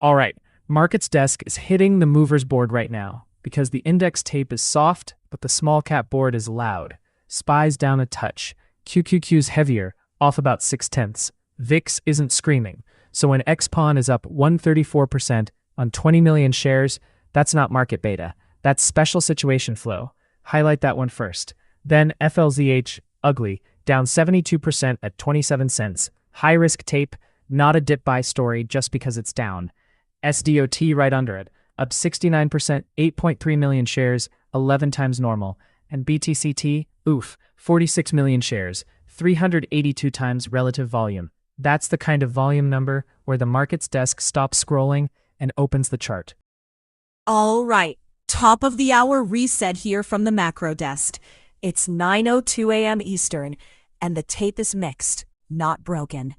All right, Markets Desk is hitting the movers board right now because the index tape is soft, but the small cap board is loud. SPY's down a touch. QQQ's heavier, off about 6/10. VIX isn't screaming. So when XPON is up 134% on 20 million shares, that's not market beta. That's special situation flow. Highlight that one first. Then FLZH, ugly, down 72% at 27 cents. High risk tape, not a dip buy story just because it's down. SDOT right under it, up 69%, 8.3 million shares, 11 times normal. And BTCT, oof, 46 million shares, 382 times relative volume. That's the kind of volume number where the markets desk stops scrolling and opens the chart. All right, top of the hour reset here from the macro desk. It's 9:02 a.m. Eastern, and the tape is mixed, not broken.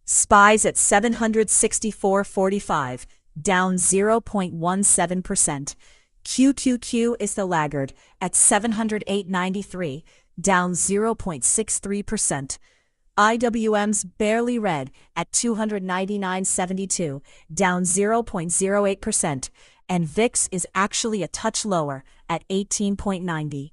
SPY's at 764.45, down 0.17%. QQQ is the laggard at 708.93, down 0.63%. IWM's barely red at 299.72, down 0.08%, and VIX is actually a touch lower at 18.90.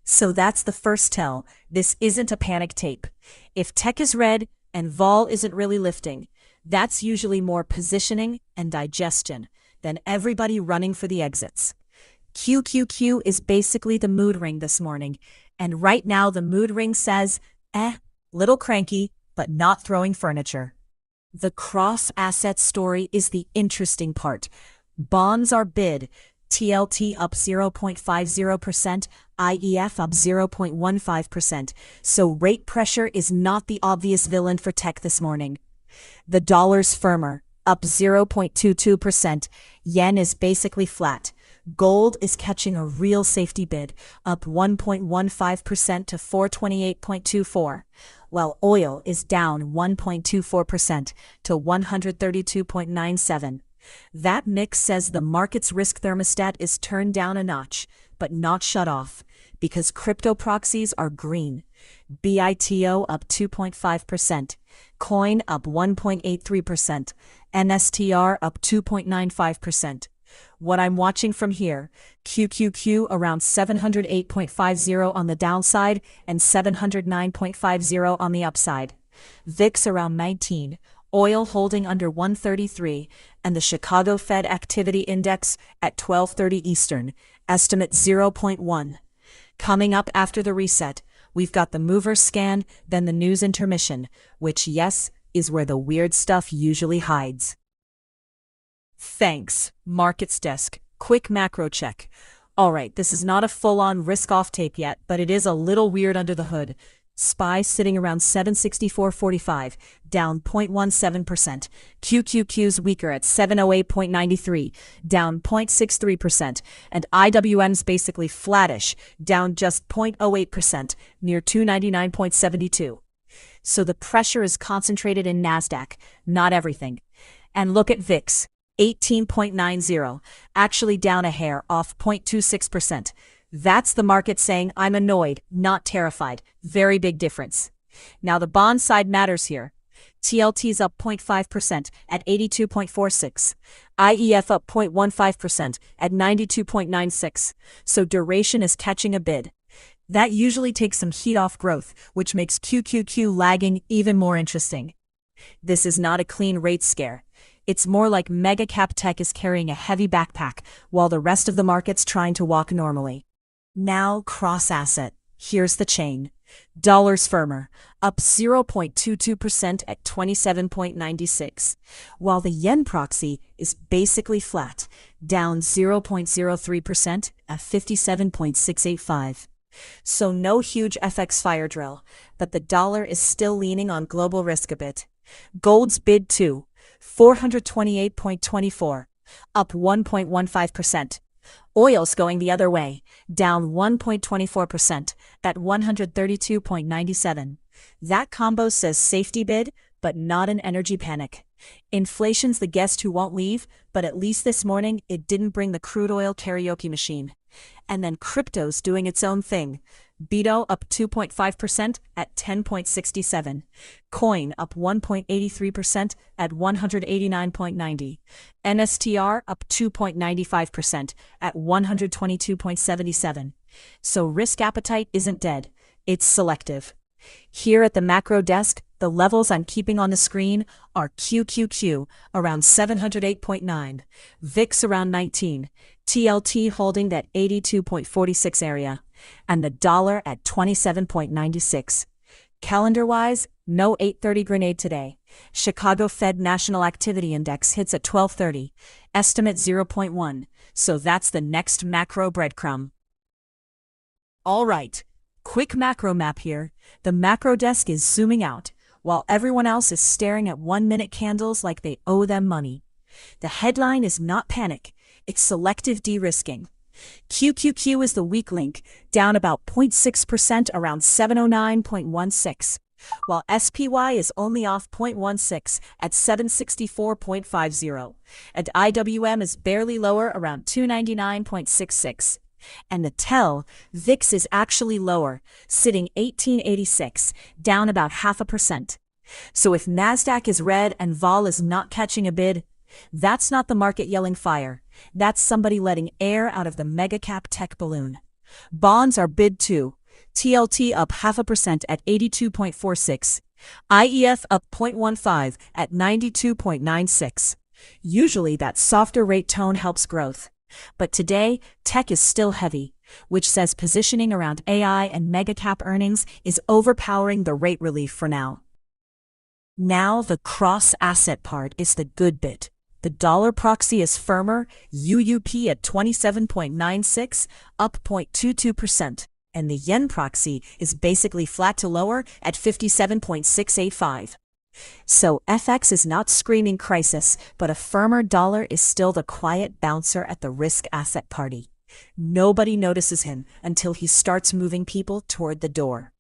So that's the first tell. This isn't a panic tape. If tech is red and vol isn't really lifting, that's usually more positioning and digestion than everybody running for the exits. QQQ is basically the mood ring this morning, and right now the mood ring says, little cranky, but not throwing furniture. The cross-asset story is the interesting part. Bonds are bid, TLT up 0.50%, IEF up 0.15%, so rate pressure is not the obvious villain for tech this morning. The dollar's firmer, up 0.22%, yen is basically flat. Gold is catching a real safety bid, up 1.15% to 428.24, while oil is down 1.24% to 132.97. That mix says the market's risk thermostat is turned down a notch, but not shut off, because crypto proxies are green. BITO up 2.5%, coin up 1.83%, NSTR up 2.95%. What I'm watching from here, QQQ around 708.50 on the downside and 709.50 on the upside. VIX around 19, oil holding under 133, and the Chicago Fed Activity Index at 12:30 Eastern, estimate 0.1. Coming up after the reset, we've got the mover scan, then the news intermission, which, yes, is where the weird stuff usually hides. Thanks, Markets Desk. Quick macro check. All right, this is not a full-on risk-off tape yet, but it is a little weird under the hood. SPY sitting around 764.45, down 0.17%. QQQ's weaker at 708.93, down 0.63%. And IWM's basically flattish, down just 0.08%, near 299.72. So the pressure is concentrated in NASDAQ, not everything. And look at VIX, 18.90, actually down a hair, off 0.26%. That's the market saying, I'm annoyed, not terrified. Very big difference. Now the bond side matters here. TLT's up 0.5% at 82.46. IEF up 0.15% at 92.96. So duration is catching a bid. That usually takes some heat off growth, which makes QQQ lagging even more interesting. This is not a clean rate scare. It's more like mega cap tech is carrying a heavy backpack while the rest of the market's trying to walk normally. Now cross asset. Here's the chain. Dollar's firmer, up 0.22% at 27.96, while the yen proxy is basically flat, down 0.03% at 57.685. So no huge FX fire drill, but the dollar is still leaning on global risk a bit. Gold's bid too, 428.24, up 1.15%. Oil's going the other way, down 1.24% at 132.97. That combo says safety bid, but not an energy panic. Inflation's the guest who won't leave, but at least this morning it didn't bring the crude oil karaoke machine. And then crypto's doing its own thing. Beto up 2.5% at 10.67. Coin up 1.83% at 189.90. NSTR up 2.95% at 122.77. So risk appetite isn't dead, it's selective. Here at the macro desk, the levels I'm keeping on the screen are QQQ around 708.9, VIX around 19, TLT holding that 82.46 area, and the dollar at 27.96. Calendar-wise, no 8:30 grenade today. Chicago Fed National Activity Index hits at 12:30, estimate 0.1, so that's the next macro breadcrumb. All right, quick macro map here. The macro desk is zooming out, while everyone else is staring at 1-minute candles like they owe them money. The headline is not panic, it's selective de-risking. QQQ is the weak link, down about 0.6% around 709.16, while SPY is only off 0.16 at 764.50, and IWM is barely lower around 299.66. And the VIX is actually lower, sitting 1886, down about 0.5%. So if NASDAQ is red and vol is not catching a bid, that's not the market yelling fire. That's somebody letting air out of the mega-cap tech balloon. Bonds are bid too. TLT up 0.5% at 82.46. IEF up 0.15 at 92.96. Usually that softer rate tone helps growth. But today, tech is still heavy, which says positioning around AI and mega-cap earnings is overpowering the rate relief for now. Now the cross-asset part is the good bit. The dollar proxy is firmer, UUP at 27.96, up 0.22%, and the yen proxy is basically flat to lower at 57.685. So FX is not screaming crisis, but a firmer dollar is still the quiet bouncer at the risk asset party. Nobody notices him until he starts moving people toward the door.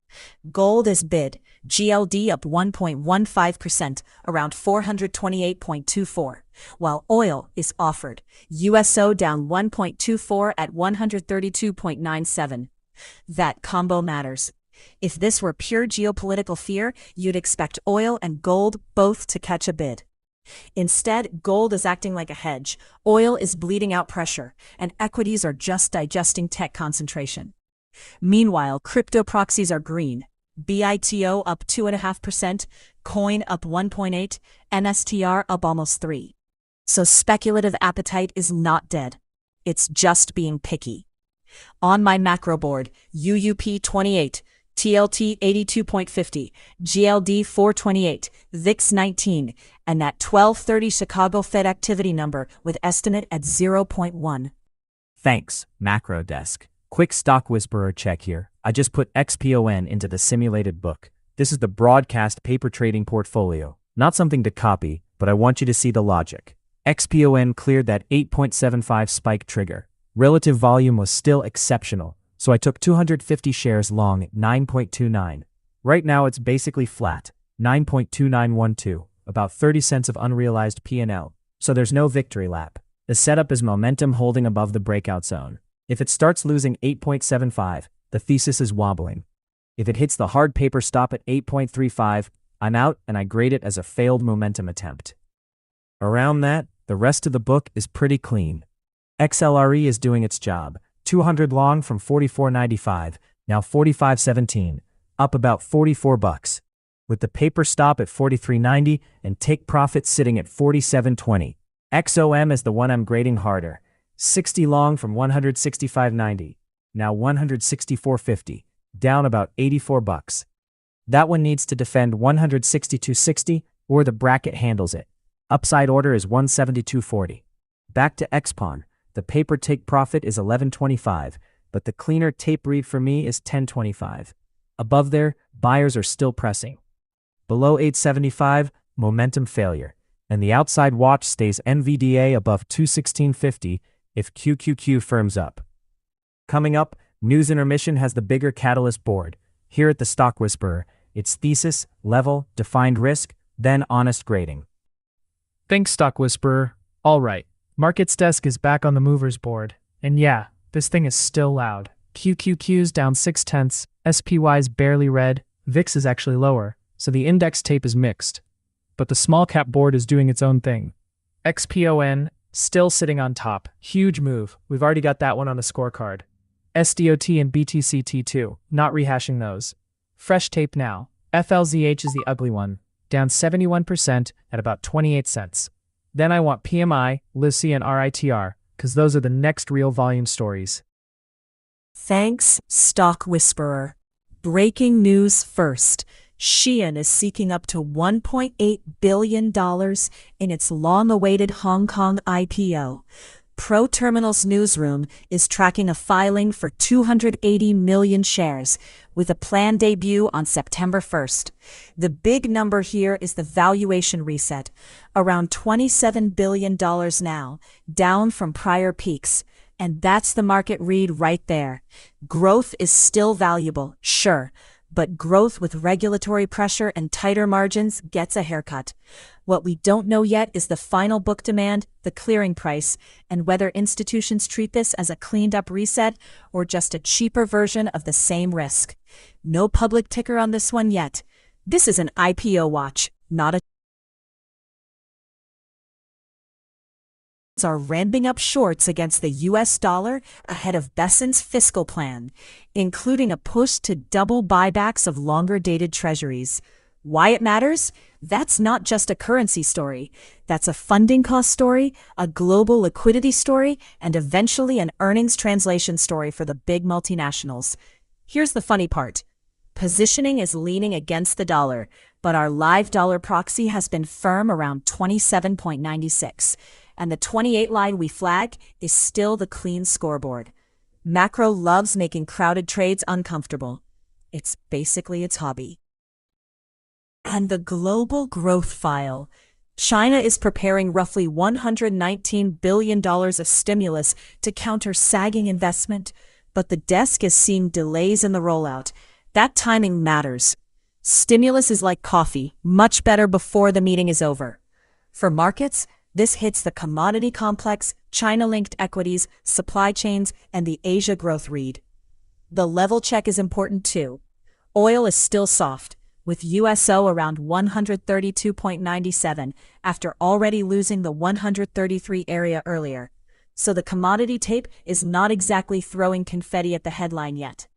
Gold is bid, GLD up 1.15%, around 428.24, while oil is offered, USO down 1.24 at 132.97. That combo matters. If this were pure geopolitical fear, you'd expect oil and gold both to catch a bid. Instead, gold is acting like a hedge, oil is bleeding out pressure, and equities are just digesting tech concentration. Meanwhile, crypto proxies are green. BITO up 2.5%, coin up 1.8, NSTR up almost 3. So speculative appetite is not dead. It's just being picky. On my macro board, UUP 28, TLT 82.50, GLD 428, VIX 19, and that 12:30 Chicago Fed activity number with estimate at 0.1. Thanks, Macro Desk. Quick stock whisperer check here. I just put XPON into the simulated book. This is the broadcast paper trading portfolio. Not something to copy, but I want you to see the logic. XPON cleared that 8.75 spike trigger. Relative volume was still exceptional, so I took 250 shares long at 9.29. Right now it's basically flat, 9.2912, about 30 cents of unrealized P&L, so there's no victory lap. The setup is momentum holding above the breakout zone. If it starts losing 8.75, the thesis is wobbling. If it hits the hard paper stop at 8.35, I'm out and I grade it as a failed momentum attempt. Around that, the rest of the book is pretty clean. XLRE is doing its job. 200 long from 44.95, now 45.17, up about 44 bucks. With the paper stop at 43.90 and take profit sitting at 47.20. XOM is the one I'm grading harder. 60 long from 165.90, now 164.50, down about 84 bucks. That one needs to defend 162.60 or the bracket handles it. Upside order is 172.40. Back to XPON. The paper take profit is 11.25, but the cleaner tape read for me is 10.25. Above there, buyers are still pressing. Below 8.75, momentum failure, and the outside watch stays NVDA above 216.50 if QQQ firms up. Coming up, News Intermission has the bigger catalyst board. Here at the Stock Whisperer, it's thesis, level, defined risk, then honest grading. Thanks, Stock Whisperer. All right. Markets Desk is back on the movers board. And yeah, this thing is still loud. QQQ's down 6/10, SPY's barely red, VIX is actually lower, so the index tape is mixed. But the small cap board is doing its own thing. XPON, still sitting on top. Huge move. We've already got that one on the scorecard. SDOT and BTCT2, not rehashing those. Fresh tape now. FLZH is the ugly one, down 71% at about 28 cents. Then I want PMI, LISI, and RITR, because those are the next real volume stories. Thanks, Stock Whisperer. Breaking news first. Shein is seeking up to $1.8 billion in its long-awaited Hong Kong IPO. ProTerminal's newsroom is tracking a filing for 280 million shares, with a planned debut on September 1st. The big number here is the valuation reset, around $27 billion now, down from prior peaks. And that's the market read right there. Growth is still valuable, sure, but growth with regulatory pressure and tighter margins gets a haircut. What we don't know yet is the final book demand, the clearing price, and whether institutions treat this as a cleaned-up reset or just a cheaper version of the same risk. No public ticker on this one yet. This is an IPO watch, not a are ramping up shorts against the US dollar ahead of Besant's fiscal plan, including a push to double buybacks of longer-dated treasuries. Why it matters? That's not just a currency story. That's a funding cost story, a global liquidity story, and eventually an earnings translation story for the big multinationals. Here's the funny part. Positioning is leaning against the dollar, but our live dollar proxy has been firm around 27.96. And the 28 line we flag is still the clean scoreboard. Macro loves making crowded trades uncomfortable. It's basically its hobby. And the global growth file. China is preparing roughly $119 billion of stimulus to counter sagging investment, but the desk is seeing delays in the rollout. That timing matters. Stimulus is like coffee, much better before the meeting is over. For markets, this hits the commodity complex, China-linked equities, supply chains, and the Asia growth read. The level check is important too. Oil is still soft, with USO around 132.97 after already losing the 133 area earlier. So the commodity tape is not exactly throwing confetti at the headline yet.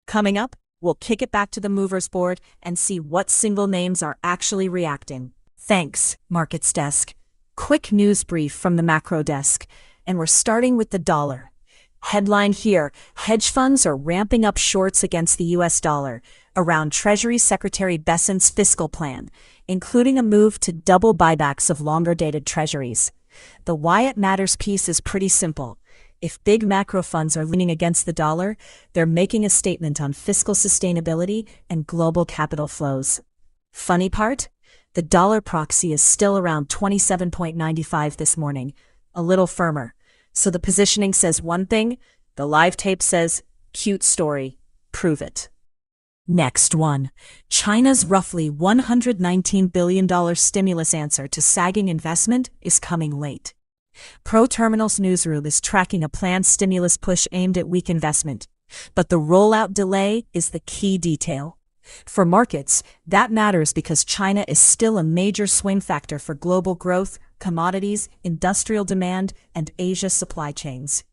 Coming up, we'll kick it back to the movers board and see what single names are actually reacting. Thanks, Markets Desk. Quick news brief from the macro desk, and we're starting with the dollar. Headline here, hedge funds are ramping up shorts against the US dollar around Treasury Secretary Besant's fiscal plan, including a move to double buybacks of longer-dated treasuries. The why it matters piece is pretty simple. If big macro funds are leaning against the dollar, they're making a statement on fiscal sustainability and global capital flows. Funny part? The dollar proxy is still around 27.95 this morning, a little firmer. So the positioning says one thing, the live tape says, cute story, prove it. Next one, China's roughly $119 billion stimulus answer to sagging investment is coming late. ProTerminal's newsroom is tracking a planned stimulus push aimed at weak investment, but the rollout delay is the key detail. For markets, that matters because China is still a major swing factor for global growth, commodities, industrial demand, and Asia supply chains.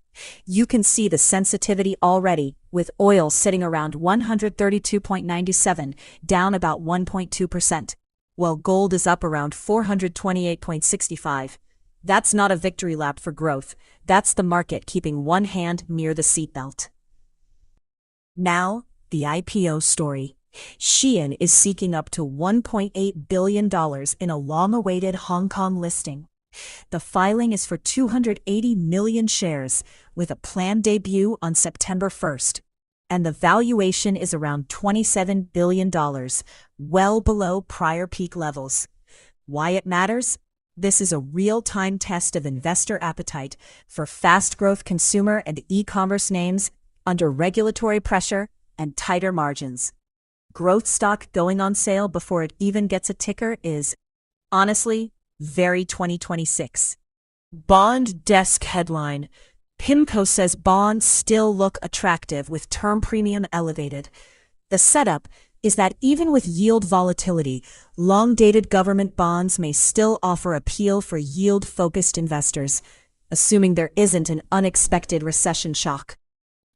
You can see the sensitivity already, with oil sitting around 132.97, down about 1.2%, while gold is up around 428.65. That's not a victory lap for growth. That's the market keeping one hand near the seatbelt. Now, the IPO story. Shein is seeking up to $1.8 billion in a long-awaited Hong Kong listing. The filing is for 280 million shares, with a planned debut on September 1st. And the valuation is around $27 billion, well below prior peak levels. Why it matters? This is a real-time test of investor appetite for fast-growth consumer and e-commerce names under regulatory pressure and tighter margins. Growth stock going on sale before it even gets a ticker is, honestly, very 2026. Bond desk headline, PIMCO says bonds still look attractive with term premium elevated. The setup is that even with yield volatility, long-dated government bonds may still offer appeal for yield-focused investors, assuming there isn't an unexpected recession shock.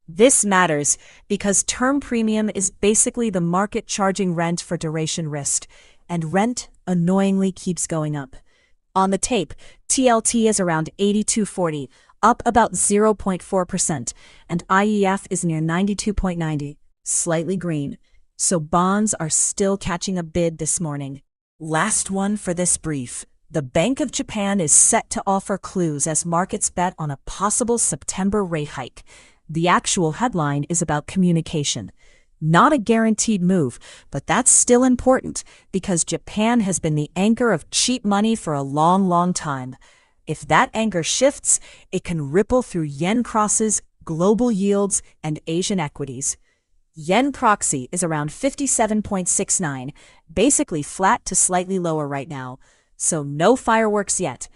This matters because term premium is basically the market charging rent for duration risk, and rent annoyingly keeps going up. On the tape, TLT is around 82.40, up about 0.4%, and IEF is near 92.90, slightly green. So bonds are still catching a bid this morning. Last one for this brief. The Bank of Japan is set to offer clues as markets bet on a possible September rate hike. The actual headline is about communication. Not a guaranteed move, but that's still important because Japan has been the anchor of cheap money for a long, long time. If that anchor shifts, it can ripple through yen crosses, global yields, and Asian equities. Yen proxy is around 57.69, basically flat to slightly lower right now, so no fireworks yet.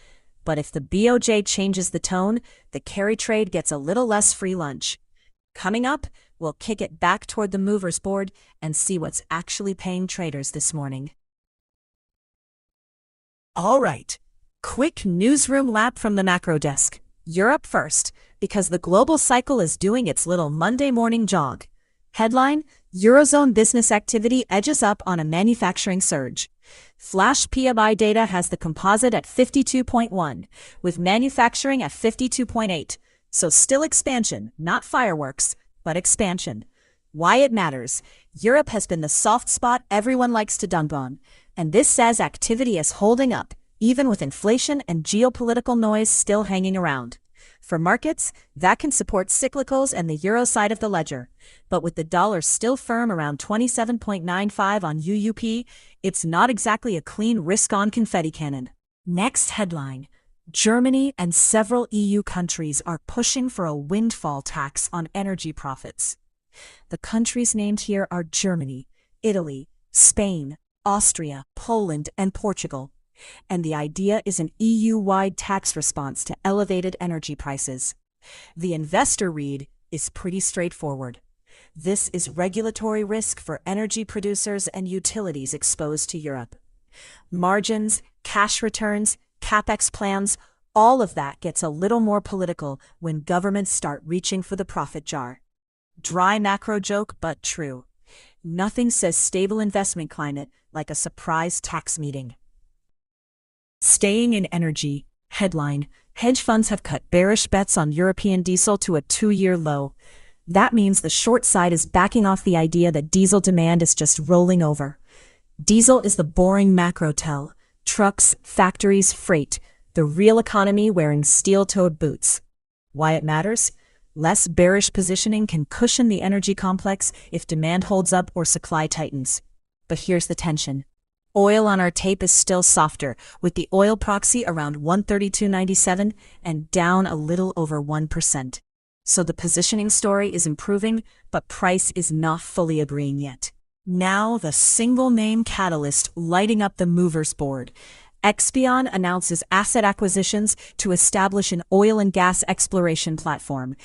But if the BOJ changes the tone, the carry trade gets a little less free lunch. Coming up, we'll kick it back toward the movers board and see what's actually paying traders this morning. All right, quick newsroom lap from the macro desk. Europe first, because the global cycle is doing its little Monday morning jog. Headline: Eurozone business activity edges up on a manufacturing surge. Flash PMI data has the composite at 52.1, with manufacturing at 52.8. So still expansion, not fireworks, but expansion. Why it matters: Europe has been the soft spot everyone likes to dunk on, and this says activity is holding up, even with inflation and geopolitical noise still hanging around. For markets, that can support cyclicals and the euro side of the ledger. But with the dollar still firm around 27.95 on UUP, it's not exactly a clean risk-on confetti cannon. Next headline: Germany and several EU countries are pushing for a windfall tax on energy profits. The countries named here are Germany, Italy, Spain, Austria, Poland, and Portugal. And the idea is an EU-wide tax response to elevated energy prices. The investor read is pretty straightforward. This is regulatory risk for energy producers and utilities exposed to Europe. Margins, cash returns, capex plans, all of that gets a little more political when governments start reaching for the profit jar. Dry macro joke, but true. Nothing says stable investment climate like a surprise tax meeting. Staying in energy. Headline: Hedge funds have cut bearish bets on European diesel to a 2-year low. That means the short side is backing off the idea that diesel demand is just rolling over. Diesel is the boring macro tell. Trucks, factories, freight. The real economy wearing steel-toed boots. Why it matters? Less bearish positioning can cushion the energy complex if demand holds up or supply tightens. But here's the tension. Oil on our tape is still softer, with the oil proxy around 132.97 and down a little over 1%. So the positioning story is improving, but price is not fully agreeing yet. Now the single name catalyst lighting up the movers board. Expion announces asset acquisitions to establish an oil and gas exploration platform.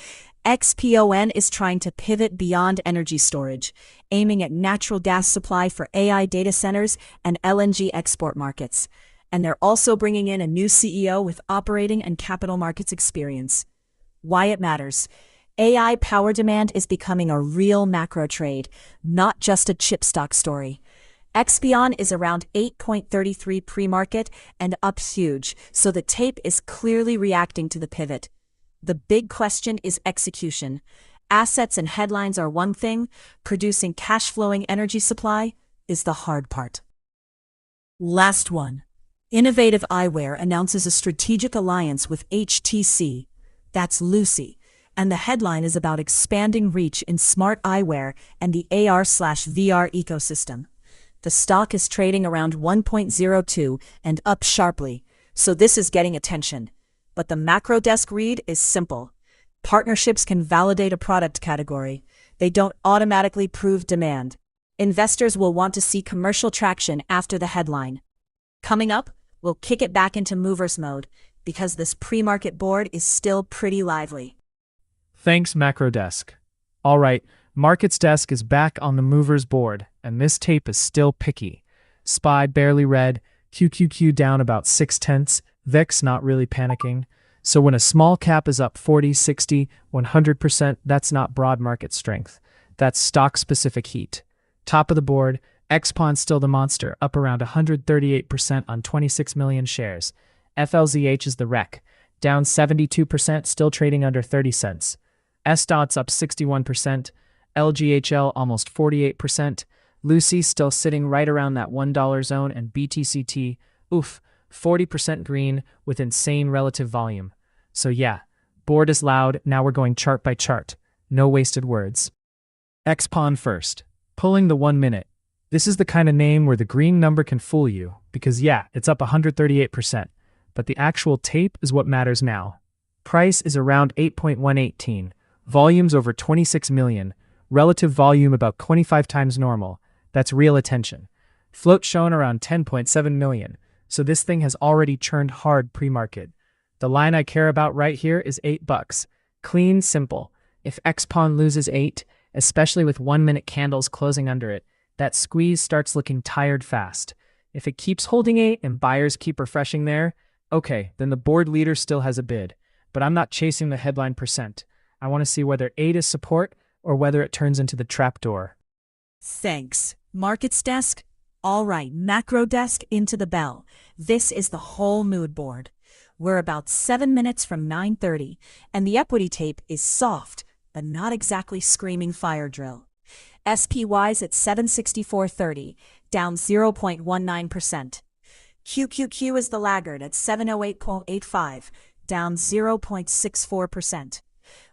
XPON is trying to pivot beyond energy storage, aiming at natural gas supply for AI data centers and LNG export markets. And they're also bringing in a new CEO with operating and capital markets experience. Why it matters: AI power demand is becoming a real macro trade, not just a chip stock story. Expion is around 8.33 pre-market and up huge, so the tape is clearly reacting to the pivot. The big question is execution. Assets and headlines are one thing, producing cash-flowing energy supply is the hard part. Last one. Innovative Eyewear announces a strategic alliance with HTC. That's Lucy. And the headline is about expanding reach in smart eyewear and the AR/VR ecosystem. The stock is trading around 1.02 and up sharply, so this is getting attention. But the macro desk read is simple. Partnerships can validate a product category. They don't automatically prove demand. Investors will want to see commercial traction after the headline. Coming up, we'll kick it back into movers mode because this pre-market board is still pretty lively. Thanks, Macro Desk. All right, Markets Desk is back on the movers board, and this tape is still picky. SPY barely red, QQQ down about 6/10, VIX not really panicking. So when a small cap is up 40, 60, 100%, that's not broad market strength. That's stock-specific heat. Top of the board, XPON still the monster, up around 138% on 26 million shares. FLZH is the wreck, down 72%, still trading under 30 cents. SDOT's up 61%, LGHL almost 48%, Lucy still sitting right around that $1 zone, and BTCT, oof, 40% green with insane relative volume. So yeah, board is loud, now we're going chart by chart. No wasted words. XPON first, pulling the 1 minute. This is the kind of name where the green number can fool you, because yeah, it's up 138%, but the actual tape is what matters now. Price is around 8.118, volumes over 26 million, relative volume about 25 times normal. That's real attention. Float shown around 10.7 million, so this thing has already churned hard pre-market. The line I care about right here is $8. Clean, simple. If XPON loses 8, especially with 1 minute candles closing under it, that squeeze starts looking tired fast. If it keeps holding 8 and buyers keep refreshing there, okay, then the board leader still has a bid. But I'm not chasing the headline percent. I want to see whether 8 is support or whether it turns into the trapdoor. Thanks. Markets Desk? All right, Macro Desk into the bell. This is the whole mood board. We're about 7 minutes from 9:30, and the equity tape is soft, but not exactly screaming fire drill. SPY's at 764.30, down 0.19%. QQQ is the laggard at 708.85, down 0.64%.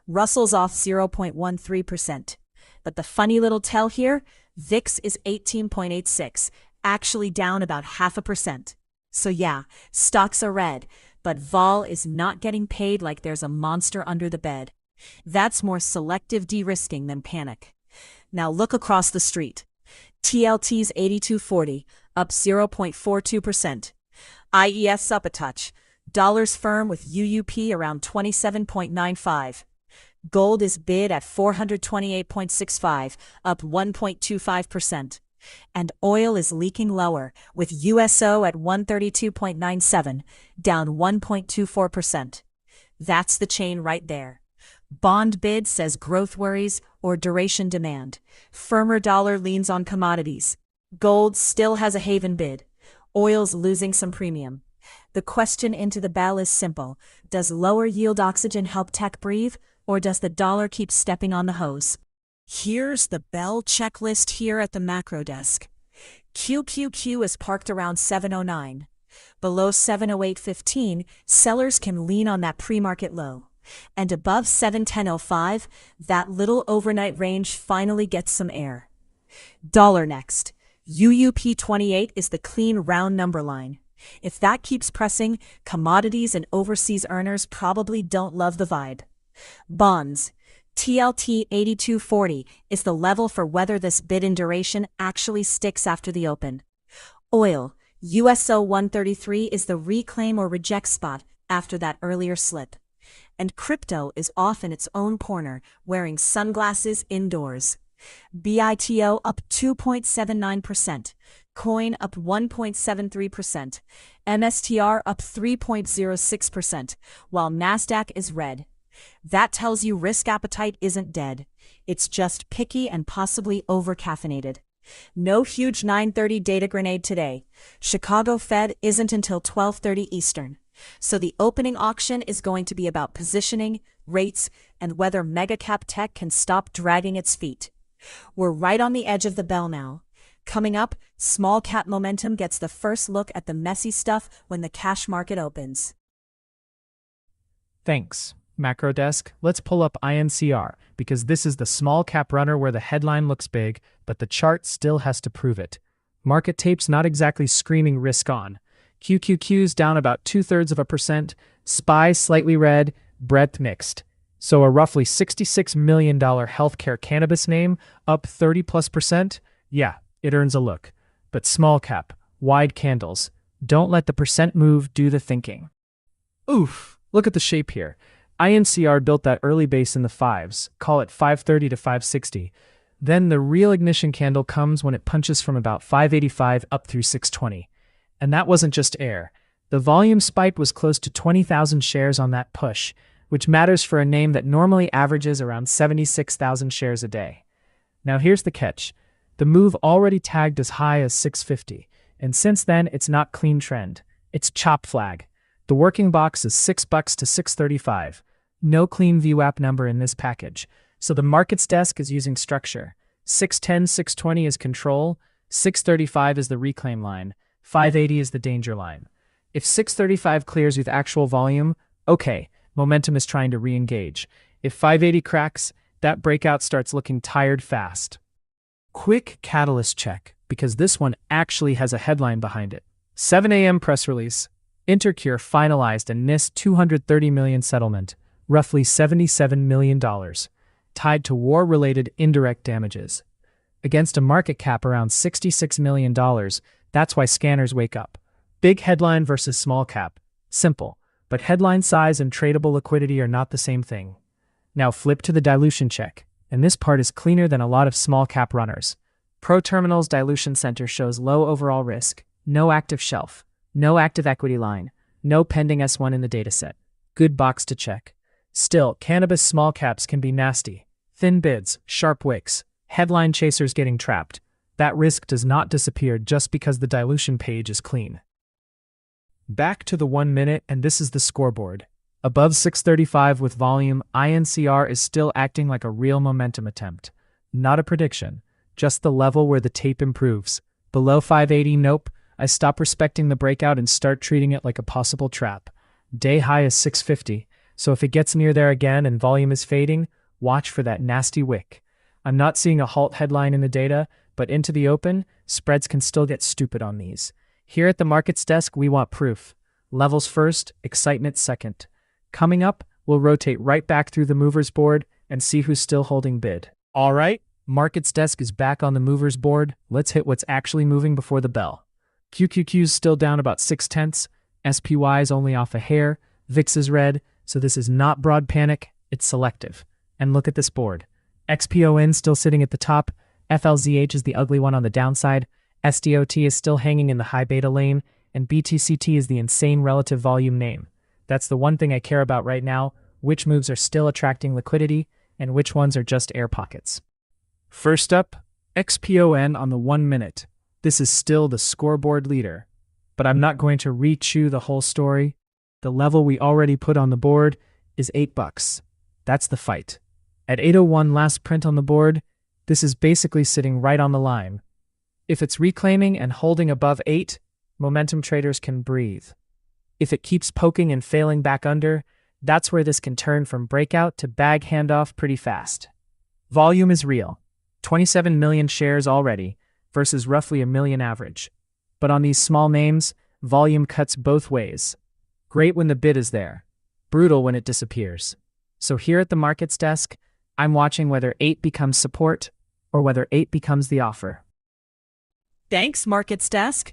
Russell's off 0.13%. But the funny little tell here, VIX is 18.86, actually down about 0.5%. So yeah, stocks are red, but vol is not getting paid like there's a monster under the bed. That's more selective de-risking than panic. Now look across the street. TLT's 82.40, up 0.42%. IES up a touch. Dollars firm with UUP around 27.95. Gold is bid at 428.65, up 1.25%. And oil is leaking lower, with USO at 132.97, down 1.24%. That's the chain right there. Bond bid says growth worries or duration demand. Firmer dollar leans on commodities. Gold still has a haven bid. Oil's losing some premium. The question into the bell is simple. Does lower yield oxygen help tech breathe, or does the dollar keep stepping on the hose? Here's the bell checklist here at the Macro Desk. QQQ is parked around 709. Below 708.15, sellers can lean on that pre-market low. And above 710.05, that little overnight range finally gets some air. Dollar next. UUP 28 is the clean round number line. If that keeps pressing, commodities and overseas earners probably don't love the vibe. Bonds. TLT 82.40 is the level for whether this bid in duration actually sticks after the open. Oil. USO 133 is the reclaim or reject spot after that earlier slip. And crypto is off in its own corner, wearing sunglasses indoors. BITO up 2.79%, Coin up 1.73%, MSTR up 3.06%, while Nasdaq is red. That tells you risk appetite isn't dead. It's just picky and possibly over-caffeinated. No huge 9:30 data grenade today. Chicago Fed isn't until 12:30 Eastern. So the opening auction is going to be about positioning, rates, and whether mega-cap tech can stop dragging its feet. We're right on the edge of the bell now. Coming up, small cap momentum gets the first look at the messy stuff when the cash market opens. Thanks, Macro Desk. Let's pull up INCR, because this is the small cap runner where the headline looks big, but the chart still has to prove it. Market tape's not exactly screaming risk on. QQQ's down about 2/3%, SPY slightly red, breadth mixed. So a roughly $66 million healthcare cannabis name up 30+%? Yeah, it earns a look. But small cap, wide candles. Don't let the percent move do the thinking. Oof, look at the shape here. INCR built that early base in the 5s, call it 530 to 560. Then the real ignition candle comes when it punches from about 585 up through 620. And that wasn't just air. The volume spike was close to 20,000 shares on that push, which matters for a name that normally averages around 76,000 shares a day. Now here's the catch. The move already tagged as high as 650, and since then it's not clean trend. It's chop flag. The working box is $6 to 635. No clean VWAP number in this package. So the markets desk is using structure. 610, 620 is control, 635 is the reclaim line, 580 is the danger line. If 635 clears with actual volume, okay, momentum is trying to re-engage. If 580 cracks, that breakout starts looking tired fast. Quick catalyst check, because this one actually has a headline behind it. 7 a.m. press release. Intercure finalized a NIST $230 million settlement, roughly $77 million, tied to war-related indirect damages. Against a market cap around $66 million, that's why scanners wake up. Big headline versus small cap. Simple, but headline size and tradable liquidity are not the same thing. Now flip to the dilution check, and this part is cleaner than a lot of small cap runners. ProTerminal's dilution center shows low overall risk, no active shelf, no active equity line, no pending S1 in the dataset. Good box to check. Still, cannabis small caps can be nasty. Thin bids, sharp wicks, headline chasers getting trapped. That risk does not disappear just because the dilution page is clean. Back to the 1 minute, and this is the scoreboard. Above 635 with volume, INCR is still acting like a real momentum attempt. Not a prediction, just the level where the tape improves. Below 580, nope. I stop respecting the breakout and start treating it like a possible trap. Day high is 650, so if it gets near there again and volume is fading, watch for that nasty wick. I'm not seeing a halt headline in the data, but into the open, spreads can still get stupid on these. Here at the markets desk, we want proof. Levels first, excitement second. Coming up, we'll rotate right back through the movers board and see who's still holding bid. All right, markets desk is back on the movers board. Let's hit what's actually moving before the bell. QQQ's still down about 0.6. SPY is only off a hair. VIX is red, so this is not broad panic, it's selective. And look at this board. XPON still sitting at the top. FLZH is the ugly one on the downside. SDOT is still hanging in the high beta lane, and BTCT is the insane relative volume name. That's the one thing I care about right now, which moves are still attracting liquidity, and which ones are just air pockets. First up, XPON on the 1 minute. This is still the scoreboard leader, but I'm not going to re-chew the whole story. The level we already put on the board is $8. That's the fight. At 8:01 last print on the board, this is basically sitting right on the line. If it's reclaiming and holding above 8, momentum traders can breathe. If it keeps poking and failing back under, that's where this can turn from breakout to bag handoff pretty fast. Volume is real. 27 million shares already, versus roughly a million average. But on these small names, volume cuts both ways. Great when the bid is there, brutal when it disappears. So here at the markets desk, I'm watching whether 8 becomes support or whether 8 becomes the offer. Thanks, markets desk.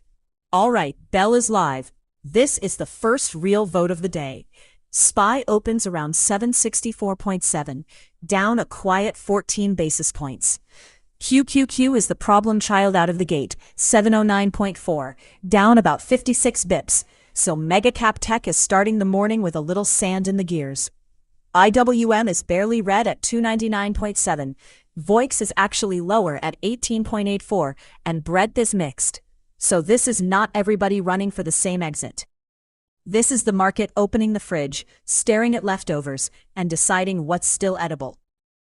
All right, bell is live. This is the first real vote of the day. SPY opens around 764.7, down a quiet 14 basis points. QQQ is the problem child out of the gate, 709.4, down about 56 bips. So mega cap tech is starting the morning with a little sand in the gears. IWM is barely red at 299.7. VOIX is actually lower at 18.84, and breadth is mixed. So this is not everybody running for the same exit. This is the market opening the fridge, staring at leftovers, and deciding what's still edible.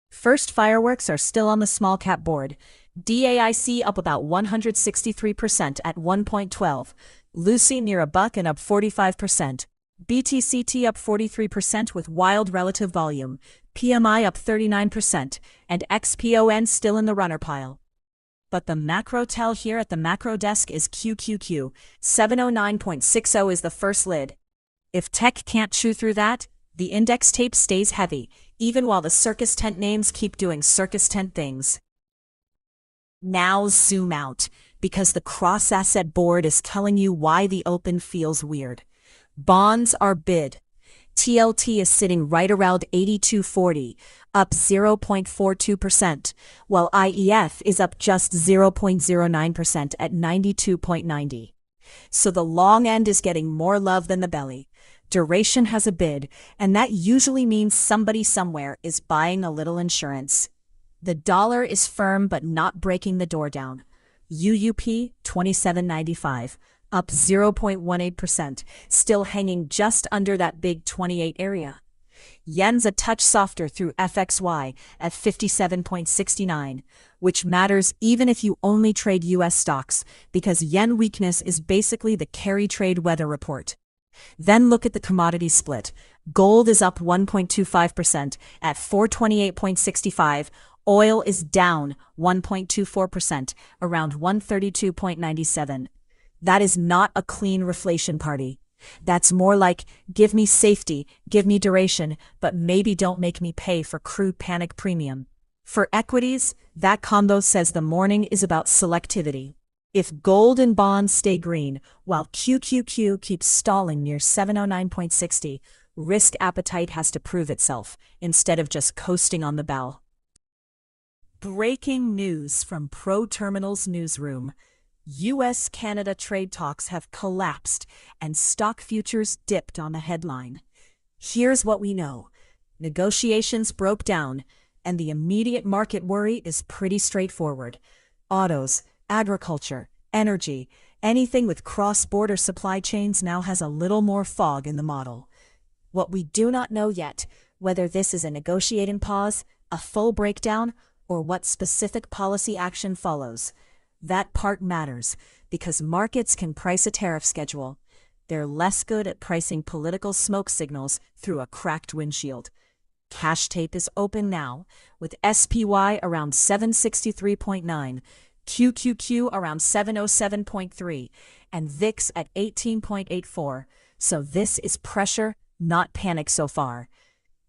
First fireworks are still on the small cap board. DAIC up about 163% at 1.12. Lucy near a buck and up 45%. BTCT up 43% with wild relative volume. PMI up 39%, and XPON still in the runner pile. But the macro tell here at the macro desk is QQQ. 709.60 is the first lid. If tech can't chew through that, the index tape stays heavy, even while the circus tent names keep doing circus tent things. Now zoom out, because the cross-asset board is telling you why the open feels weird. Bonds are bid. TLT is sitting right around 82.40, up 0.42%, while IEF is up just 0.09% at 92.90. So the long end is getting more love than the belly. Duration has a bid, and that usually means somebody somewhere is buying a little insurance. The dollar is firm but not breaking the door down. UUP 27.95, up 0.18%, still hanging just under that big 28 area. Yen's a touch softer through FXY at 57.69, which matters even if you only trade US stocks, because yen weakness is basically the carry trade weather report. Then look at the commodity split. Gold is up 1.25% at 428.65. Oil is down 1.24%, around 132.97. That is not a clean reflation party. That's more like, give me safety, give me duration, but maybe don't make me pay for crude panic premium. For equities, that combo says the morning is about selectivity. If gold and bonds stay green, while QQQ keeps stalling near 709.60, risk appetite has to prove itself, instead of just coasting on the bow. Breaking news from ProTerminal's newsroom. US-Canada trade talks have collapsed and stock futures dipped on the headline. Here's what we know. Negotiations broke down, and the immediate market worry is pretty straightforward. Autos, agriculture, energy, anything with cross-border supply chains now has a little more fog in the model. What we do not know yet, whether this is a negotiating pause, a full breakdown, or what specific policy action follows. That part matters, because markets can price a tariff schedule. They're less good at pricing political smoke signals through a cracked windshield. Cash tape is open now, with SPY around 763.9, QQQ around 707.3, and VIX at 18.84. So this is pressure, not panic so far.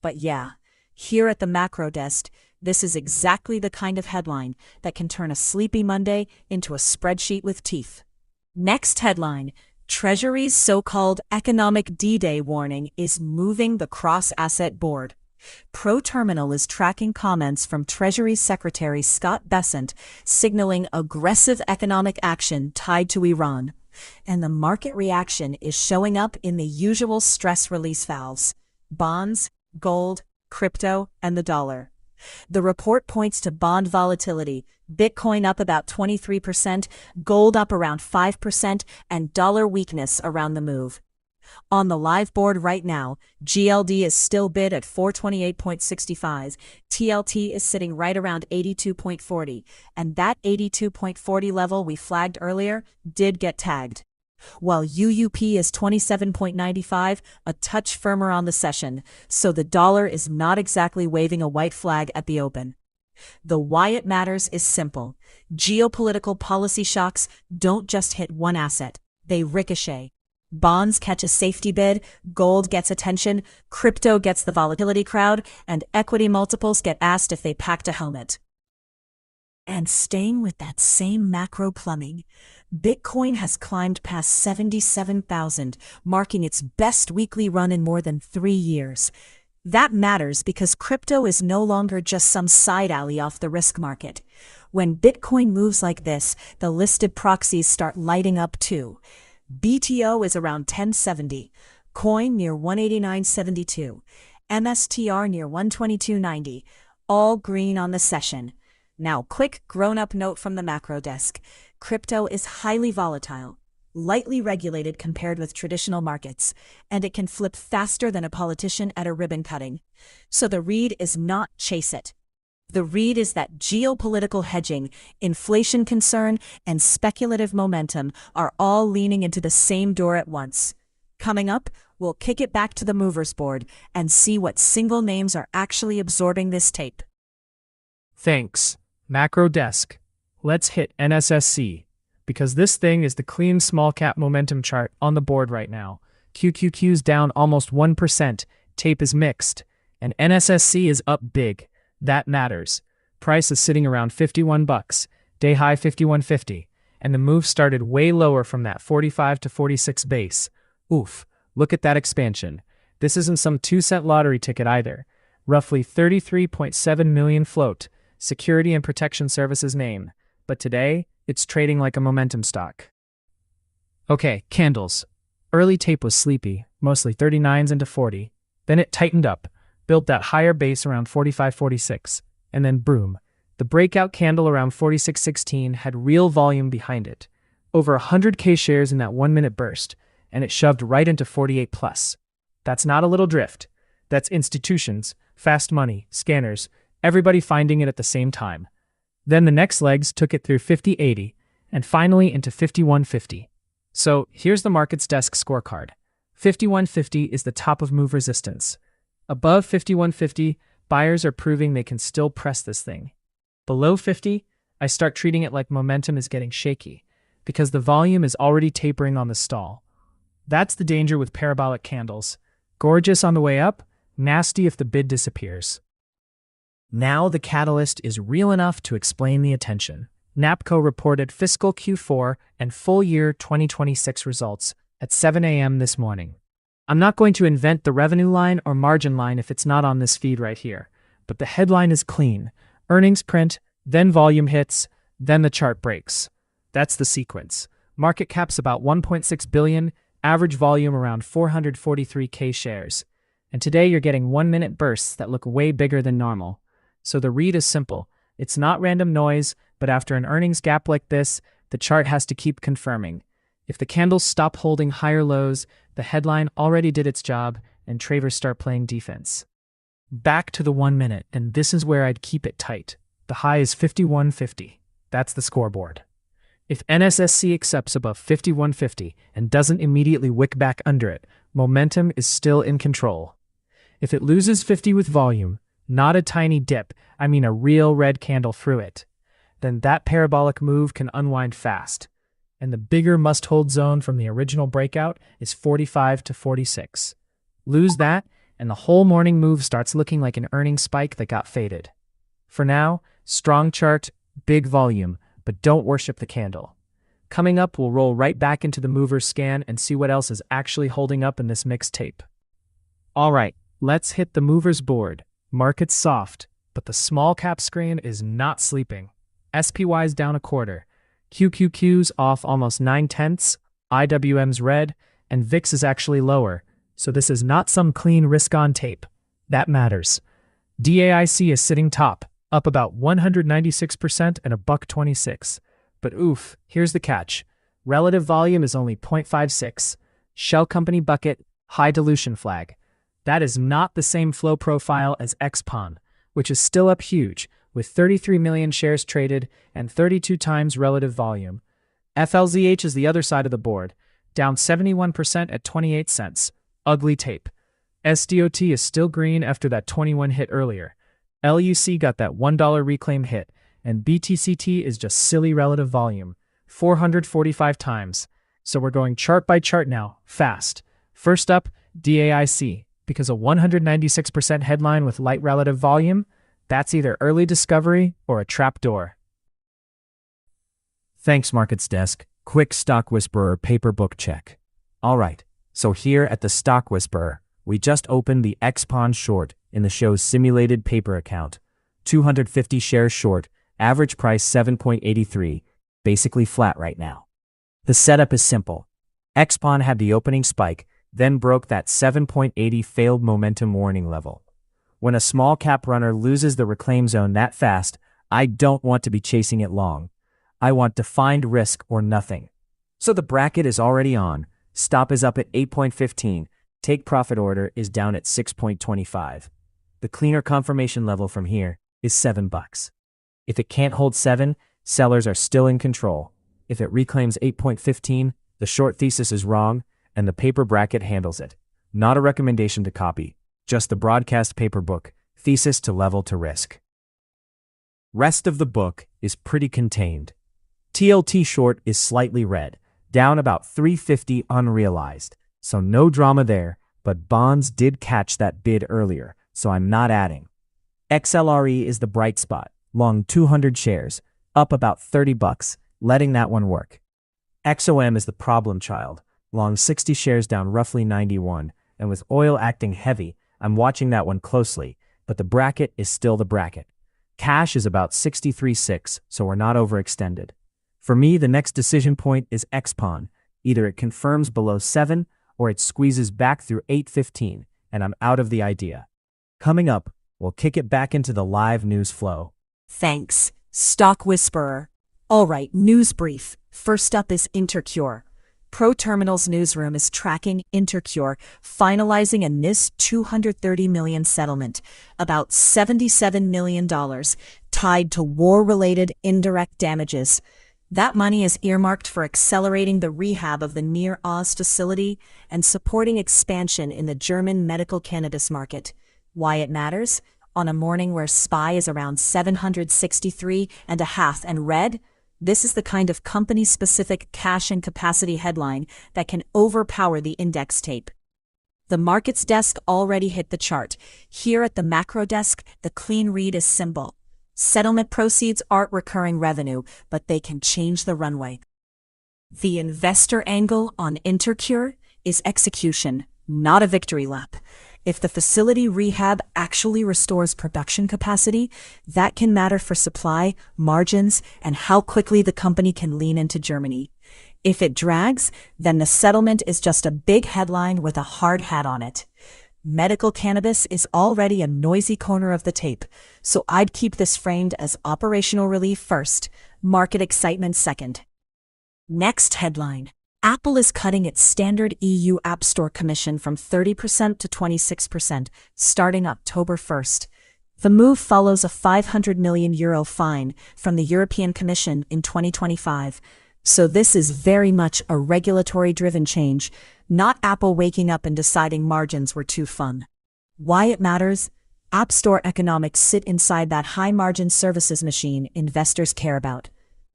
But yeah, here at the macro desk, this is exactly the kind of headline that can turn a sleepy Monday into a spreadsheet with teeth. Next headline, Treasury's so-called economic D-Day warning is moving the cross-asset board. ProTerminal is tracking comments from Treasury Secretary Scott Bessent signaling aggressive economic action tied to Iran. And the market reaction is showing up in the usual stress release valves: bonds, gold, crypto, and the dollar. The report points to bond volatility, Bitcoin up about 23%, gold up around 5%, and dollar weakness around the move. On the live board right now, GLD is still bid at 428.65, TLT is sitting right around 82.40, and that 82.40 level we flagged earlier did get tagged. While UUP is 27.95, a touch firmer on the session, so the dollar is not exactly waving a white flag at the open. The why it matters is simple. Geopolitical policy shocks don't just hit one asset, they ricochet. Bonds catch a safety bid, gold gets attention, crypto gets the volatility crowd, and equity multiples get asked if they packed a helmet. And staying with that same macro plumbing, Bitcoin has climbed past 77,000, marking its best weekly run in more than 3 years. That matters because crypto is no longer just some side alley off the risk market. When Bitcoin moves like this, the listed proxies start lighting up too. BTO is around 1070, Coin near 189.72, MSTR near 122.90, all green on the session. Now, quick grown-up note from the macro desk. Crypto is highly volatile, lightly regulated compared with traditional markets, and it can flip faster than a politician at a ribbon cutting. So the read is not chase it. The read is that geopolitical hedging, inflation concern, and speculative momentum are all leaning into the same door at once. Coming up, we'll kick it back to the movers board and see what single names are actually absorbing this tape. Thanks, Macro Desk. Let's hit NSSC, because this thing is the clean small cap momentum chart on the board right now. QQQ's down almost 1%, tape is mixed, and NSSC is up big. That matters. Price is sitting around $51, day high 51.50, and the move started way lower from that 45 to 46 base. Oof, look at that expansion. This isn't some 2-cent lottery ticket either. Roughly 33.7 million float, Security and Protection Services name. But today, it's trading like a momentum stock. Okay, candles. Early tape was sleepy, mostly 39s into 40. Then it tightened up, built that higher base around 45.46, and then boom. The breakout candle around 46.16 had real volume behind it. Over 100K shares in that 1-minute burst, and it shoved right into 48 plus. That's not a little drift. That's institutions, fast money, scanners, everybody finding it at the same time. Then the next legs took it through 50.80, and finally into 51.50. So here's the market's desk scorecard. 51.50 is the top of move resistance. Above 51.50, buyers are proving they can still press this thing. Below 50, I start treating it like momentum is getting shaky, because the volume is already tapering on the stall. That's the danger with parabolic candles. Gorgeous on the way up, nasty if the bid disappears. Now the catalyst is real enough to explain the attention. NAPCO reported fiscal Q4 and full year 2026 results at 7 a.m. this morning. I'm not going to invent the revenue line or margin line if it's not on this feed right here, but the headline is clean. Earnings print, then volume hits, then the chart breaks. That's the sequence. Market cap's about 1.6 billion, average volume around 443K shares. And today you're getting 1-minute bursts that look way bigger than normal. So the read is simple. It's not random noise, but after an earnings gap like this, the chart has to keep confirming. If the candles stop holding higher lows, the headline already did its job, and traders start playing defense. Back to the 1 minute, and this is where I'd keep it tight. The high is 51.50. That's the scoreboard. If NSSC accepts above 51.50 and doesn't immediately wick back under it, momentum is still in control. If it loses 50 with volume, not a tiny dip, I mean a real red candle through it, then that parabolic move can unwind fast. And the bigger must-hold zone from the original breakout is 45 to 46. Lose that, and the whole morning move starts looking like an earnings spike that got faded. For now, strong chart, big volume, but don't worship the candle. Coming up, we'll roll right back into the mover scan and see what else is actually holding up in this mixed tape. All right, let's hit the movers board. Market's soft, but the small cap screen is not sleeping. SPY's down a quarter. QQQ's off almost 9/10, IWM's red, and VIX is actually lower, so this is not some clean risk-on tape. That matters. DAIC is sitting top, up about 196% and $1.26. But oof, here's the catch. Relative volume is only 0.56. Shell company bucket, high dilution flag. That is not the same flow profile as XPON, which is still up huge, with 33 million shares traded and 32 times relative volume. FLZH is the other side of the board, down 71% at 28 cents. Ugly tape. SDOT is still green after that 21 hit earlier. LUC got that $1 reclaim hit, and BTCT is just silly relative volume, 445 times. So we're going chart by chart now, fast. First up, DAIC, because a 196% headline with light relative volume, that's either early discovery or a trapdoor. Thanks, Markets Desk. Quick Stock Whisperer paper book check. All right, so here at the Stock Whisperer, we just opened the XPON short in the show's simulated paper account. 250 shares short, average price 7.83, basically flat right now. The setup is simple. XPON had the opening spike, then broke that 7.80 failed momentum warning level. When a small cap runner loses the reclaim zone that fast, I don't want to be chasing it long. I want defined risk or nothing. So the bracket is already on. Stop is up at 8.15. Take profit order is down at 6.25. The cleaner confirmation level from here is $7. If it can't hold 7, sellers are still in control. If it reclaims 8.15, the short thesis is wrong, and the paper bracket handles it. Not a recommendation to copy, just the broadcast paper book, thesis to level to risk. Rest of the book is pretty contained. TLT short is slightly red, down about 350 unrealized, so no drama there, but bonds did catch that bid earlier, so I'm not adding. XLRE is the bright spot, long 200 shares, up about $30, letting that one work. XOM is the problem child, long 60 shares down roughly 91, and with oil acting heavy, I'm watching that one closely, but the bracket is still the bracket. Cash is about 63.6, so we're not overextended. For me, the next decision point is XPON. Either it confirms below 7 or it squeezes back through 8.15, and I'm out of the idea. Coming up, we'll kick it back into the live news flow. Thanks, Stock Whisperer. All right, news brief. First up is Intercure. ProTerminal's newsroom is tracking Intercure, finalizing a NIS $230 million settlement, about $77 million, tied to war-related indirect damages. That money is earmarked for accelerating the rehab of the Near Oz facility and supporting expansion in the German medical cannabis market. Why it matters? On a morning where SPY is around 763.5 and red, this is the kind of company-specific cash and capacity headline that can overpower the index tape. The markets desk already hit the chart. Here at the macro desk, the clean read is simple. Settlement proceeds aren't recurring revenue, but they can change the runway. The investor angle on Intercure is execution, not a victory lap. If the facility rehab actually restores production capacity, that can matter for supply, margins, and how quickly the company can lean into Germany. If it drags, then the settlement is just a big headline with a hard hat on it. Medical cannabis is already a noisy corner of the tape, so I'd keep this framed as operational relief first, market excitement second. Next headline. Apple is cutting its standard EU App Store commission from 30% to 26%, starting October 1st. The move follows a €500 million fine from the European Commission in 2025. So this is very much a regulatory-driven change, not Apple waking up and deciding margins were too fun. Why it matters? App Store economics sit inside that high-margin services machine investors care about.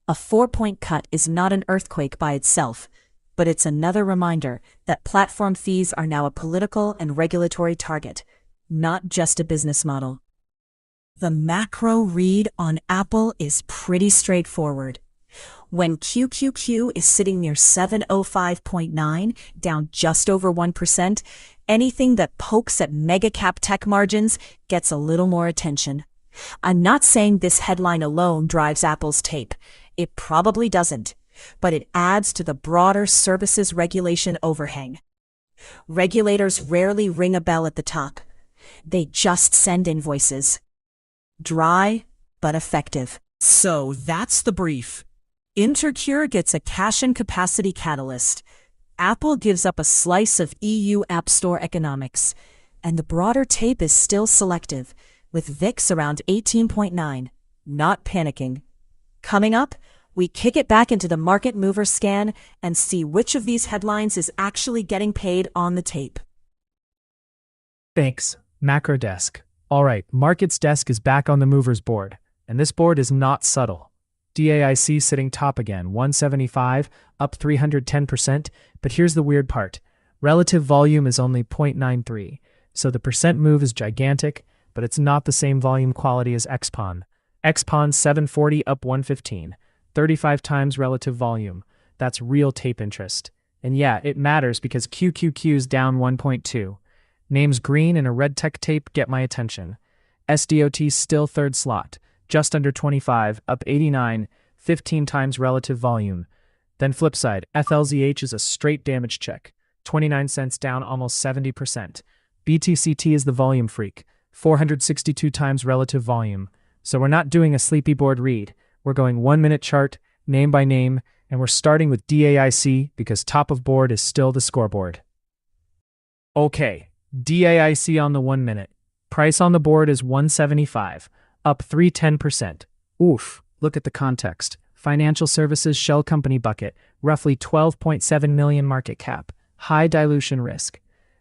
A 4-point cut is not an earthquake by itself, but it's another reminder that platform fees are now a political and regulatory target, not just a business model. The macro read on Apple is pretty straightforward. When QQQ is sitting near 705.9, down just over 1%, anything that pokes at mega-cap tech margins gets a little more attention. I'm not saying this headline alone drives Apple's tape. It probably doesn't. But it adds to the broader services regulation overhang. Regulators rarely ring a bell at the top. They just send invoices. Dry, but effective. So that's the brief. Intercure gets a cash and capacity catalyst. Apple gives up a slice of EU App Store economics. And the broader tape is still selective, with VIX around 18.9. Not panicking. Coming up, we kick it back into the market mover scan and see which of these headlines is actually getting paid on the tape. Thanks, Macro Desk. All right, Markets Desk is back on the movers board, and this board is not subtle. DAIC sitting top again, 175, up 310%, but here's the weird part. Relative volume is only 0.93, so the percent move is gigantic, but it's not the same volume quality as XPON. XPON 740 up 115. 35 times relative volume. That's real tape interest. And yeah, it matters because QQQ's down 1.2. Names green and a red tech tape get my attention. SDOT still third slot, just under 25, up 89, 15 times relative volume. Then flip side, FLZH is a straight damage check, 29 cents down almost 70%. BTCT is the volume freak, 462 times relative volume. So we're not doing a sleepy board read. We're going 1-minute chart, name by name, and we're starting with DAIC because top of board is still the scoreboard. Okay, DAIC on the 1 minute. Price on the board is 175, up 310%. Oof, look at the context. Financial services shell company bucket, roughly 12.7 million market cap, high dilution risk.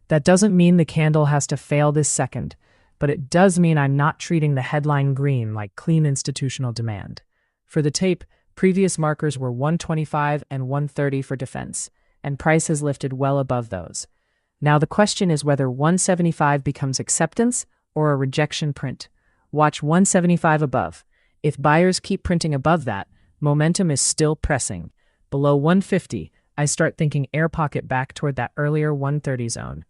That doesn't mean the candle has to fail this second, but it does mean I'm not treating the headline green like clean institutional demand. For the tape, previous markers were 125 and 130 for defense, and price has lifted well above those. Now the question is whether 175 becomes acceptance or a rejection print. Watch 175 above. If buyers keep printing above that, momentum is still pressing. Below 150, I start thinking air pocket back toward that earlier 130 zone.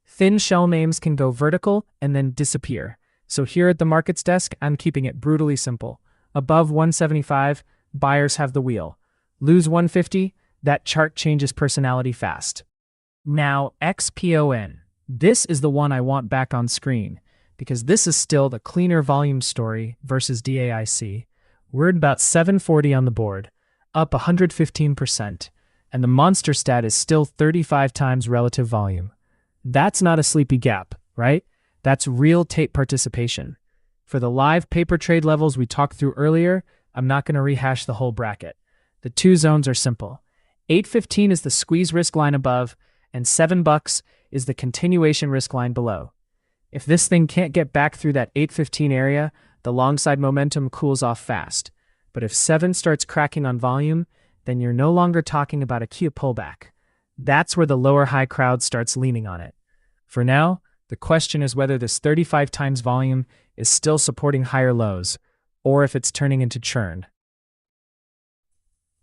Thin shell names can go vertical and then disappear. So here at the markets desk, I'm keeping it brutally simple. Above 175, buyers have the wheel. Lose 150, that chart changes personality fast. Now, XPON. This is the one I want back on screen, because this is still the cleaner volume story versus DAIC. We're at about 740 on the board, up 115%, and the monster stat is still 35 times relative volume. That's not a sleepy gap, right? That's real tape participation. For the live paper trade levels we talked through earlier, I'm not going to rehash the whole bracket. The two zones are simple. 815 is the squeeze risk line above, and $7 is the continuation risk line below. If this thing can't get back through that 815 area, the long side momentum cools off fast. But if 7 starts cracking on volume, then you're no longer talking about a cute pullback. That's where the lower high crowd starts leaning on it. For now, the question is whether this 35 times volume is still supporting higher lows, or if it's turning into churn.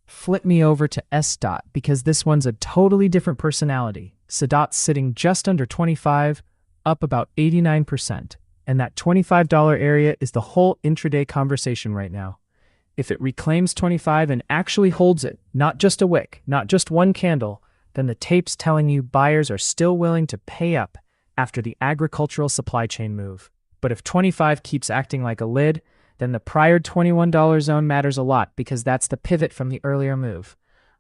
Flip me over to S-Dot, because this one's a totally different personality. S-Dot's sitting just under 25, up about 89%, and that $25 area is the whole intraday conversation right now. If it reclaims 25 and actually holds it, not just a wick, not just one candle, then the tape's telling you buyers are still willing to pay up after the agricultural supply chain move. But if 25 keeps acting like a lid, then the prior $21 zone matters a lot, because that's the pivot from the earlier move.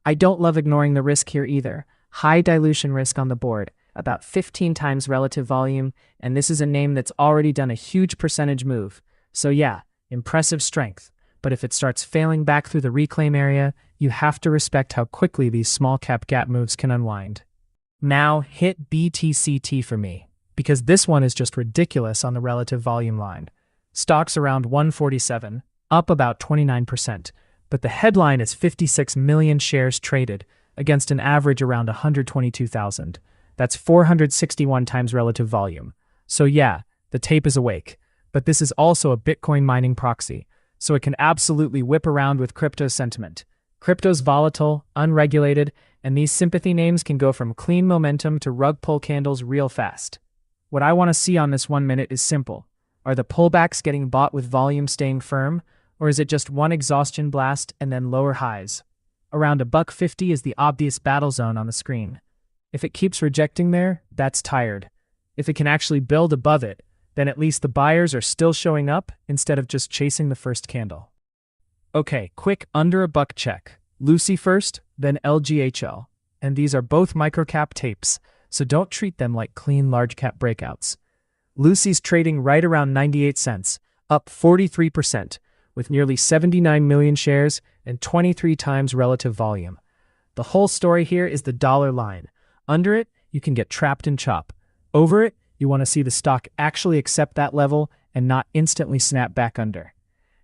I don't love ignoring the risk here either. High dilution risk on the board, about 15 times relative volume, and this is a name that's already done a huge percentage move. So yeah, impressive strength. But if it starts failing back through the reclaim area, you have to respect how quickly these small cap gap moves can unwind. Now hit BTCT for me, because this one is just ridiculous on the relative volume line. Stock's around 147, up about 29%, but the headline is 56 million shares traded against an average around 122,000. That's 461 times relative volume. So yeah, the tape is awake, but this is also a Bitcoin mining proxy, so it can absolutely whip around with crypto sentiment. Crypto's volatile, unregulated, and these sympathy names can go from clean momentum to rug pull candles real fast. What I want to see on this 1 minute is simple. Are the pullbacks getting bought with volume staying firm, or is it just one exhaustion blast and then lower highs? Around $1.50 is the obvious battle zone on the screen. If it keeps rejecting there, that's tired. If it can actually build above it, then at least the buyers are still showing up instead of just chasing the first candle. Okay, quick under $1 check. Lucy first, then LGHL. And these are both microcap tapes, so don't treat them like clean large cap breakouts. Lucy's trading right around 98 cents, up 43%, with nearly 79 million shares and 23 times relative volume. The whole story here is the dollar line. Under it, you can get trapped in chop. Over it, you want to see the stock actually accept that level and not instantly snap back under.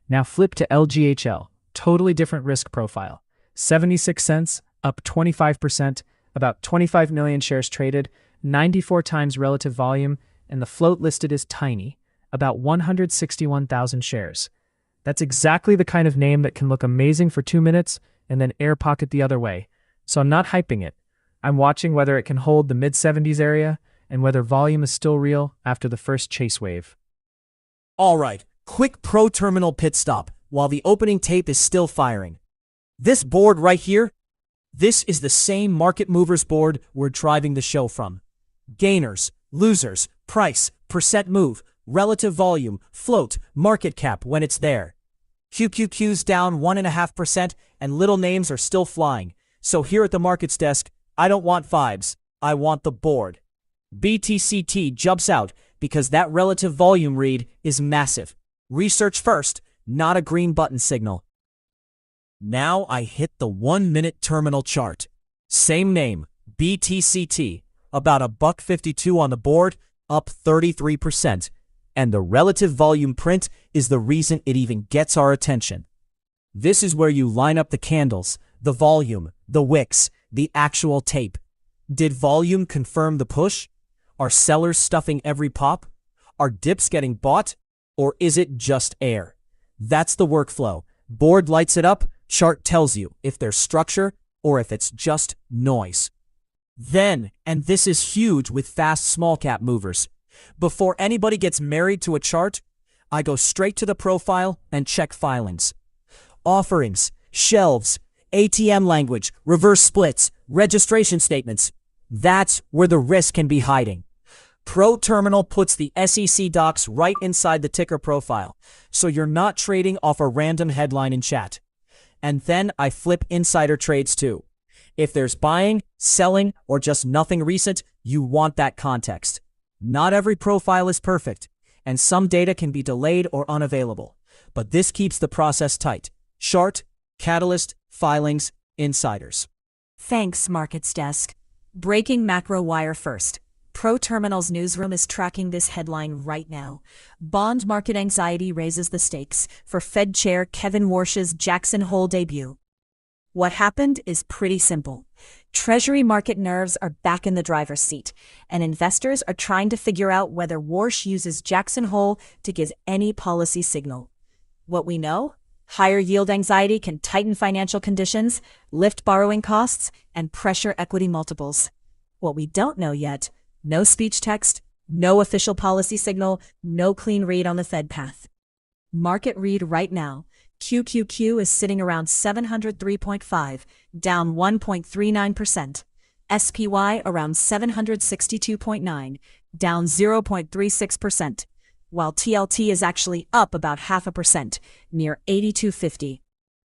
Now flip to LGHL, totally different risk profile. 76 cents, up 25%, about 25 million shares traded, 94 times relative volume, and the float listed is tiny, about 161,000 shares. That's exactly the kind of name that can look amazing for 2 minutes and then air pocket the other way. So I'm not hyping it. I'm watching whether it can hold the mid-70s area and whether volume is still real after the first chase wave. All right, quick pro terminal pit stop while the opening tape is still firing. This board right here, this is the same market movers board we're driving the show from. Gainers, losers, price, percent move, relative volume, float, market cap when it's there. QQQ's down 1.5% and little names are still flying. So here at the markets desk, I don't want vibes, I want the board. BTCT jumps out because that relative volume read is massive. Research first, not a green button signal. Now I hit the 1 minute terminal chart. Same name, BTCT, about $1.52 on the board, up 33%. And the relative volume print is the reason it even gets our attention. This is where you line up the candles, the volume, the wicks, the actual tape. Did volume confirm the push? Are sellers stuffing every pop? Are dips getting bought? Or is it just air? That's the workflow. Board lights it up, chart tells you if there's structure or if it's just noise. Then, and this is huge with fast small cap movers, before anybody gets married to a chart, I go straight to the profile and check filings. Offerings, shelves, ATM language, reverse splits, registration statements. That's where the risk can be hiding. ProTerminal puts the SEC docs right inside the ticker profile, so you're not trading off a random headline in chat. And then I flip insider trades too. If there's buying, selling, or just nothing recent, you want that context. Not every profile is perfect, and some data can be delayed or unavailable, but this keeps the process tight. Chart, catalyst, filings, insiders. Thanks, Markets Desk. Breaking macro wire first. ProTerminal's newsroom is tracking this headline right now. Bond market anxiety raises the stakes for Fed Chair Kevin Warsh's Jackson Hole debut. What happened is pretty simple. Treasury market nerves are back in the driver's seat, and investors are trying to figure out whether Warsh uses Jackson Hole to give any policy signal. What we know? Higher yield anxiety can tighten financial conditions, lift borrowing costs, and pressure equity multiples. What we don't know yet: no speech text, no official policy signal, no clean read on the Fed path. Market read right now. QQQ is sitting around 703.5, down 1.39%. SPY around 762.9, down 0.36%, while TLT is actually up about 0.5%, near 82.50.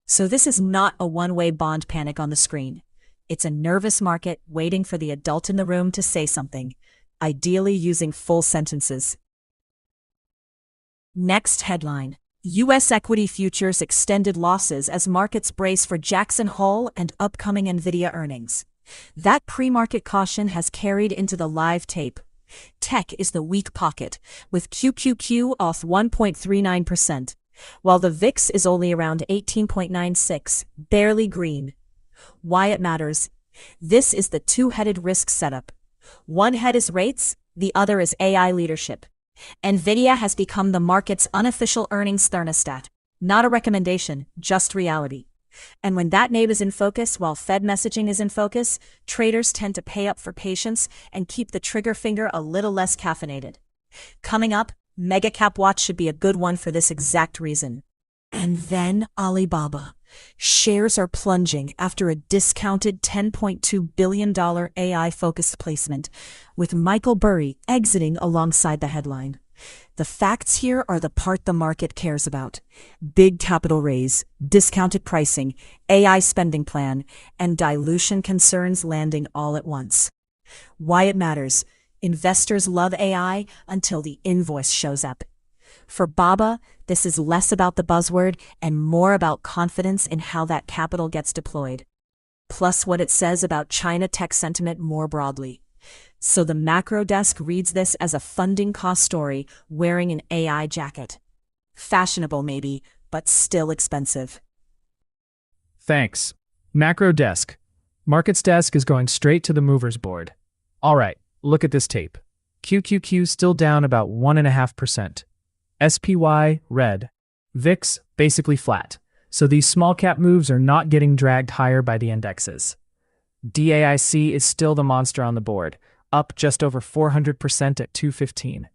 So this is not a one-way bond panic on the screen. It's a nervous market waiting for the adult in the room to say something, ideally using full sentences. Next headline. U.S. equity futures extended losses as markets brace for Jackson Hole and upcoming NVIDIA earnings. That pre-market caution has carried into the live tape. Tech is the weak pocket, with QQQ off 1.39%, while the VIX is only around 18.96, barely green. Why it matters? This is the two-headed risk setup. One head is rates, the other is AI leadership. NVIDIA has become the market's unofficial earnings thermostat, not a recommendation, just reality. And when that name is in focus while Fed messaging is in focus, traders tend to pay up for patience and keep the trigger finger a little less caffeinated. Coming up, Mega Cap Watch should be a good one for this exact reason. And then Alibaba. Shares are plunging after a discounted $10.2 billion AI-focused placement, with Michael Burry exiting alongside the headline. The facts here are the part the market cares about. Big capital raise, discounted pricing, AI spending plan, and dilution concerns landing all at once. Why it matters: investors love AI until the invoice shows up. For Baba, this is less about the buzzword and more about confidence in how that capital gets deployed. Plus what it says about China tech sentiment more broadly. So the macro desk reads this as a funding cost story wearing an AI jacket. Fashionable maybe, but still expensive. Thanks. Macro Desk. Markets Desk is going straight to the movers board. All right, look at this tape. QQQ still down about 1.5%. SPY, red. VIX, basically flat. So these small cap moves are not getting dragged higher by the indexes. DAIC is still the monster on the board, up just over 400% at 215.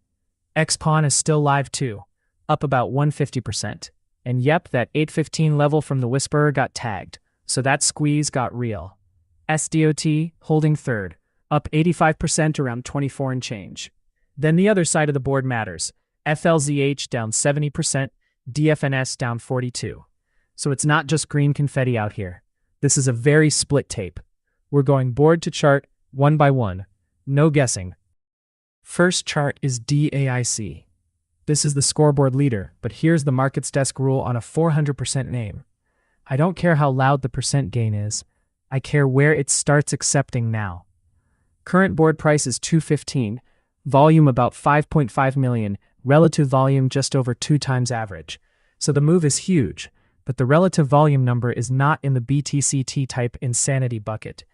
XPON is still live too, up about 150%. And yep, that 815 level from the Whisperer got tagged, so that squeeze got real. SDOT holding third, up 85% around 24 and change. Then the other side of the board matters. FLZH down 70%, DFNS down 42%. So it's not just green confetti out here. This is a very split tape. We're going board to chart, one by one. No guessing. First chart is DAIC. This is the scoreboard leader, but here's the Markets Desk rule on a 400% name. I don't care how loud the percent gain is. I care where it starts accepting now. Current board price is 215, volume about 5.5 million, relative volume just over 2 times average. So the move is huge, but the relative volume number is not in the BTCT type insanity bucket.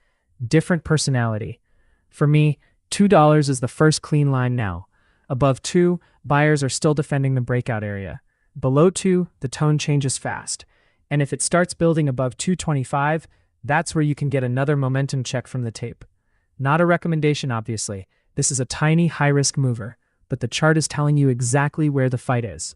Different personality. For me, $2 is the first clean line now. Above 2, buyers are still defending the breakout area. Below 2, the tone changes fast. And if it starts building above 225, that's where you can get another momentum check from the tape. Not a recommendation, obviously. This is a tiny, high-risk mover, but the chart is telling you exactly where the fight is.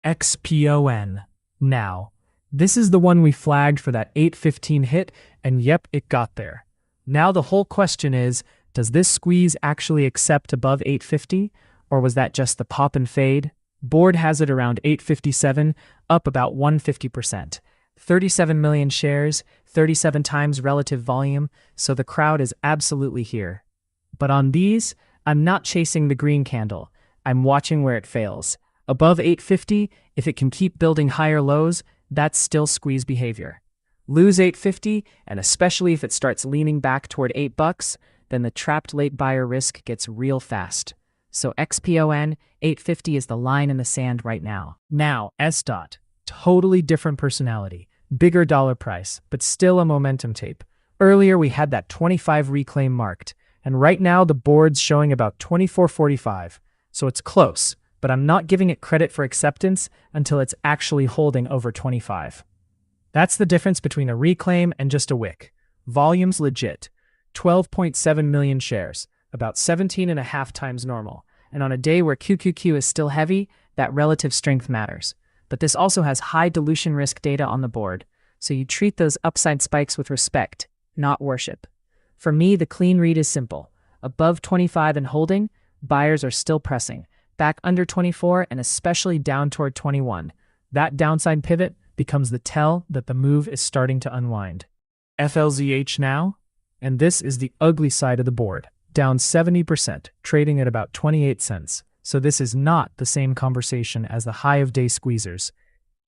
XPON. Now, this is the one we flagged for that 815 hit, and yep, it got there. Now the whole question is, does this squeeze actually accept above 850, or was that just the pop and fade? Board has it around 857, up about 150%. 37 million shares, 37 times relative volume, so the crowd is absolutely here. But on these, I'm not chasing the green candle. I'm watching where it fails. Above 850, if it can keep building higher lows, that's still squeeze behavior. Lose 850, and especially if it starts leaning back toward $8, then the trapped late buyer risk gets real fast. So XPON, 850 is the line in the sand right now. Now, S. Totally different personality, bigger dollar price, but still a momentum tape. Earlier we had that 25 reclaim marked, and right now the board's showing about 24.45, so it's close, but I'm not giving it credit for acceptance until it's actually holding over 25. That's the difference between a reclaim and just a wick. Volume's legit. 12.7 million shares, about 17.5 times normal. And on a day where QQQ is still heavy, that relative strength matters. But this also has high dilution risk data on the board, so you treat those upside spikes with respect, not worship. For me, the clean read is simple. Above 25 and holding, buyers are still pressing. Back under 24 and especially down toward 21. That downside pivot becomes the tell that the move is starting to unwind. FLZH now, and this is the ugly side of the board, down 70%, trading at about 28 cents. So this is not the same conversation as the high of day squeezers.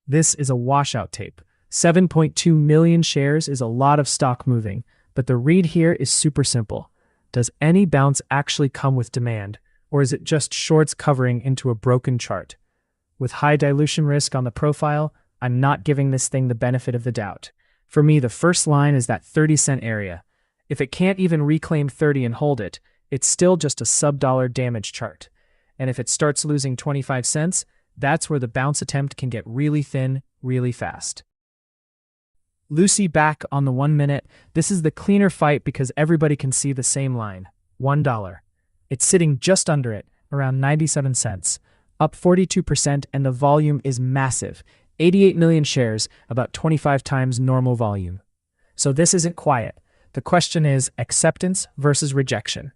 This is a washout tape. 7.2 million shares is a lot of stock moving, but the read here is super simple. Does any bounce actually come with demand, or is it just shorts covering into a broken chart? With high dilution risk on the profile, I'm not giving this thing the benefit of the doubt. For me, the first line is that 30-cent area. If it can't even reclaim 30 and hold it, it's still just a sub-dollar damage chart. And if it starts losing 25 cents, that's where the bounce attempt can get really thin, really fast. Lucy back on the 1 minute. This is the cleaner fight because everybody can see the same line, $1. It's sitting just under it, around 97 cents, up 42%, and the volume is massive. 88 million shares, about 25 times normal volume. So this isn't quiet. The question is acceptance versus rejection.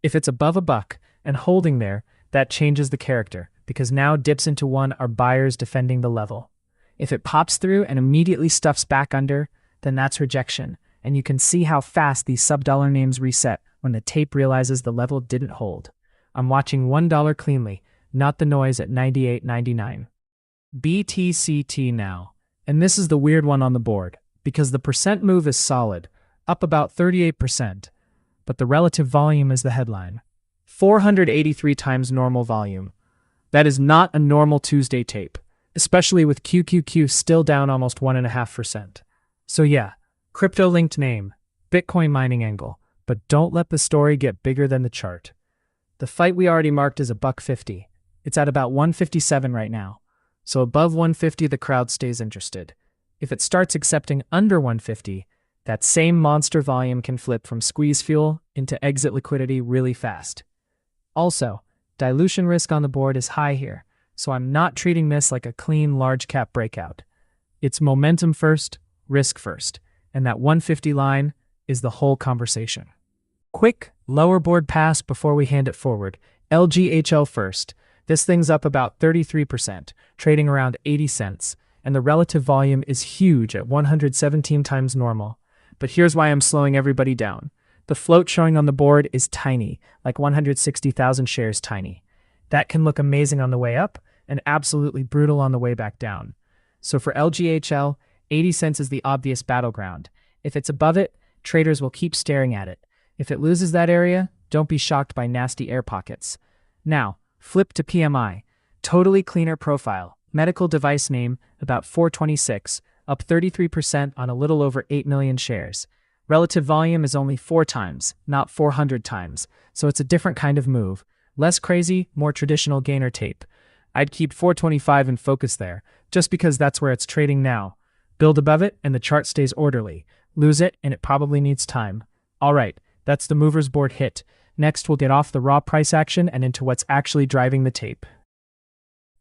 If it's above $1 and holding there, that changes the character, because now dips into one are buyers defending the level. If it pops through and immediately stuffs back under, then that's rejection, and you can see how fast these sub-dollar names reset when the tape realizes the level didn't hold. I'm watching $1 cleanly, not the noise at 98.99. BTCT now, and this is the weird one on the board, because the percent move is solid, up about 38%, but the relative volume is the headline. 483 times normal volume. That is not a normal Tuesday tape, especially with QQQ still down almost 1.5%. So yeah, crypto-linked name, Bitcoin mining angle, but don't let the story get bigger than the chart. The fight we already marked is $1.50. It's at about 157 right now. So above 150, the crowd stays interested. If it starts accepting under 150, that same monster volume can flip from squeeze fuel into exit liquidity really fast. Also, dilution risk on the board is high here, so I'm not treating this like a clean large cap breakout. It's momentum first, risk first, and that 150 line is the whole conversation. Quick, lower board pass before we hand it forward. LGHL first. This thing's up about 33%, trading around 80 cents, and the relative volume is huge at 117 times normal. But here's why I'm slowing everybody down. The float showing on the board is tiny, like 160,000 shares tiny. That can look amazing on the way up, and absolutely brutal on the way back down. So for LGHL, 80 cents is the obvious battleground. If it's above it, traders will keep staring at it. If it loses that area, don't be shocked by nasty air pockets. Now, flip to PMI. Totally cleaner profile. Medical device name, about 426, up 33% on a little over 8 million shares. Relative volume is only 4 times, not 400 times, so it's a different kind of move. Less crazy, more traditional gainer tape. I'd keep 425 in focus there, just because that's where it's trading now. Build above it and the chart stays orderly. Lose it and it probably needs time. Alright, That's the movers board hit. Next, we'll get off the raw price action and into what's actually driving the tape.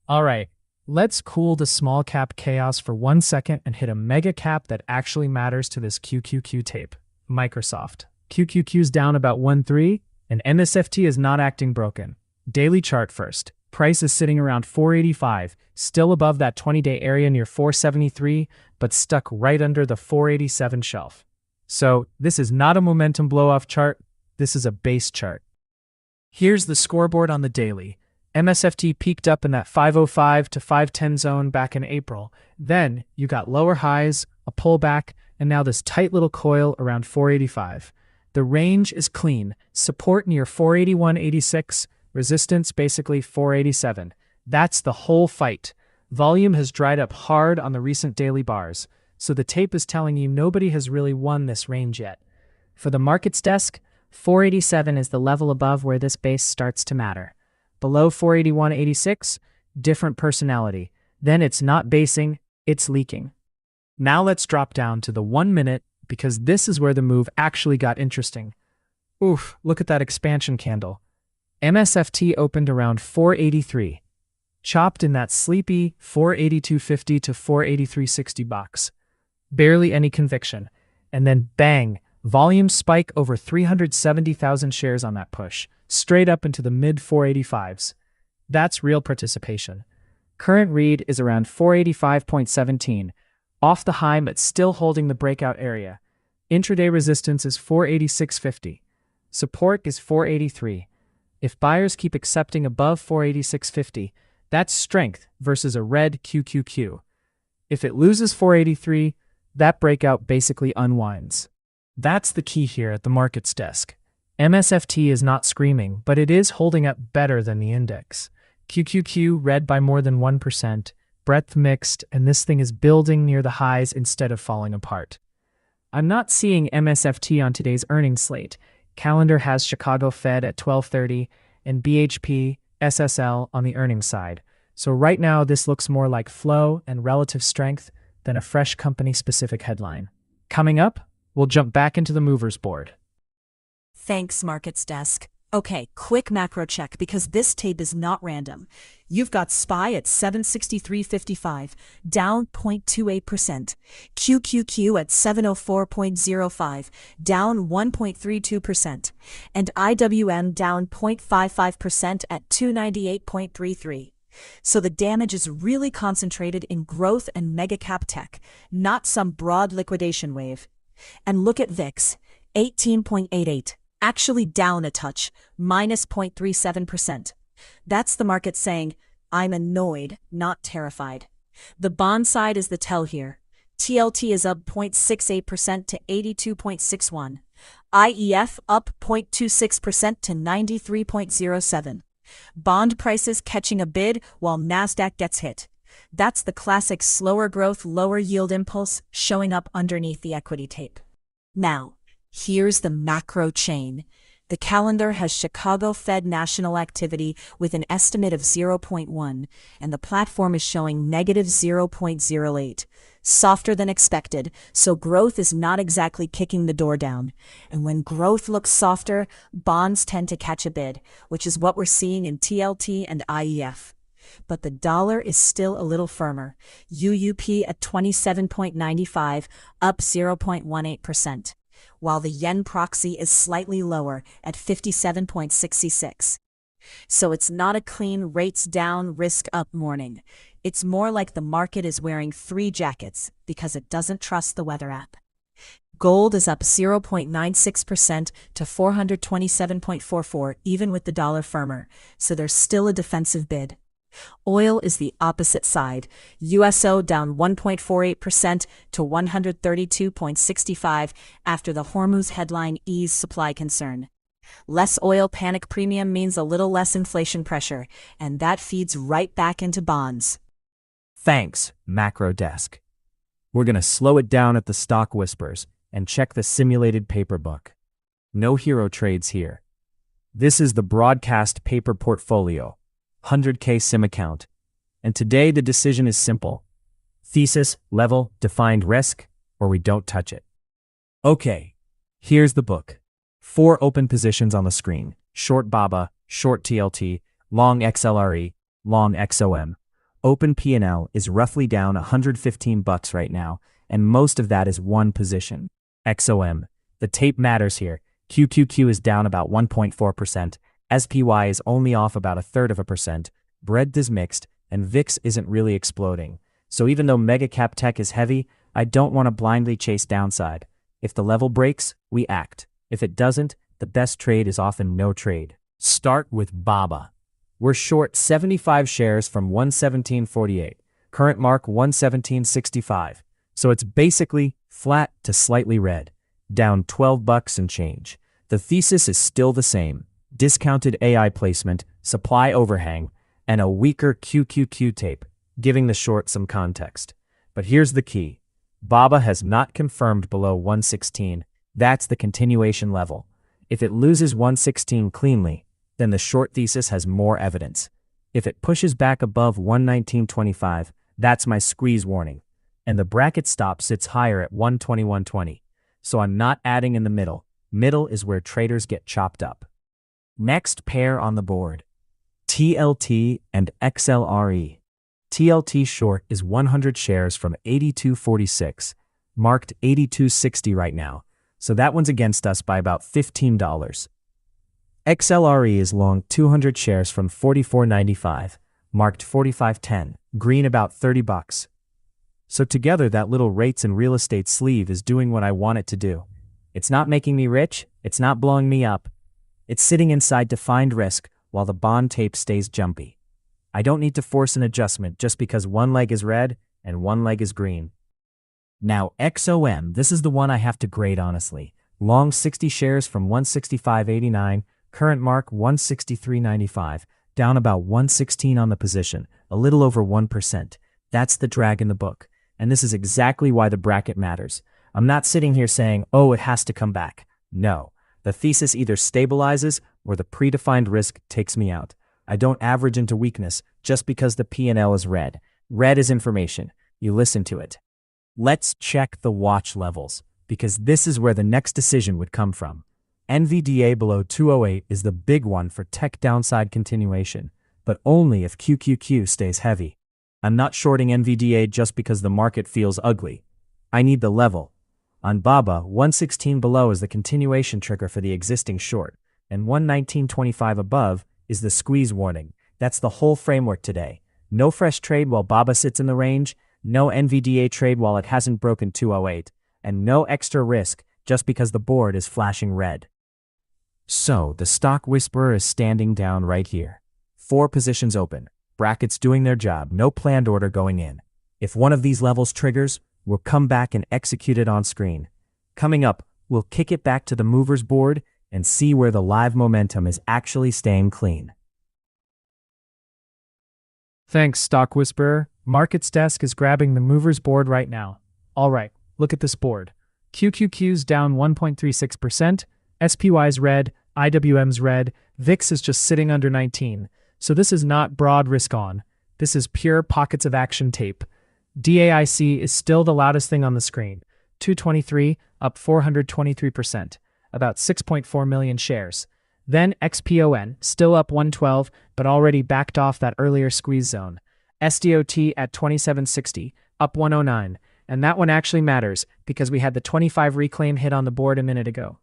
All right, let's cool the small cap chaos for 1 second and hit a mega cap that actually matters to this QQQ tape. Microsoft. QQQ's down about 1.3, and MSFT is not acting broken. Daily chart first. Price is sitting around 485, still above that 20-day area near 473, but stuck right under the 487 shelf. So this is not a momentum blow-off chart, this is a base chart. Here's the scoreboard on the daily. MSFT peaked up in that 505 to 510 zone back in April. Then you got lower highs, a pullback, and now this tight little coil around 485. The range is clean. Support near 481.86, resistance basically 487. That's the whole fight. Volume has dried up hard on the recent daily bars, so the tape is telling you nobody has really won this range yet. For the markets desk, 487 is the level above where this base starts to matter. Below 481.86, different personality. Then it's not basing, it's leaking. Now let's drop down to the 1 minute, because this is where the move actually got interesting. Oof, look at that expansion candle. MSFT opened around 483, chopped in that sleepy 482.50 to 483.60 box. Barely any conviction. And then bang, volume spike over 370,000 shares on that push, straight up into the mid 485s. That's real participation. Current read is around 485.17, off the high but still holding the breakout area. Intraday resistance is 486.50. Support is 483. If buyers keep accepting above 486.50, that's strength versus a red QQQ. If it loses 483, that breakout basically unwinds. That's the key here at the markets desk. MSFT is not screaming, but it is holding up better than the index. QQQ red by more than 1%, breadth mixed, and this thing is building near the highs instead of falling apart. I'm not seeing MSFT on today's earnings slate. Calendar has Chicago Fed at 12:30 and BHP, SSL on the earnings side. So right now this looks more like flow and relative strength than a fresh company-specific headline. Coming up, we'll jump back into the movers board. Thanks, markets desk. Okay, quick macro check because this tape is not random. You've got SPY at 763.55, down 0.28%. QQQ at 704.05, down 1.32%. And IWM down 0.55% at 298.33. So the damage is really concentrated in growth and mega-cap tech, not some broad liquidation wave. And look at VIX, 18.88. Actually down a touch, minus 0.37%. That's the market saying, I'm annoyed, not terrified. The bond side is the tell here. TLT is up 0.68% to 82.61. IEF up 0.26% to 93.07. Bond prices catching a bid while Nasdaq gets hit. That's the classic slower growth, lower yield impulse showing up underneath the equity tape. Now, here's the macro chain. The calendar has Chicago Fed national activity with an estimate of 0.1, and the platform is showing negative 0.08. Softer than expected, so growth is not exactly kicking the door down. And when growth looks softer, bonds tend to catch a bid, which is what we're seeing in TLT and IEF. But the dollar is still a little firmer. UUP at 27.95, up 0.18%. While the yen proxy is slightly lower at 57.66. So it's not a clean rates down, risk up morning. It's more like the market is wearing 3 jackets because it doesn't trust the weather app. Gold is up 0.96% to 427.44 even with the dollar firmer, so there's still a defensive bid. Oil is the opposite side. USO down 1.48% to 132.65 after the Hormuz headline eased supply concern. Less oil panic premium means a little less inflation pressure, and that feeds right back into bonds. Thanks, Macro Desk. We're going to slow it down at the Stock Whispers and check the simulated paper book. No hero trades here. This is the broadcast paper portfolio. 100K sim account. And today the decision is simple. Thesis, level, defined risk, or we don't touch it. Okay, here's the book. 4 open positions on the screen: short BABA, short TLT, long XLRE, long XOM. Open P&L is roughly down $115 right now, and most of that is one position. XOM. The tape matters here. QQQ is down about 1.4%, SPY is only off about 1/3%, Bread is mixed, and VIX isn't really exploding. So even though mega cap tech is heavy, I don't want to blindly chase downside. If the level breaks, we act. If it doesn't, the best trade is often no trade. Start with BABA. We're short 75 shares from 117.48. Current mark 117.65. So it's basically flat to slightly red, down $12 and change. The thesis is still the same: discounted AI placement, supply overhang, and a weaker QQQ tape, giving the short some context. But here's the key: BABA has not confirmed below 116. That's the continuation level. If it loses 116 cleanly, then the short thesis has more evidence. If it pushes back above 119.25, that's my squeeze warning. And the bracket stop sits higher at 121.20. So I'm not adding in the middle. Middle is where traders get chopped up. Next pair on the board: TLT and XLRE. TLT short is 100 shares from 82.46, marked 82.60 right now, so that one's against us by about $15. XLRE is long 200 shares from 44.95, marked 45.10, green about $30. So together that little rates and real estate sleeve is doing what I want it to do. It's not making me rich, it's not blowing me up. It's sitting inside to find risk while the bond tape stays jumpy. I don't need to force an adjustment just because one leg is red and one leg is green. Now XOM, this is the one I have to grade honestly. Long 60 shares from 165.89, current mark 163.95, down about 116 on the position, a little over 1%. That's the drag in the book. And this is exactly why the bracket matters. I'm not sitting here saying, oh, it has to come back. No, the thesis either stabilizes or the predefined risk takes me out. I don't average into weakness just because the P&L is red. Red is information. You listen to it. Let's check the watch levels, because this is where the next decision would come from. NVDA below 208 is the big one for tech downside continuation, but only if QQQ stays heavy. I'm not shorting NVDA just because the market feels ugly. I need the level. On BABA, 116 below is the continuation trigger for the existing short, and 119.25 above is the squeeze warning. That's the whole framework today. No fresh trade while BABA sits in the range, no NVDA trade while it hasn't broken 208, and no extra risk just because the board is flashing red. So, the stock whisperer is standing down right here. 4 positions open, brackets doing their job, no planned order going in. If one of these levels triggers, we'll come back and execute it on screen. Coming up, we'll kick it back to the movers board and see where the live momentum is actually staying clean. Thanks, Stock Whisperer. Markets Desk is grabbing the movers board right now. All right, look at this board. QQQ's down 1.36%, SPY's red, IWM's red, VIX is just sitting under 19. So this is not broad risk on. This is pure pockets of action tape. DAIC is still the loudest thing on the screen. 223, up 423%, about 6.4 million shares. Then XPON, still up 112, but already backed off that earlier squeeze zone. SDOT at 2760, up 109, and that one actually matters because we had the 25 reclaim hit on the board a minute ago.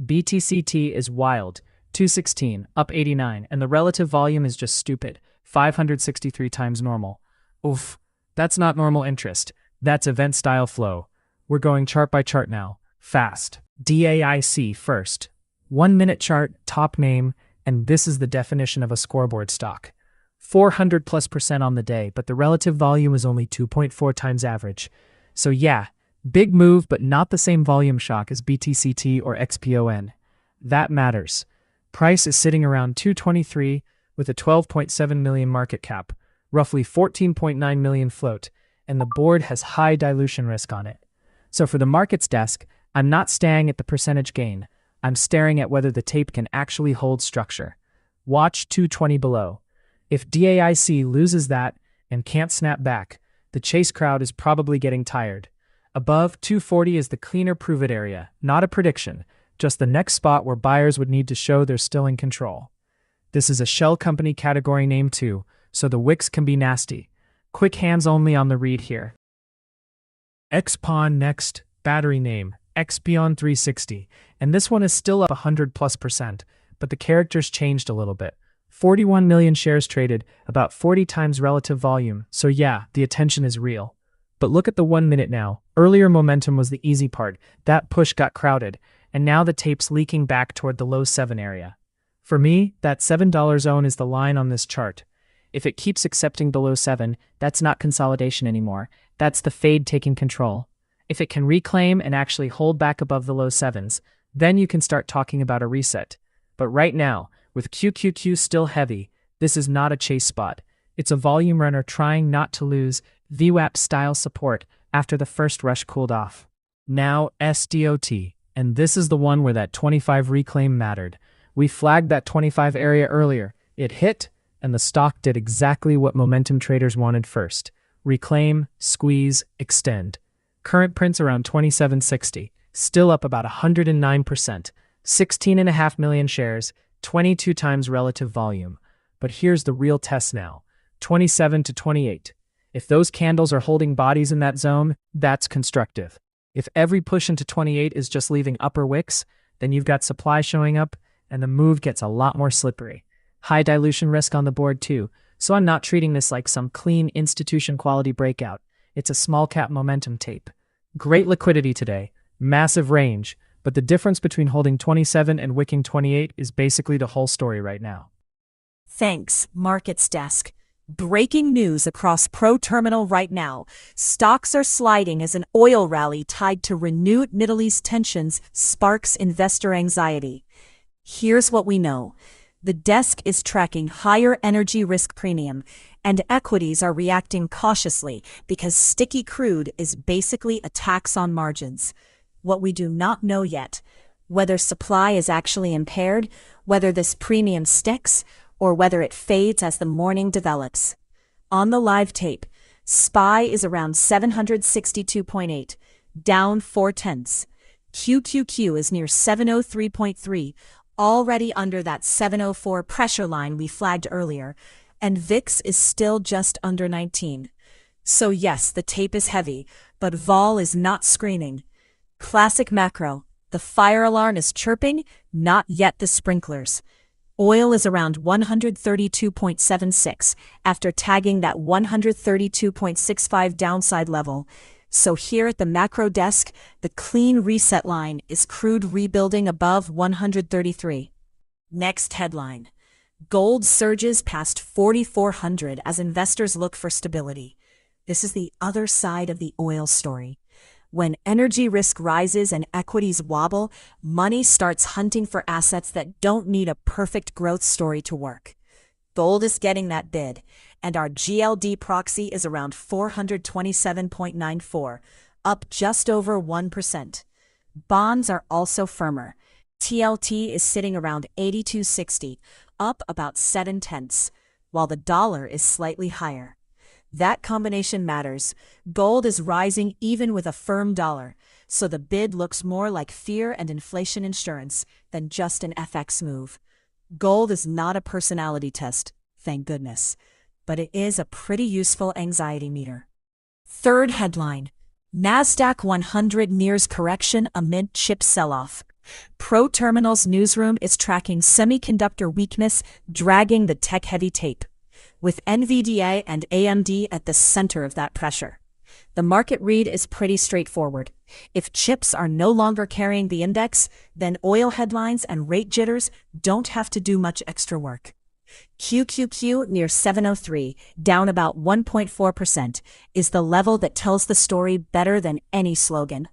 BTCT is wild, 216, up 89, and the relative volume is just stupid, 563 times normal. Oof, that's not normal interest. That's event-style flow. We're going chart by chart now, fast. DAIC first. 1 minute chart, top name, and this is the definition of a scoreboard stock. 400+% on the day, but the relative volume is only 2.4 times average. So yeah, big move, but not the same volume shock as BTCT or XPON. That matters. Price is sitting around 223 with a 12.7 million market cap, roughly 14.9 million float, and the board has high dilution risk on it. So for the markets desk, I'm not staying at the percentage gain. I'm staring at whether the tape can actually hold structure. Watch 220 below. If DAIC loses that and can't snap back, the chase crowd is probably getting tired. Above 240 is the cleaner prove it area, not a prediction, just the next spot where buyers would need to show they're still in control. This is a shell company category name too, so the wicks can be nasty. Quick hands only on the read here. XPawn next, battery name, Xpion 360, and this one is still up 100+%, but the characters changed a little bit. 41 million shares traded, about 40 times relative volume, so yeah, the attention is real. But look at the 1 minute now. Earlier momentum was the easy part, that push got crowded, and now the tape's leaking back toward the low 7 area. For me, that $7 zone is the line on this chart. If it keeps accepting below 7, that's not consolidation anymore, that's the fade taking control. If it can reclaim and actually hold back above the low 7s, then you can start talking about a reset. But right now, with QQQ still heavy, this is not a chase spot. It's a volume runner trying not to lose VWAP-style support after the first rush cooled off. Now SDOT, and this is the one where that 25 reclaim mattered. We flagged that 25 area earlier. It hit, and the stock did exactly what momentum traders wanted first. Reclaim, squeeze, extend. Current prints around 2760, still up about 109%, 16.5 million shares, 22 times relative volume. But here's the real test now, 27 to 28. If those candles are holding bodies in that zone, that's constructive. If every push into 28 is just leaving upper wicks, then you've got supply showing up, and the move gets a lot more slippery. High dilution risk on the board too, so I'm not treating this like some clean institution quality breakout. It's a small cap momentum tape. Great liquidity today, massive range, but the difference between holding 27 and wicking 28 is basically the whole story right now. Thanks, Markets Desk. Breaking news across Pro Terminal right now. Stocks are sliding as an oil rally tied to renewed Middle East tensions sparks investor anxiety. Here's what we know. The desk is tracking higher energy risk premium, and equities are reacting cautiously because sticky crude is basically a tax on margins. What we do not know yet, whether supply is actually impaired, whether this premium sticks, or whether it fades as the morning develops. On the live tape, SPY is around 762.8, down 0.4. QQQ is near 703.3, already under that 704 pressure line we flagged earlier, and VIX is still just under 19. So yes, the tape is heavy, but vol is not screening. Classic macro, the fire alarm is chirping, not yet the sprinklers. Oil is around 132.76 after tagging that 132.65 downside level. So here at the macro desk, the clean reset line is crude rebuilding above 133. Next headline. Gold surges past 4,400 as investors look for stability. This is the other side of the oil story. When energy risk rises and equities wobble, money starts hunting for assets that don't need a perfect growth story to work. Gold is getting that bid, and our GLD proxy is around 427.94, up just over 1%. Bonds are also firmer. TLT is sitting around 82.60, up about 0.7, while the dollar is slightly higher. That combination matters. Gold is rising even with a firm dollar, so the bid looks more like fear and inflation insurance than just an FX move. Gold is not a personality test, thank goodness, but it is a pretty useful anxiety meter. Third headline. NASDAQ 100 nears correction amid chip sell-off. Pro Terminal's newsroom is tracking semiconductor weakness dragging the tech-heavy tape, with NVIDIA and AMD at the center of that pressure. The market read is pretty straightforward. If chips are no longer carrying the index, then oil headlines and rate jitters don't have to do much extra work. QQQ near 703, down about 1.4%, is the level that tells the story better than any slogan.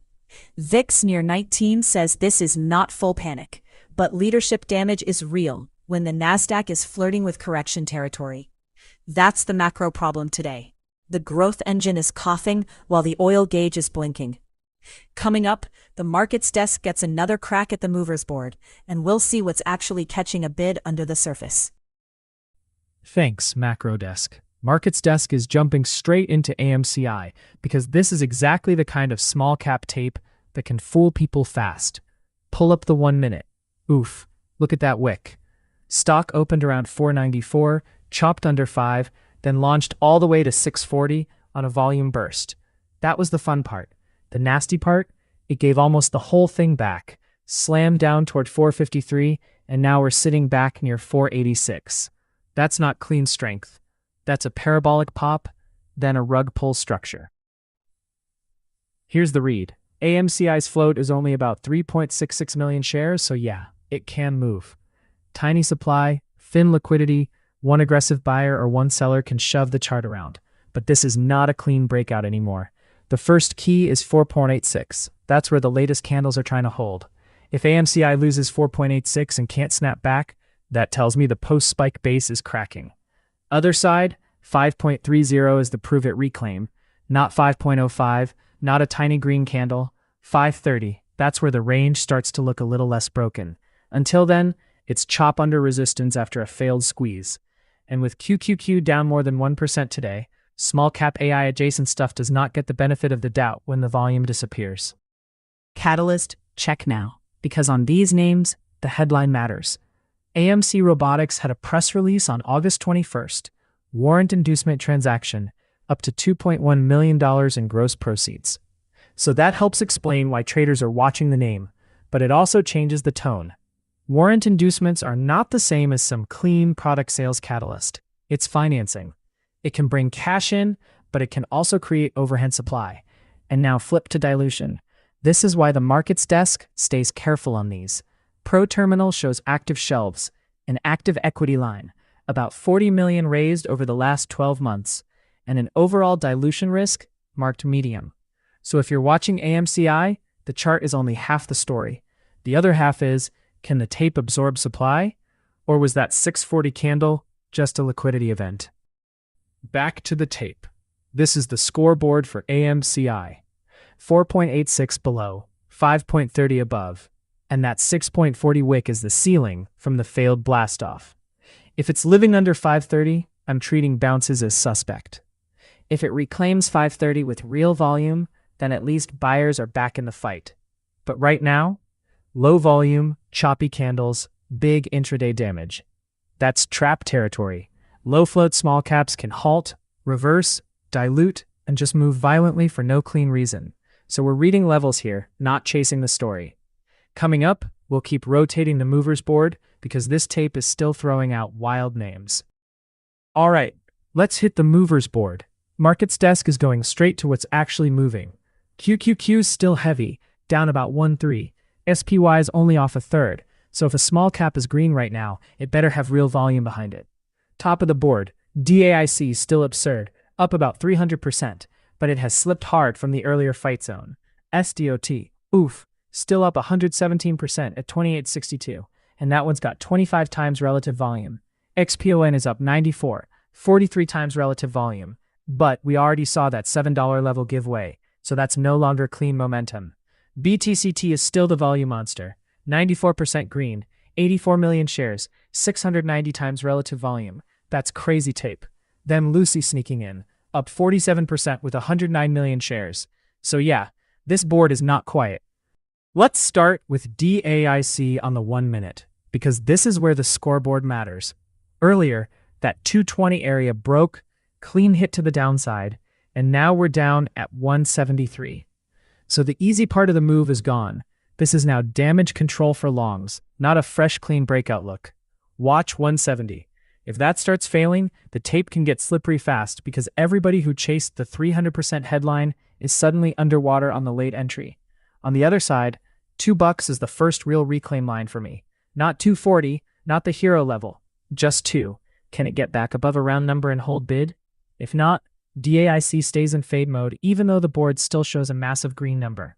VIX near 19 says this is not full panic, but leadership damage is real when the NASDAQ is flirting with correction territory. That's the macro problem today. The growth engine is coughing while the oil gauge is blinking. Coming up, the markets desk gets another crack at the movers board, and we'll see what's actually catching a bid under the surface. Thanks, Macro Desk. Markets Desk is jumping straight into AMCI because this is exactly the kind of small cap tape that can fool people fast. Pull up the 1 minute. Oof, look at that wick. Stock opened around 494, chopped under 5, then launched all the way to 640 on a volume burst. That was the fun part. The nasty part? It gave almost the whole thing back, slammed down toward 453, and now we're sitting back near 486. That's not clean strength. That's a parabolic pop, then a rug pull structure. Here's the read. AMCI's float is only about 3.66 million shares, so yeah, it can move. Tiny supply, thin liquidity, one aggressive buyer or one seller can shove the chart around. But this is not a clean breakout anymore. The first key is 4.86. That's where the latest candles are trying to hold. If AMCI loses 4.86 and can't snap back, that tells me the post-spike base is cracking. Other side, 5.30 is the prove it reclaim, not 5.05, not a tiny green candle. 530, that's where the range starts to look a little less broken. Until then, it's chop under resistance after a failed squeeze. And with QQQ down more than 1% today, small cap AI adjacent stuff does not get the benefit of the doubt when the volume disappears. Catalyst, check now, because on these names, the headline matters. AMC Robotics had a press release on August 21st, warrant inducement transaction, up to $2.1 million in gross proceeds. So that helps explain why traders are watching the name, but it also changes the tone. Warrant inducements are not the same as some clean product sales catalyst. It's financing. It can bring cash in, but it can also create overhead supply. And now flip to dilution. This is why the markets desk stays careful on these. ProTerminal shows active shelves, an active equity line, about 40 million raised over the last 12 months, and an overall dilution risk marked medium. So if you're watching AMCI, the chart is only half the story. The other half is, can the tape absorb supply? Or was that 640 candle just a liquidity event? Back to the tape. This is the scoreboard for AMCI. 4.86 below, 5.30 above, and that 6.40 wick is the ceiling from the failed blastoff. If it's living under 530, I'm treating bounces as suspect. If it reclaims 530 with real volume, then at least buyers are back in the fight. But right now, low volume, choppy candles, big intraday damage. That's trap territory. Low float small caps can halt, reverse, dilute, and just move violently for no clean reason. So we're reading levels here, not chasing the story. Coming up, we'll keep rotating the movers board because this tape is still throwing out wild names. All right, let's hit the movers board. Markets desk is going straight to what's actually moving. QQQ is still heavy, down about 1.3. SPY is only off a third, so if a small cap is green right now, it better have real volume behind it. Top of the board, DAIC is still absurd, up about 300%, but it has slipped hard from the earlier fight zone. SDOT, oof, still up 117% at 2862, and that one's got 25 times relative volume. XPON is up 94, 43 times relative volume, but we already saw that $7 level give way, so that's no longer clean momentum. BTCT is still the volume monster, 94% green, 84 million shares, 690 times relative volume. That's crazy tape. Then Lucy sneaking in, up 47% with 109 million shares. So yeah, this board is not quiet. Let's start with DAIC on the 1 minute, because this is where the scoreboard matters. Earlier, that 220 area broke, clean hit to the downside, and now we're down at 173. So the easy part of the move is gone. This is now damage control for longs, not a fresh clean breakout look. Watch 170. If that starts failing, the tape can get slippery fast because everybody who chased the 300% headline is suddenly underwater on the late entry. On the other side, $2 is the first real reclaim line for me. Not 240, not the hero level, just 2. Can it get back above a round number and hold bid? If not, DAIC stays in fade mode even though the board still shows a massive green number.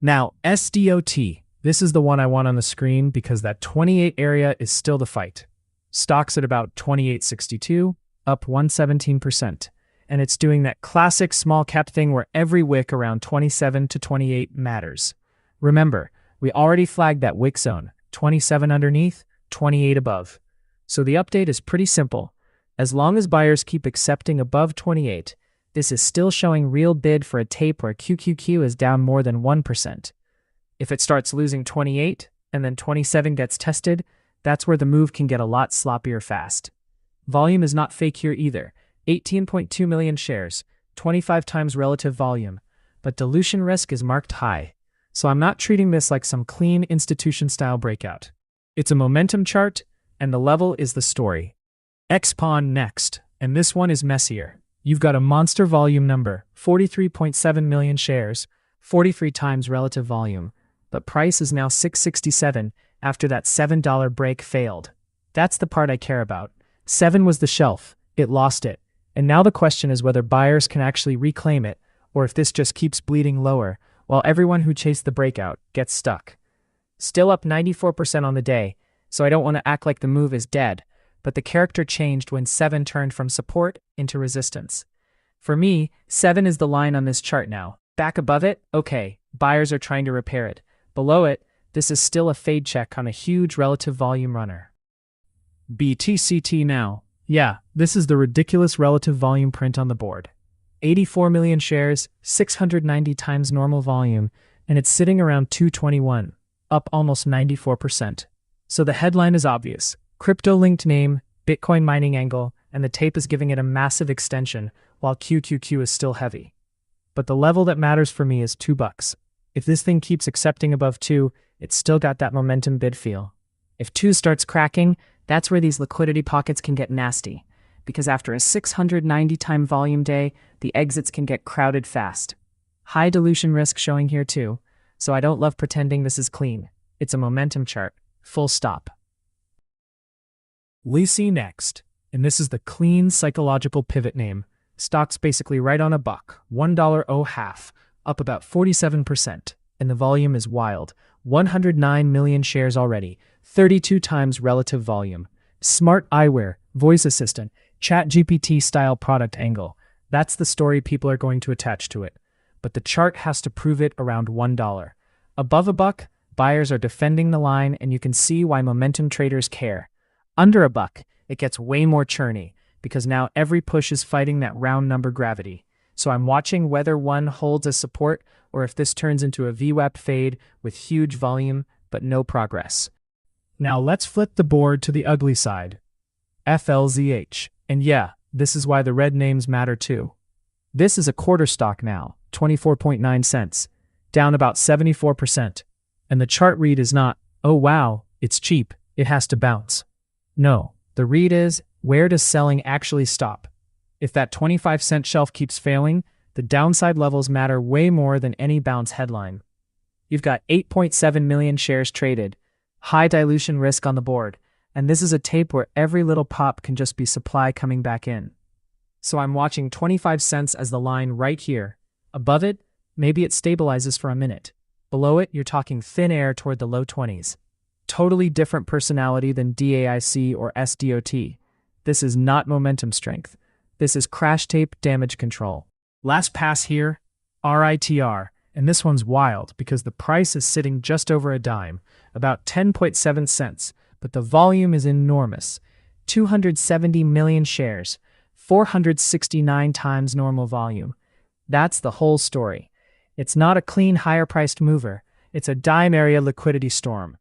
Now, SDOT. This is the one I want on the screen because that 28 area is still the fight. Stock's at about 2862, up 117%. And it's doing that classic small cap thing where every wick around 27 to 28 matters. Remember, we already flagged that wick zone, 27 underneath, 28 above. So the update is pretty simple. As long as buyers keep accepting above 28, this is still showing real bid for a tape where QQQ is down more than 1%. If it starts losing 28 and then 27 gets tested, that's where the move can get a lot sloppier fast. Volume is not fake here either. 18.2 million shares, 25 times relative volume, but dilution risk is marked high. So I'm not treating this like some clean institution-style breakout. It's a momentum chart, and the level is the story. XPON next, and this one is messier. You've got a monster volume number, 43.7 million shares, 43 times relative volume, but price is now $6.67 after that $7 break failed. That's the part I care about. 7 was the shelf, it lost it, and now the question is whether buyers can actually reclaim it, or if this just keeps bleeding lower, while everyone who chased the breakout gets stuck. Still up 94% on the day, so I don't want to act like the move is dead, but the character changed when 7 turned from support into resistance. For me, 7 is the line on this chart now. Back above it, okay, buyers are trying to repair it. Below it, this is still a fade check on a huge relative volume runner. BTCT now. Yeah, this is the ridiculous relative volume print on the board. 84 million shares, 690 times normal volume, and it's sitting around 221, up almost 94%. So the headline is obvious. Crypto-linked name, Bitcoin mining angle, and the tape is giving it a massive extension, while QQQ is still heavy. But the level that matters for me is $2. If this thing keeps accepting above 2, it's still got that momentum bid feel. If 2 starts cracking, that's where these liquidity pockets can get nasty, because after a 690-time volume day, the exits can get crowded fast. High dilution risk showing here too, so I don't love pretending this is clean. It's a momentum chart, full stop. Lisi next, and this is the clean psychological pivot name. Stock's basically right on a buck, $1.05, up about 47%, and the volume is wild. 109 million shares already, 32 times relative volume. Smart eyewear, voice assistant, ChatGPT style product angle. That's the story people are going to attach to it. But the chart has to prove it around $1. Above a buck, buyers are defending the line, and you can see why momentum traders care. Under a buck, it gets way more churny, because now every push is fighting that round number gravity. So I'm watching whether one holds as support or if this turns into a VWAP fade with huge volume but no progress. Now let's flip the board to the ugly side. FLZH. And yeah, this is why the red names matter too. This is a quarter stock now, 24.9 cents, down about 74%. And the chart read is not, oh wow, it's cheap, it has to bounce. No, the read is, where does selling actually stop? If that 25-cent shelf keeps failing, the downside levels matter way more than any bounce headline. You've got 8.7 million shares traded, high dilution risk on the board, and this is a tape where every little pop can just be supply coming back in. So I'm watching 25 cents as the line right here. Above it, maybe it stabilizes for a minute. Below it, you're talking thin air toward the low 20s. Totally different personality than DAIC or SDOT. This is not momentum strength. This is crash tape damage control. Last pass here, RITR, and this one's wild because the price is sitting just over a dime, about 10.7 cents, but the volume is enormous. 270 million shares, 469 times normal volume. That's the whole story. It's not a clean higher-priced mover. It's a dime area liquidity storm.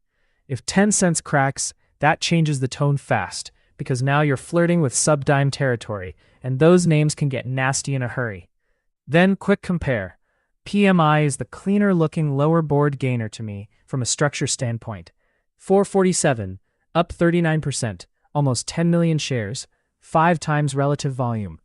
If 10 cents cracks, that changes the tone fast, because now you're flirting with sub-dime territory, and those names can get nasty in a hurry. Then quick compare. PMI is the cleaner-looking lower board gainer to me from a structure standpoint. 447, up 39%, almost 10 million shares, 5 times relative volume.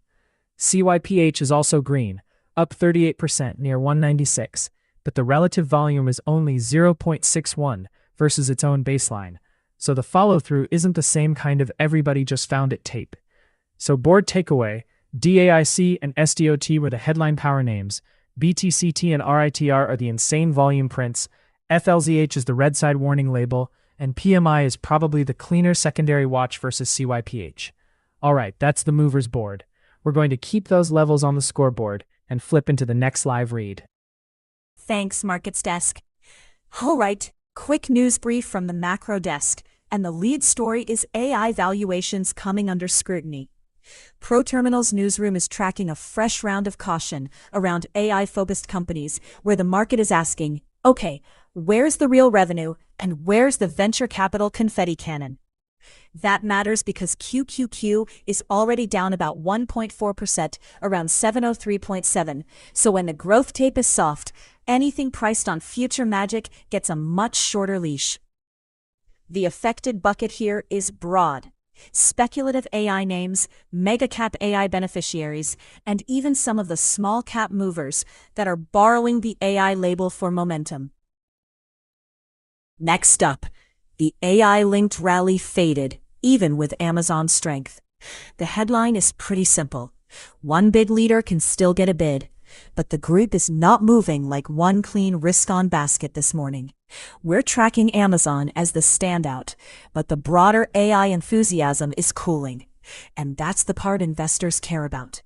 CYPH is also green, up 38%, near 196, but the relative volume is only 0.61 versus its own baseline, so the follow-through isn't the same kind of everybody just found it tape. So board takeaway, DAIC and SDOT were the headline power names, BTCT and RITR are the insane volume prints, FLZH is the red side warning label, and PMI is probably the cleaner secondary watch versus CYPH. Alright, that's the movers board. We're going to keep those levels on the scoreboard and flip into the next live read. Thanks, Markets Desk. Alright, quick news brief from the macro desk, and the lead story is AI valuations coming under scrutiny. ProTerminal's newsroom is tracking a fresh round of caution around AI-focused companies where the market is asking, okay, Where's the real revenue, and where's the venture capital confetti cannon? That matters because QQQ is already down about 1.4%, around 703.7. So when the growth tape is soft, anything priced on future magic gets a much shorter leash. The affected bucket here is broad. Speculative AI names, mega-cap AI beneficiaries, and even some of the small-cap movers that are borrowing the AI label for momentum. Next up, the AI-linked rally faded, even with Amazon's strength. The headline is pretty simple. One big leader can still get a bid, but the group is not moving like one clean risk-on basket this morning. We're tracking Amazon as the standout, but the broader AI enthusiasm is cooling, and that's the part investors care about.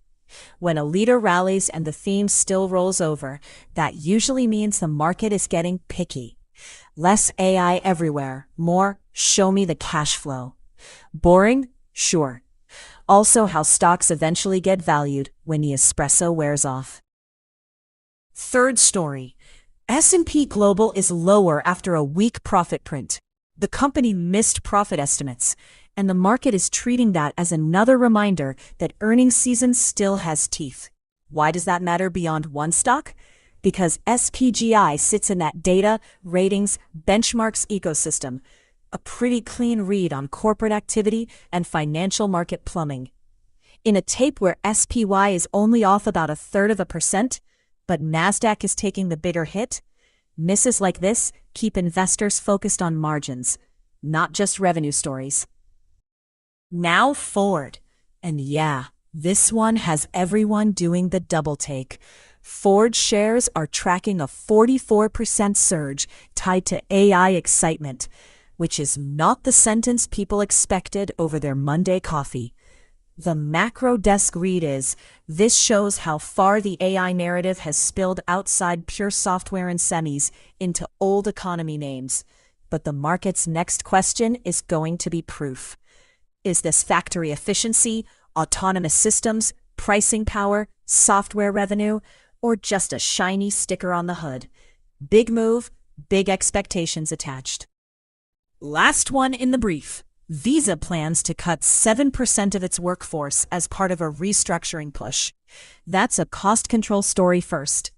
When a leader rallies and the theme still rolls over, that usually means the market is getting picky. Less AI everywhere, more show me the cash flow. Boring? Sure. Also how stocks eventually get valued when the espresso wears off. Third story. S&P Global is lower after a weak profit print. The company missed profit estimates, and the market is treating that as another reminder that earnings season still has teeth. Why does that matter beyond one stock? Because SPGI sits in that data, ratings, benchmarks ecosystem, a pretty clean read on corporate activity and financial market plumbing. In a tape where SPY is only off about 1/3%, but NASDAQ is taking the bigger hit, misses like this keep investors focused on margins, not just revenue stories. Now Ford. And yeah, this one has everyone doing the double take. Ford shares are tracking a 44% surge tied to AI excitement, which is not the sentence people expected over their Monday coffee. The macro desk read is, this shows how far the AI narrative has spilled outside pure software and semis into old economy names. But the market's next question is going to be proof. Is this factory efficiency, autonomous systems, pricing power, software revenue, or just a shiny sticker on the hood? Big move, big expectations attached. Last one in the brief. Visa plans to cut 7% of its workforce as part of a restructuring push. That's a cost control story first.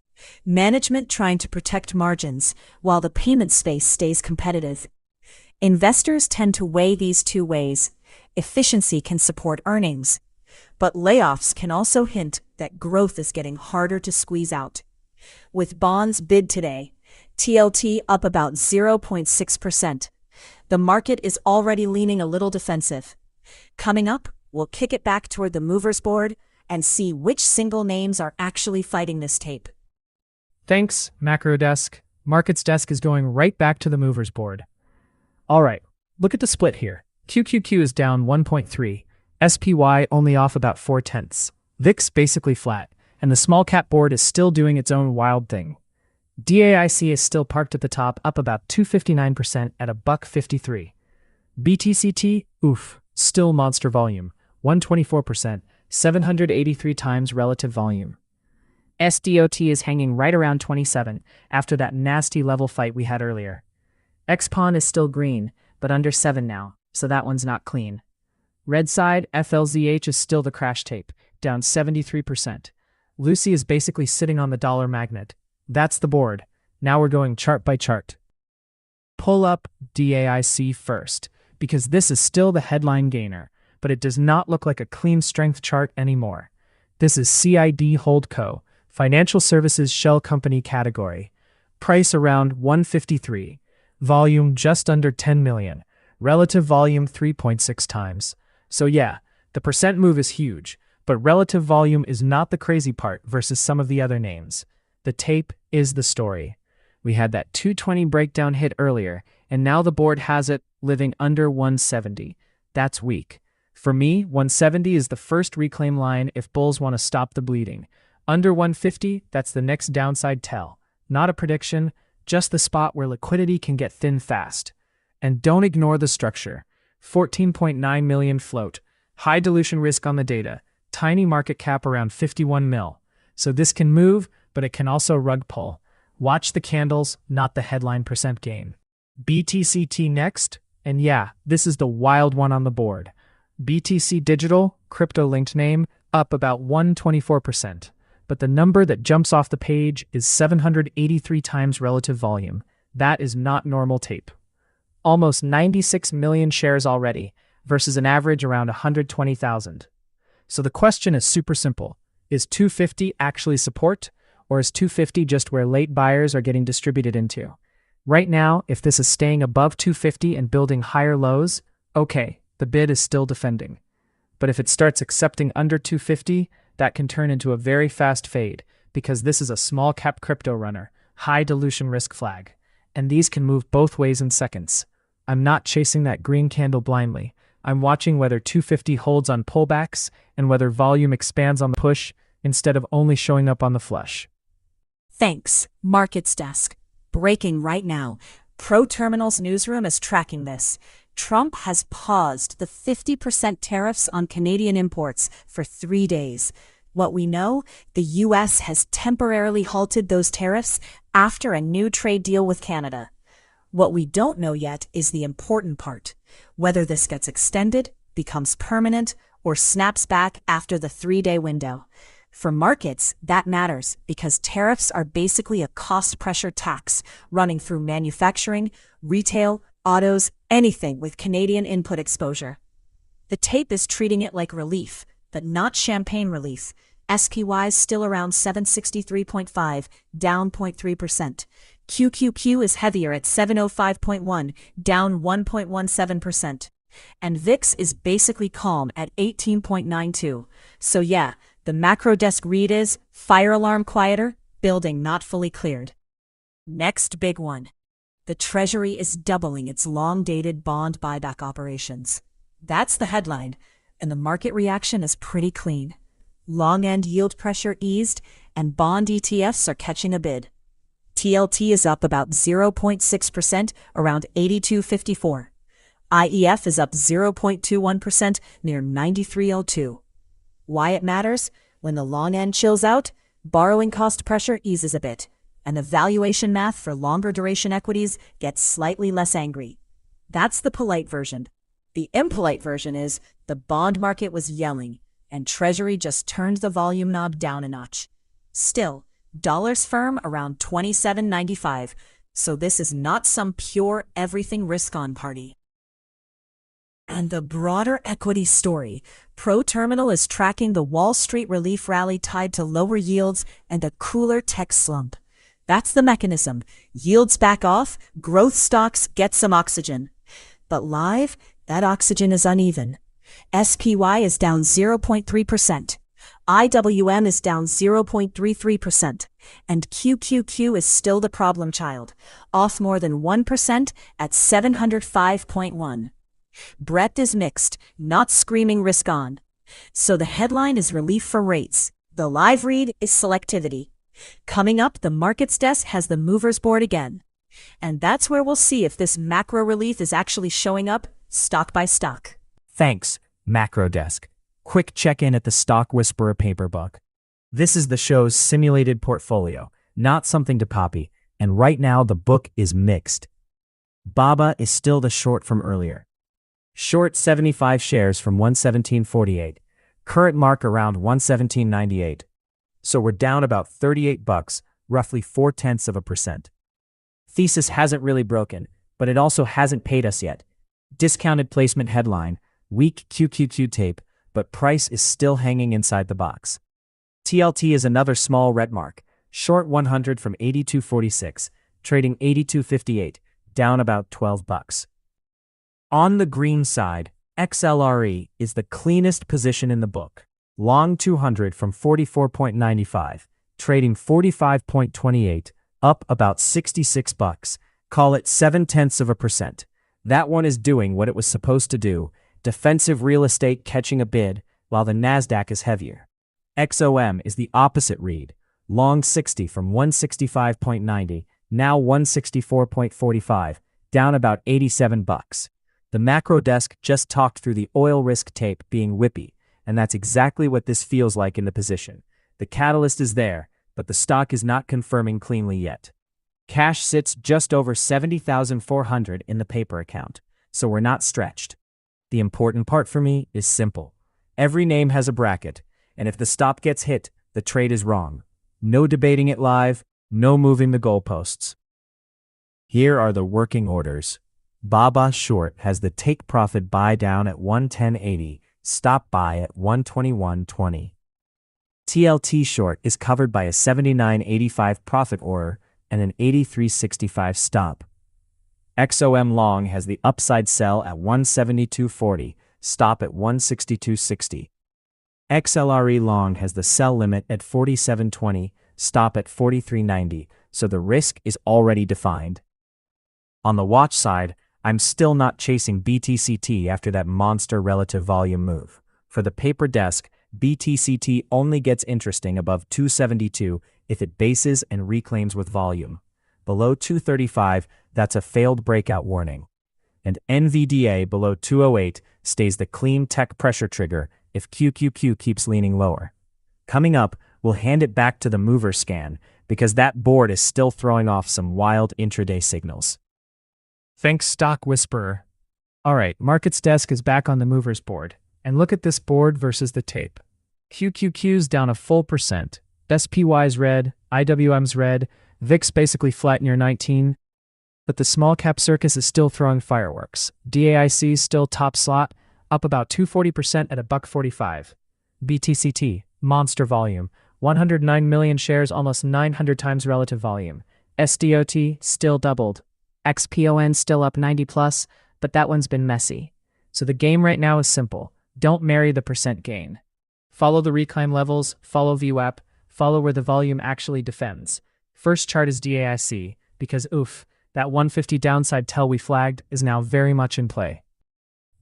Management trying to protect margins while the payment space stays competitive. Investors tend to weigh these two ways. Efficiency can support earnings, but layoffs can also hint that growth is getting harder to squeeze out. With bonds bid today, TLT up about 0.6%. The market is already leaning a little defensive. Coming up, we'll kick it back toward the movers board and see which single names are actually fighting this tape. Thanks, Macro Desk. Markets Desk is going right back to the movers board. All right, look at the split here. QQQ is down 1.3, SPY only off about 0.4. VIX basically flat, and the small cap board is still doing its own wild thing. DAIC is still parked at the top, up about 259% at $1.53. BTCT, oof, still monster volume, 124%, 783 times relative volume. SDOT is hanging right around 27 after that nasty level fight we had earlier. XPON is still green, but under 7 now, so that one's not clean. Red side, FLZH is still the crash tape, down 73%. Lucy is basically sitting on the dollar magnet. That's the board. Now we're going chart by chart. Pull up DAIC first, because this is still the headline gainer, but it does not look like a clean strength chart anymore. This is CID Holdco, Financial Services Shell Company category. Price around 153. Volume just under 10 million. Relative volume 3.6 times. So yeah, the percent move is huge, but relative volume is not the crazy part versus some of the other names. The tape is the story. We had that 220 breakdown hit earlier, and now the board has it living under 170. That's weak. For me, 170 is the first reclaim line if bulls want to stop the bleeding. Under 150, that's the next downside tell. Not a prediction, just the spot where liquidity can get thin fast. And don't ignore the structure. 14.9 million float. High dilution risk on the data. Tiny market cap around 51 mil. So this can move, but it can also rug pull. Watch the candles, not the headline percent gain. BTCT next, and yeah, this is the wild one on the board. BTC Digital, crypto-linked name, up about 124%. But the number that jumps off the page is 783 times relative volume. That is not normal tape. Almost 96 million shares already, versus an average around 120,000. So the question is super simple. Is 250 actually support, or is 250 just where late buyers are getting distributed into? Right now, if this is staying above 250 and building higher lows, okay, the bid is still defending. But if it starts accepting under 250, that can turn into a very fast fade, because this is a small cap crypto runner, high dilution risk flag, and these can move both ways in seconds. I'm not chasing that green candle blindly. I'm watching whether 250 holds on pullbacks and whether volume expands on the push instead of only showing up on the flush. Thanks, Markets Desk. Breaking right now. ProTerminal's newsroom is tracking this. Trump has paused the 50% tariffs on Canadian imports for 3 days. What we know, the U.S. has temporarily halted those tariffs after a new trade deal with Canada. What we don't know yet is the important part, whether this gets extended, becomes permanent, or snaps back after the 3-day window. For markets, that matters because tariffs are basically a cost pressure tax running through manufacturing, retail, autos, anything with Canadian input exposure. The tape is treating it like relief, but not champagne relief. SPY is still around 763.5, down 0.3%. QQQ is heavier at 705.1, down 1.17%. And VIX is basically calm at 18.92. So yeah, the macro desk read is fire alarm quieter, building not fully cleared. Next big one. The Treasury is doubling its long-dated bond buyback operations. That's the headline, and the market reaction is pretty clean. Long-end yield pressure eased, and bond ETFs are catching a bid. TLT is up about 0.6%, around 82.54. IEF is up 0.21%, near 93.02. Why it matters? When the long end chills out, borrowing cost pressure eases a bit, and the valuation math for longer duration equities gets slightly less angry. That's the polite version. The impolite version is the bond market was yelling, and Treasury just turned the volume knob down a notch. Still, dollars firm around 27.95, so this is not some pure everything risk-on party. And the broader equity story, ProTerminal is tracking the Wall Street relief rally tied to lower yields and a cooler tech slump. That's the mechanism. Yields back off, growth stocks get some oxygen. But live, that oxygen is uneven. SPY is down 0.3%. IWM is down 0.33%. And QQQ is still the problem child, off more than 1% at 705.1. Breadth is mixed, not screaming risk on. So the headline is relief for rates. The live read is selectivity. Coming up, the Markets Desk has the movers board again. And that's where we'll see if this macro relief is actually showing up stock by stock. Thanks, Macro Desk. Quick check-in at the Stock Whisperer paper book. This is the show's simulated portfolio, not something to copy, and right now the book is mixed. BABA is still the short from earlier. Short 75 shares from 117.48. Current mark around 117.98. So we're down about $38, roughly 0.4%. Thesis hasn't really broken, but it also hasn't paid us yet. Discounted placement headline, weak QQQ tape, but price is still hanging inside the box. TLT is another small red mark, short 100 from 82.46, trading 82.58, down about $12. On the green side, XLRE is the cleanest position in the book. Long 200 from 44.95, trading 45.28, up about $66. Call it 0.7%. That one is doing what it was supposed to do. Defensive real estate catching a bid, while the Nasdaq is heavier. XOM is the opposite read. Long 60 from 165.90, now 164.45, down about $87. The macro desk just talked through the oil risk tape being whippy, and that's exactly what this feels like in the position. The catalyst is there, but the stock is not confirming cleanly yet. Cash sits just over 70,400 in the paper account, so we're not stretched. The important part for me is simple. Every name has a bracket, and if the stop gets hit, the trade is wrong. No debating it live, no moving the goalposts. Here are the working orders. Baba Short has the take profit buy down at 110.80, stop buy at 121.20. TLT Short is covered by a 79.85 profit order and an 83.65 stop. XOM Long has the upside sell at 172.40, stop at 162.60. XLRE Long has the sell limit at 47.20, stop at 43.90, so the risk is already defined. On the watch side, I'm still not chasing BTCT after that monster relative volume move. For the paper desk, BTCT only gets interesting above 272 if it bases and reclaims with volume. Below 235, that's a failed breakout warning. And NVDA below 208 stays the clean tech pressure trigger if QQQ keeps leaning lower. Coming up, we'll hand it back to the mover scan because that board is still throwing off some wild intraday signals. Thanks, Stock Whisperer. Alright, Markets Desk is back on the movers board. And look at this board versus the tape. QQQ's down a full percent. SPY's red, IWM's red, VIX basically flat near 19. But the small cap circus is still throwing fireworks. DAIC's still top slot, up about 240% at $1.45. BTCT, monster volume, 109 million shares, almost 900 times relative volume. SDOT still doubled. XPON still up 90 plus, but that one's been messy. So the game right now is simple. Don't marry the percent gain. Follow the reclaim levels, follow VWAP, follow where the volume actually defends. First chart is DAIC, because oof, that 150 downside tell we flagged is now very much in play.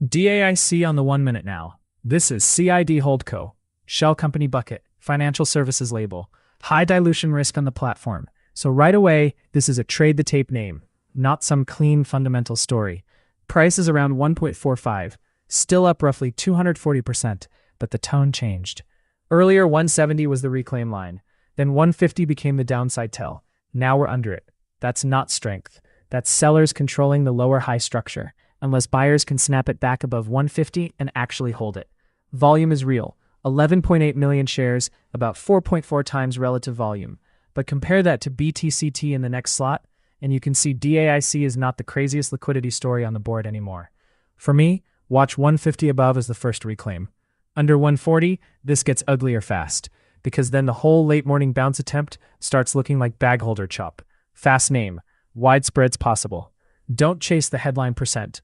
DAIC on the 1 minute now. This is CID Holdco, Shell Company Bucket, Financial Services label, high dilution risk on the platform. So right away, this is a trade the tape name, not some clean fundamental story. Price is around 1.45, still up roughly 240%, but the tone changed. Earlier 170 was the reclaim line, then 150 became the downside tell. Now we're under it. That's not strength. That's sellers controlling the lower high structure, unless buyers can snap it back above 150 and actually hold it. Volume is real, 11.8 million shares, about 4.4 times relative volume. But compare that to BTCT in the next slot, and you can see DAIC is not the craziest liquidity story on the board anymore. For me, watch 150 above as the first reclaim. Under 140, this gets uglier fast, because then the whole late morning bounce attempt starts looking like bag holder chop. Fast name, wide spreads possible. Don't chase the headline percent.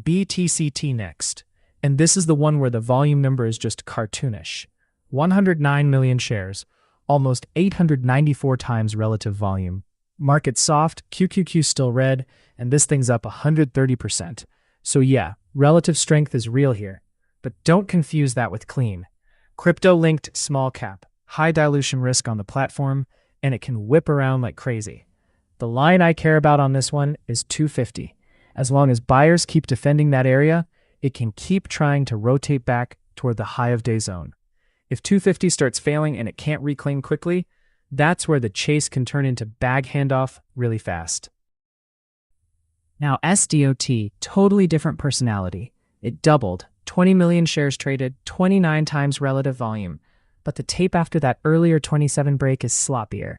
BTCT next. And this is the one where the volume number is just cartoonish. 109 million shares, almost 894 times relative volume. Market soft, QQQ still red, and this thing's up 130%. So yeah, relative strength is real here. But don't confuse that with clean. Crypto-linked small cap, high dilution risk on the platform, and it can whip around like crazy. The line I care about on this one is 250. As long as buyers keep defending that area, it can keep trying to rotate back toward the high of day zone. If 250 starts failing and it can't reclaim quickly, that's where the chase can turn into bag handoff really fast. Now SDOT, totally different personality. It doubled, 20 million shares traded, 29 times relative volume. But the tape after that earlier 27 break is sloppier.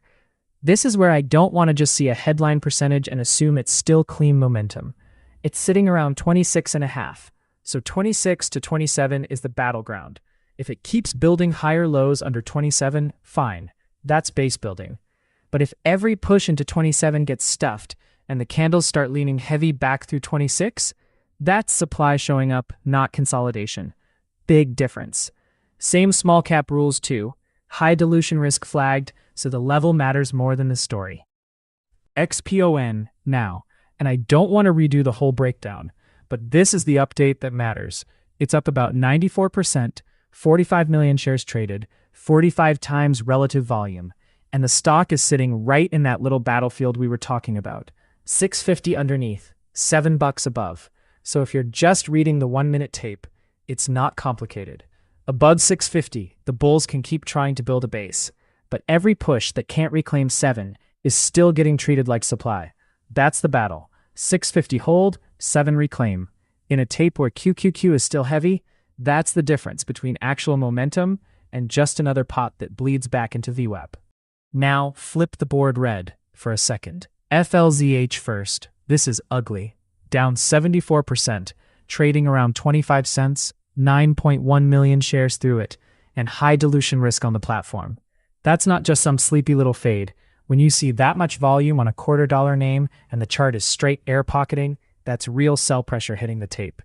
This is where I don't want to just see a headline percentage and assume it's still clean momentum. It's sitting around 26.5. So 26 to 27 is the battleground. If it keeps building higher lows under 27, fine. That's base building. But if every push into 27 gets stuffed and the candles start leaning heavy back through 26, that's supply showing up, not consolidation. Big difference. Same small cap rules too. High dilution risk flagged, so the level matters more than the story. XPON now, and I don't want to redo the whole breakdown, but this is the update that matters. It's up about 94%, 45 million shares traded, 45 times relative volume, and the stock is sitting right in that little battlefield we were talking about. 650 underneath, $7 above. So if you're just reading the 1 minute tape, it's not complicated. Above 650, the bulls can keep trying to build a base, but every push that can't reclaim 7 is still getting treated like supply. That's the battle. 650 hold, 7 reclaim. In a tape where QQQ is still heavy, that's the difference between actual momentum and just another pot that bleeds back into VWAP. Now, flip the board red for a second. FLZH first. This is ugly. Down 74%, trading around 25 cents, 9.1 million shares through it, and high dilution risk on the platform. That's not just some sleepy little fade. When you see that much volume on a $0.25 name and the chart is straight air pocketing, that's real sell pressure hitting the tape.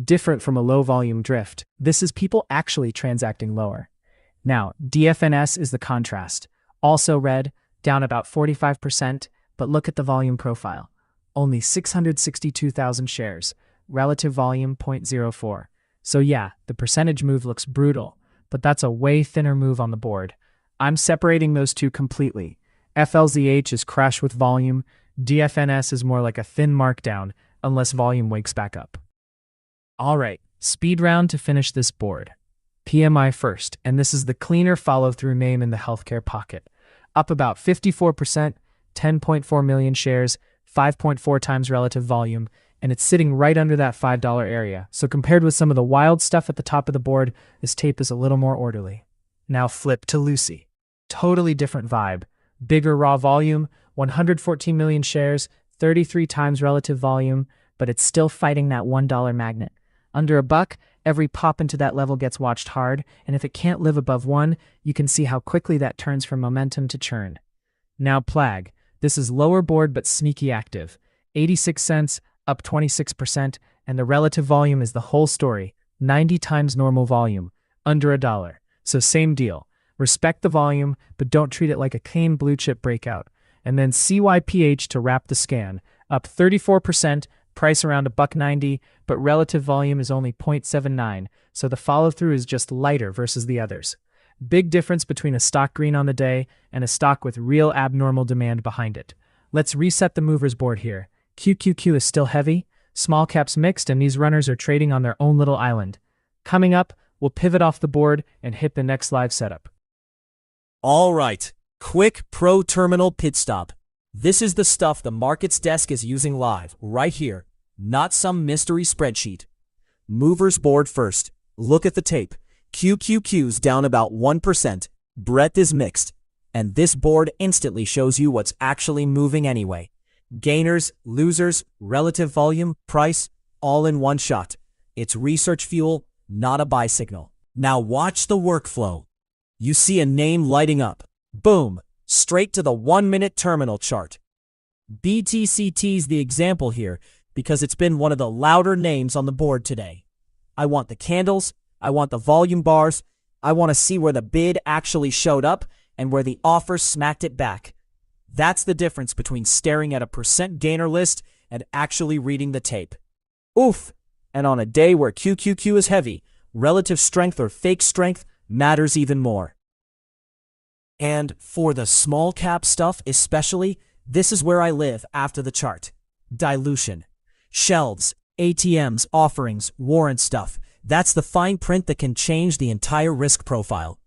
Different from a low volume drift, this is people actually transacting lower. Now, DFNS is the contrast. Also red, down about 45%, but look at the volume profile. Only 662,000 shares, relative volume 0.04. So yeah, the percentage move looks brutal, but that's a way thinner move on the board. I'm separating those two completely. FLZH is crash with volume, DFNS is more like a thin markdown, unless volume wakes back up. Alright, speed round to finish this board. PMI first, and this is the cleaner follow-through name in the healthcare pocket. Up about 54%, 10.4 million shares, 5.4 times relative volume, and it's sitting right under that $5 area. So compared with some of the wild stuff at the top of the board, this tape is a little more orderly. Now flip to Lucy. Totally different vibe. Bigger raw volume, 114 million shares, 33 times relative volume, but it's still fighting that $1 magnet. Under $1, every pop into that level gets watched hard, and if it can't live above 1, you can see how quickly that turns from momentum to churn. Now Plag. This is lower board but sneaky active. 86 cents, up 26%, and the relative volume is the whole story. 90 times normal volume, under $1. So same deal. Respect the volume, but don't treat it like a clean blue chip breakout. And then CYPH to wrap the scan, up 34%, price around $1.90, but relative volume is only 0.79, so the follow-through is just lighter versus the others. Big difference between a stock green on the day and a stock with real abnormal demand behind it. Let's reset the movers board here. QQQ is still heavy, small caps mixed, and these runners are trading on their own little island. Coming up, we'll pivot off the board and hit the next live setup. All right, quick pro terminal pit stop. This is the stuff the markets desk is using live, right here, not some mystery spreadsheet. Movers board first. Look at the tape. QQQ's down about 1%. Breadth is mixed. And this board instantly shows you what's actually moving anyway. Gainers, losers, relative volume, price, all in one shot. It's research fuel, not a buy signal. Now watch the workflow. You see a name lighting up. Boom, straight to the 1-minute terminal chart. BTCT's the example here because it's been one of the louder names on the board today. I want the candles, I want the volume bars, I want to see where the bid actually showed up and where the offer smacked it back. That's the difference between staring at a percent gainer list and actually reading the tape. Oof! And on a day where QQQ is heavy, relative strength or fake strength matters even more. And for the small cap stuff especially, this is where I live after the chart. Dilution. Shelves, ATMs, offerings, warrant stuff. That's the fine print that can change the entire risk profile.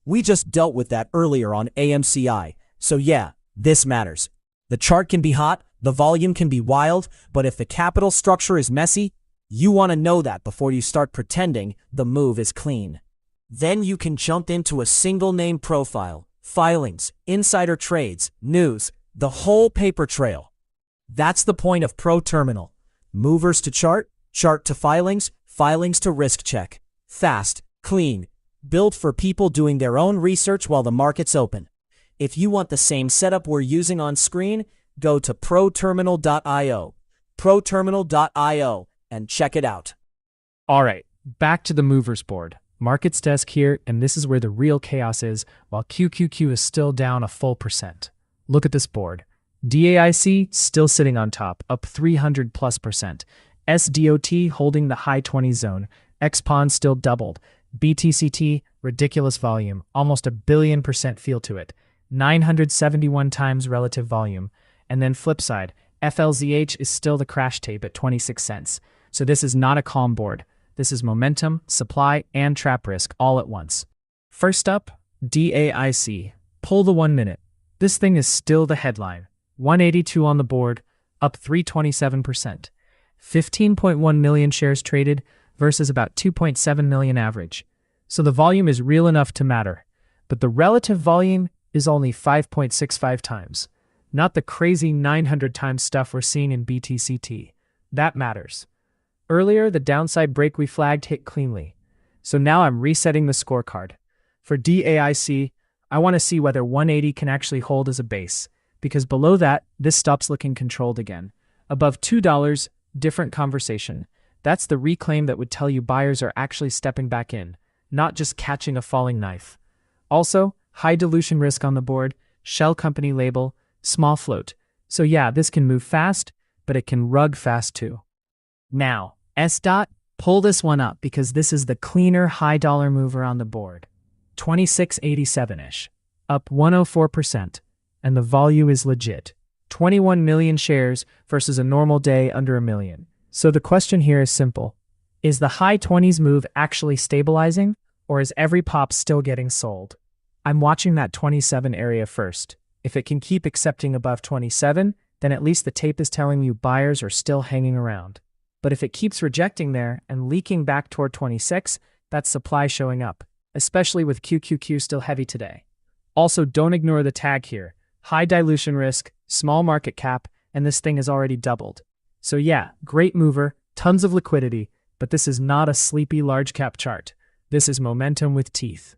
We just dealt with that earlier on AMCI, so yeah, this matters. The chart can be hot, the volume can be wild, but if the capital structure is messy, you want to know that before you start pretending the move is clean. Then you can jump into a single name profile, filings, insider trades, news, the whole paper trail. That's the point of Pro Terminal. Movers to chart, chart to filings, filings to risk check. Fast, clean, built for people doing their own research while the market's open. If you want the same setup we're using on screen, go to proterminal.io, proterminal.io, and check it out. Alright, back to the movers board. Markets desk here, and this is where the real chaos is, while QQQ is still down a full percent. Look at this board. DAIC still sitting on top, up 300+%. SDOT holding the high 20s zone. XPON still doubled. BTCT, ridiculous volume, almost 1,000,000,000% feel to it. 971 times relative volume. And then flip side, FLZH is still the crash tape at 26 cents. So this is not a calm board. This is momentum, supply, and trap risk all at once. First up, DAIC. Pull the 1 minute. This thing is still the headline. 182 on the board, up 327%. 15.1 million shares traded versus about 2.7 million average. So the volume is real enough to matter. But the relative volume is only 5.65 times. Not the crazy 900 times stuff we're seeing in BTCT. That matters. Earlier, the downside break we flagged hit cleanly. So now I'm resetting the scorecard. For DAIC, I want to see whether 180 can actually hold as a base, because below that, this stops looking controlled again. Above $2, different conversation. That's the reclaim that would tell you buyers are actually stepping back in, not just catching a falling knife. Also, high dilution risk on the board, shell company label, small float. So yeah, this can move fast, but it can rug fast too. Now, S. Pull this one up because this is the cleaner high dollar mover on the board. 2687-ish, up 104%, and the volume is legit. 21 million shares versus a normal day under a million. So the question here is simple. Is the high 20s move actually stabilizing, or is every pop still getting sold? I'm watching that 27 area first. If it can keep accepting above 27, then at least the tape is telling you buyers are still hanging around. But if it keeps rejecting there and leaking back toward 26, that's supply showing up, especially with QQQ still heavy today. Also, don't ignore the tag here. High dilution risk, small market cap, and this thing has already doubled. So yeah, great mover, tons of liquidity, but this is not a sleepy large cap chart. This is momentum with teeth.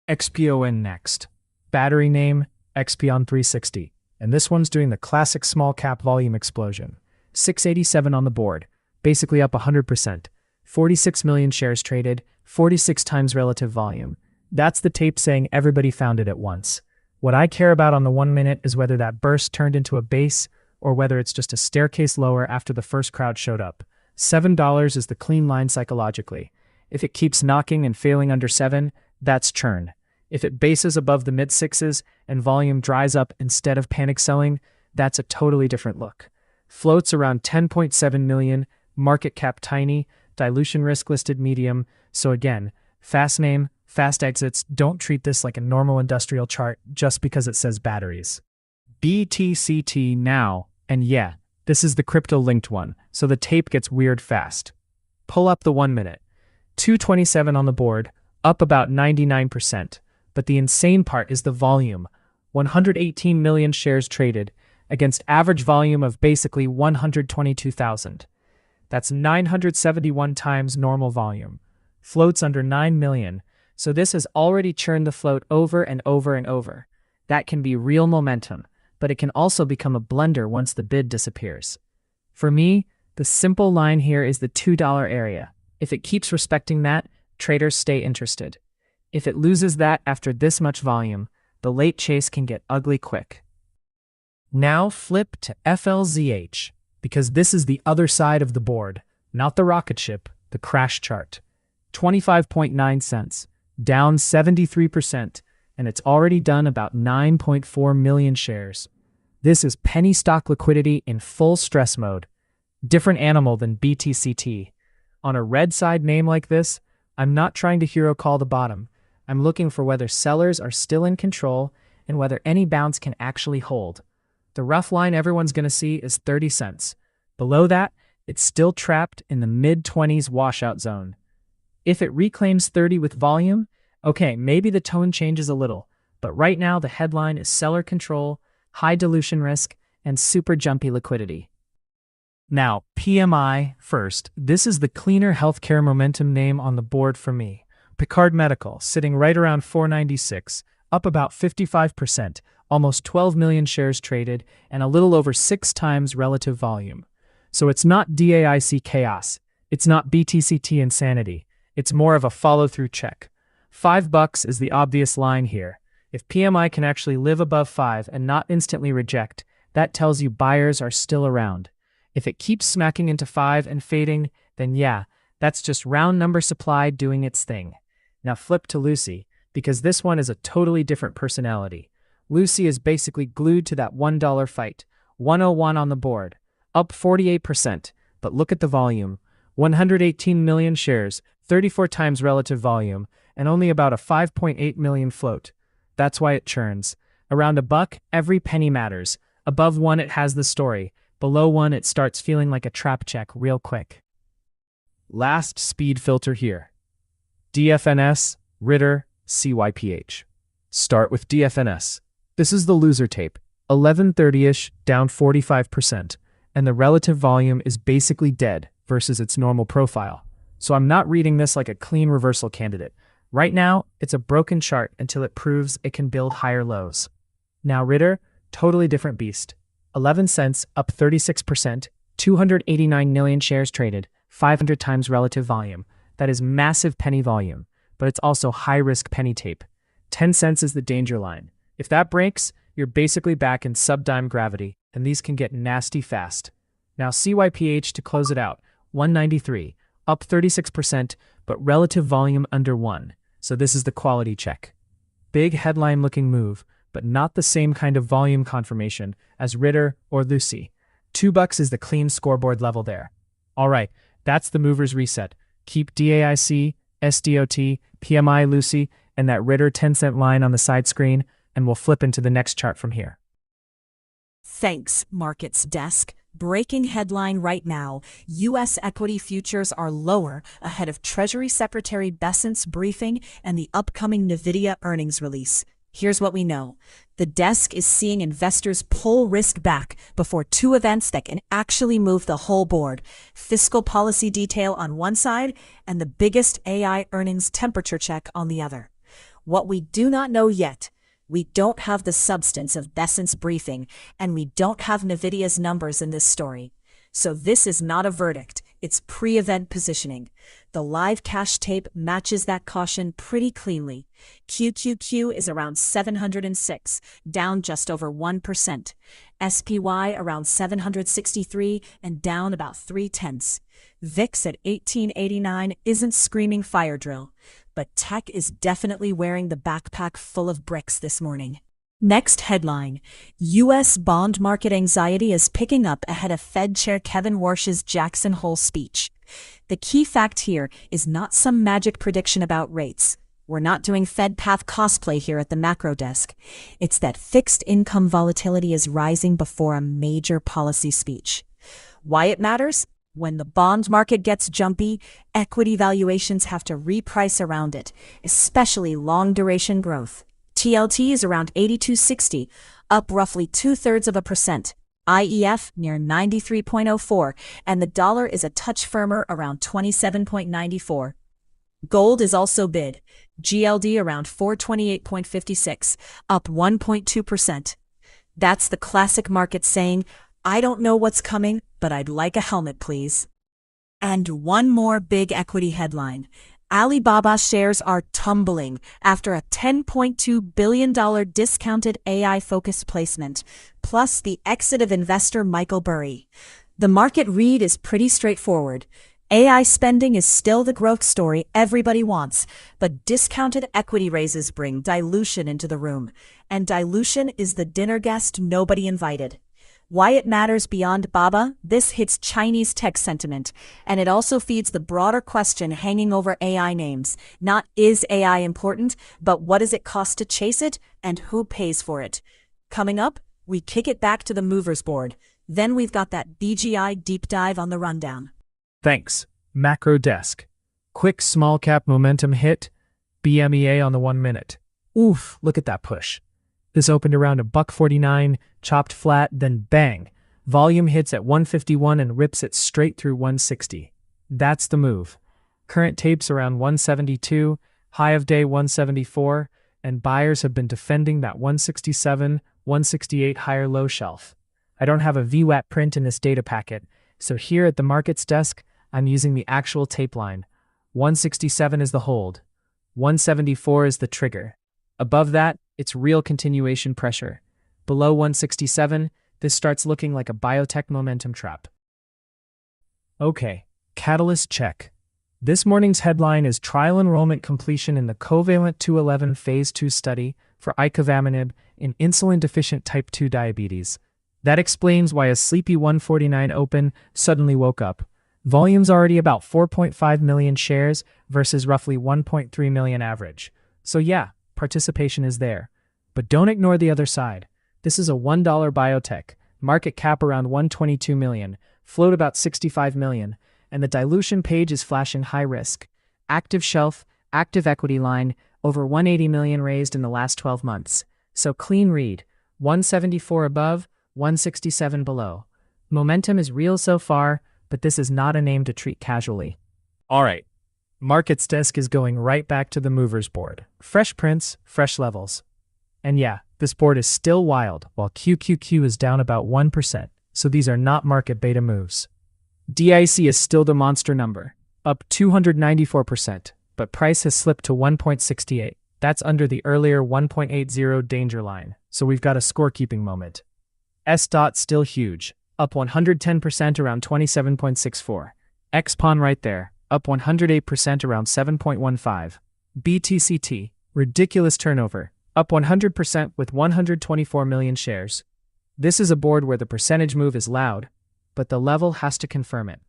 XPON next. Battery name, XPON 360. And this one's doing the classic small cap volume explosion. 687 on the board, basically up 100%. 46 million shares traded, 46 times relative volume. That's the tape saying everybody found it at once. What I care about on the 1 minute is whether that burst turned into a base or whether it's just a staircase lower after the first crowd showed up. $7 is the clean line psychologically. If it keeps knocking and failing under 7, that's churn. If it bases above the mid-6s and volume dries up instead of panic selling, that's a totally different look. Floats around 10.7 million, market cap tiny, dilution risk listed medium, so again, fast name, fast exits. Don't treat this like a normal industrial chart just because it says batteries. BTCT now, and yeah, this is the crypto-linked one, so the tape gets weird fast. Pull up the 1 minute. 227 on the board, up about 99%, but the insane part is the volume. 118 million shares traded, against average volume of basically 122,000. That's 971 times normal volume. Floats under 9 million, so this has already churned the float over and over and over. That can be real momentum, but it can also become a blender once the bid disappears. For me, the simple line here is the $2 area. If it keeps respecting that, traders stay interested. If it loses that after this much volume, the late chase can get ugly quick. Now flip to FLZH, because this is the other side of the board, not the rocket ship, the crash chart. 25.9 cents, down 73%, and it's already done about 9.4 million shares. This is penny stock liquidity in full stress mode. Different animal than BTCT. On a red side name like this, I'm not trying to hero call the bottom. I'm looking for whether sellers are still in control and whether any bounce can actually hold. The rough line everyone's going to see is 30 cents. Below that, it's still trapped in the mid-20s washout zone. If it reclaims 30 with volume, okay, maybe the tone changes a little, but right now the headline is seller control, high dilution risk, and super jumpy liquidity. Now, PMI first. This is the cleaner healthcare momentum name on the board for me. Picard Medical, sitting right around 496, up about 55%, almost 12 million shares traded, and a little over 6 times relative volume. So it's not DAIC chaos. It's not BTCT insanity. It's more of a follow-through check. $5 is the obvious line here. If PMI can actually live above 5 and not instantly reject, that tells you buyers are still around. If it keeps smacking into 5 and fading, then yeah, that's just round number supply doing its thing. Now flip to Lucy, because this one is a totally different personality. Lucy is basically glued to that $1 fight. 101 on the board, up 48%, but look at the volume. 118 million shares, 34 times relative volume, and only about a 5.8 million float. That's why it churns. Around a buck, every penny matters. Above one, it has the story. Below one, it starts feeling like a trap check real quick. Last speed filter here. DFNS, Ritter, CYPH. Start with DFNS. This is the loser tape. 1130-ish, down 45%, and the relative volume is basically dead versus its normal profile. So I'm not reading this like a clean reversal candidate. Right now, it's a broken chart until it proves it can build higher lows. Now Ritter, totally different beast. 11 cents, up 36%, 289 million shares traded, 500 times relative volume. That is massive penny volume, but it's also high-risk penny tape. 10 cents is the danger line. If that breaks, you're basically back in sub-dime gravity, and these can get nasty fast. Now CYPH to close it out, 193, up 36%, but relative volume under 1, so this is the quality check. Big headline-looking move, but not the same kind of volume confirmation as Ritter or Lucy. $2 is the clean scoreboard level there. Alright, that's the movers reset. Keep DAIC, SDOT, PMI Lucy, and that Ritter 10-cent line on the side screen, and we'll flip into the next chart from here. Thanks, Markets Desk. Breaking headline right now. U.S. equity futures are lower ahead of Treasury Secretary Bessent's briefing and the upcoming NVIDIA earnings release. Here's what we know. The desk is seeing investors pull risk back before two events that can actually move the whole board. Fiscal policy detail on one side and the biggest AI earnings temperature check on the other. What we do not know yet, we don't have the substance of Bessent's briefing, and we don't have NVIDIA's numbers in this story. So this is not a verdict, it's pre-event positioning. The live cash tape matches that caution pretty cleanly. QQQ is around 706, down just over 1%. SPY around 763 and down about 0.3. VIX at 1889 isn't screaming fire drill, but tech is definitely wearing the backpack full of bricks this morning. Next headline, U.S. bond market anxiety is picking up ahead of Fed Chair Kevin Warsh's Jackson Hole speech. The key fact here is not some magic prediction about rates. We're not doing Fed path cosplay here at the macro desk. It's that fixed income volatility is rising before a major policy speech. Why it matters? When the bond market gets jumpy, equity valuations have to reprice around it, especially long-duration growth. TLT is around 82.60, up roughly 0.2%. IEF near 93.04, and the dollar is a touch firmer around 27.94. Gold is also bid. GLD around 428.56, up 1.2%. That's the classic market saying, I don't know what's coming, but I'd like a helmet, please. And one more big equity headline. Alibaba shares are tumbling after a $10.2 billion discounted AI-focused placement, plus the exit of investor Michael Burry. The market read is pretty straightforward. AI spending is still the growth story everybody wants, but discounted equity raises bring dilution into the room, and dilution is the dinner guest nobody invited. Why it matters beyond Baba, this hits Chinese tech sentiment, and it also feeds the broader question hanging over AI names. Not is AI important, but what does it cost to chase it, and who pays for it? Coming up, we kick it back to the movers board. Then we've got that BGI deep dive on the rundown. Thanks, Macro Desk. Quick small cap momentum hit, BMEA on the 1 minute. Oof, look at that push. This opened around $1.49, chopped flat, then bang. Volume hits at 151 and rips it straight through 160. That's the move. Current tapes around 172, high of day 174, and buyers have been defending that 167, 168 higher low shelf. I don't have a VWAP print in this data packet, so here at the markets desk, I'm using the actual tape line. 167 is the hold. 174 is the trigger. Above that, it's real continuation pressure. Below 167, this starts looking like a biotech momentum trap. Okay, catalyst check. This morning's headline is Trial Enrollment Completion in the Covalent 211 Phase 2 study for icovamenib in insulin-deficient type 2 diabetes. That explains why a sleepy 149 open suddenly woke up. Volume's already about 4.5 million shares versus roughly 1.3 million average. So yeah, participation is there. But don't ignore the other side. This is a $1 biotech, market cap around 122 million, float about 65 million, and the dilution page is flashing high risk. Active shelf, active equity line, over 180 million raised in the last 12 months. So clean read, 174 above, 167 below. Momentum is real so far, but this is not a name to treat casually. All right. Markets desk is going right back to the movers board. Fresh prints, fresh levels. And yeah, this board is still wild, while QQQ is down about 1%, so these are not market beta moves. DIC is still the monster number, up 294%, but price has slipped to 1.68. That's under the earlier 1.80 danger line, so we've got a scorekeeping moment. S-Dot still huge, up 110% around 27.64. XPON right there, up 108% around 7.15. BTCT, ridiculous turnover, up 100% with 124 million shares. This is a board where the percentage move is loud, but the level has to confirm it.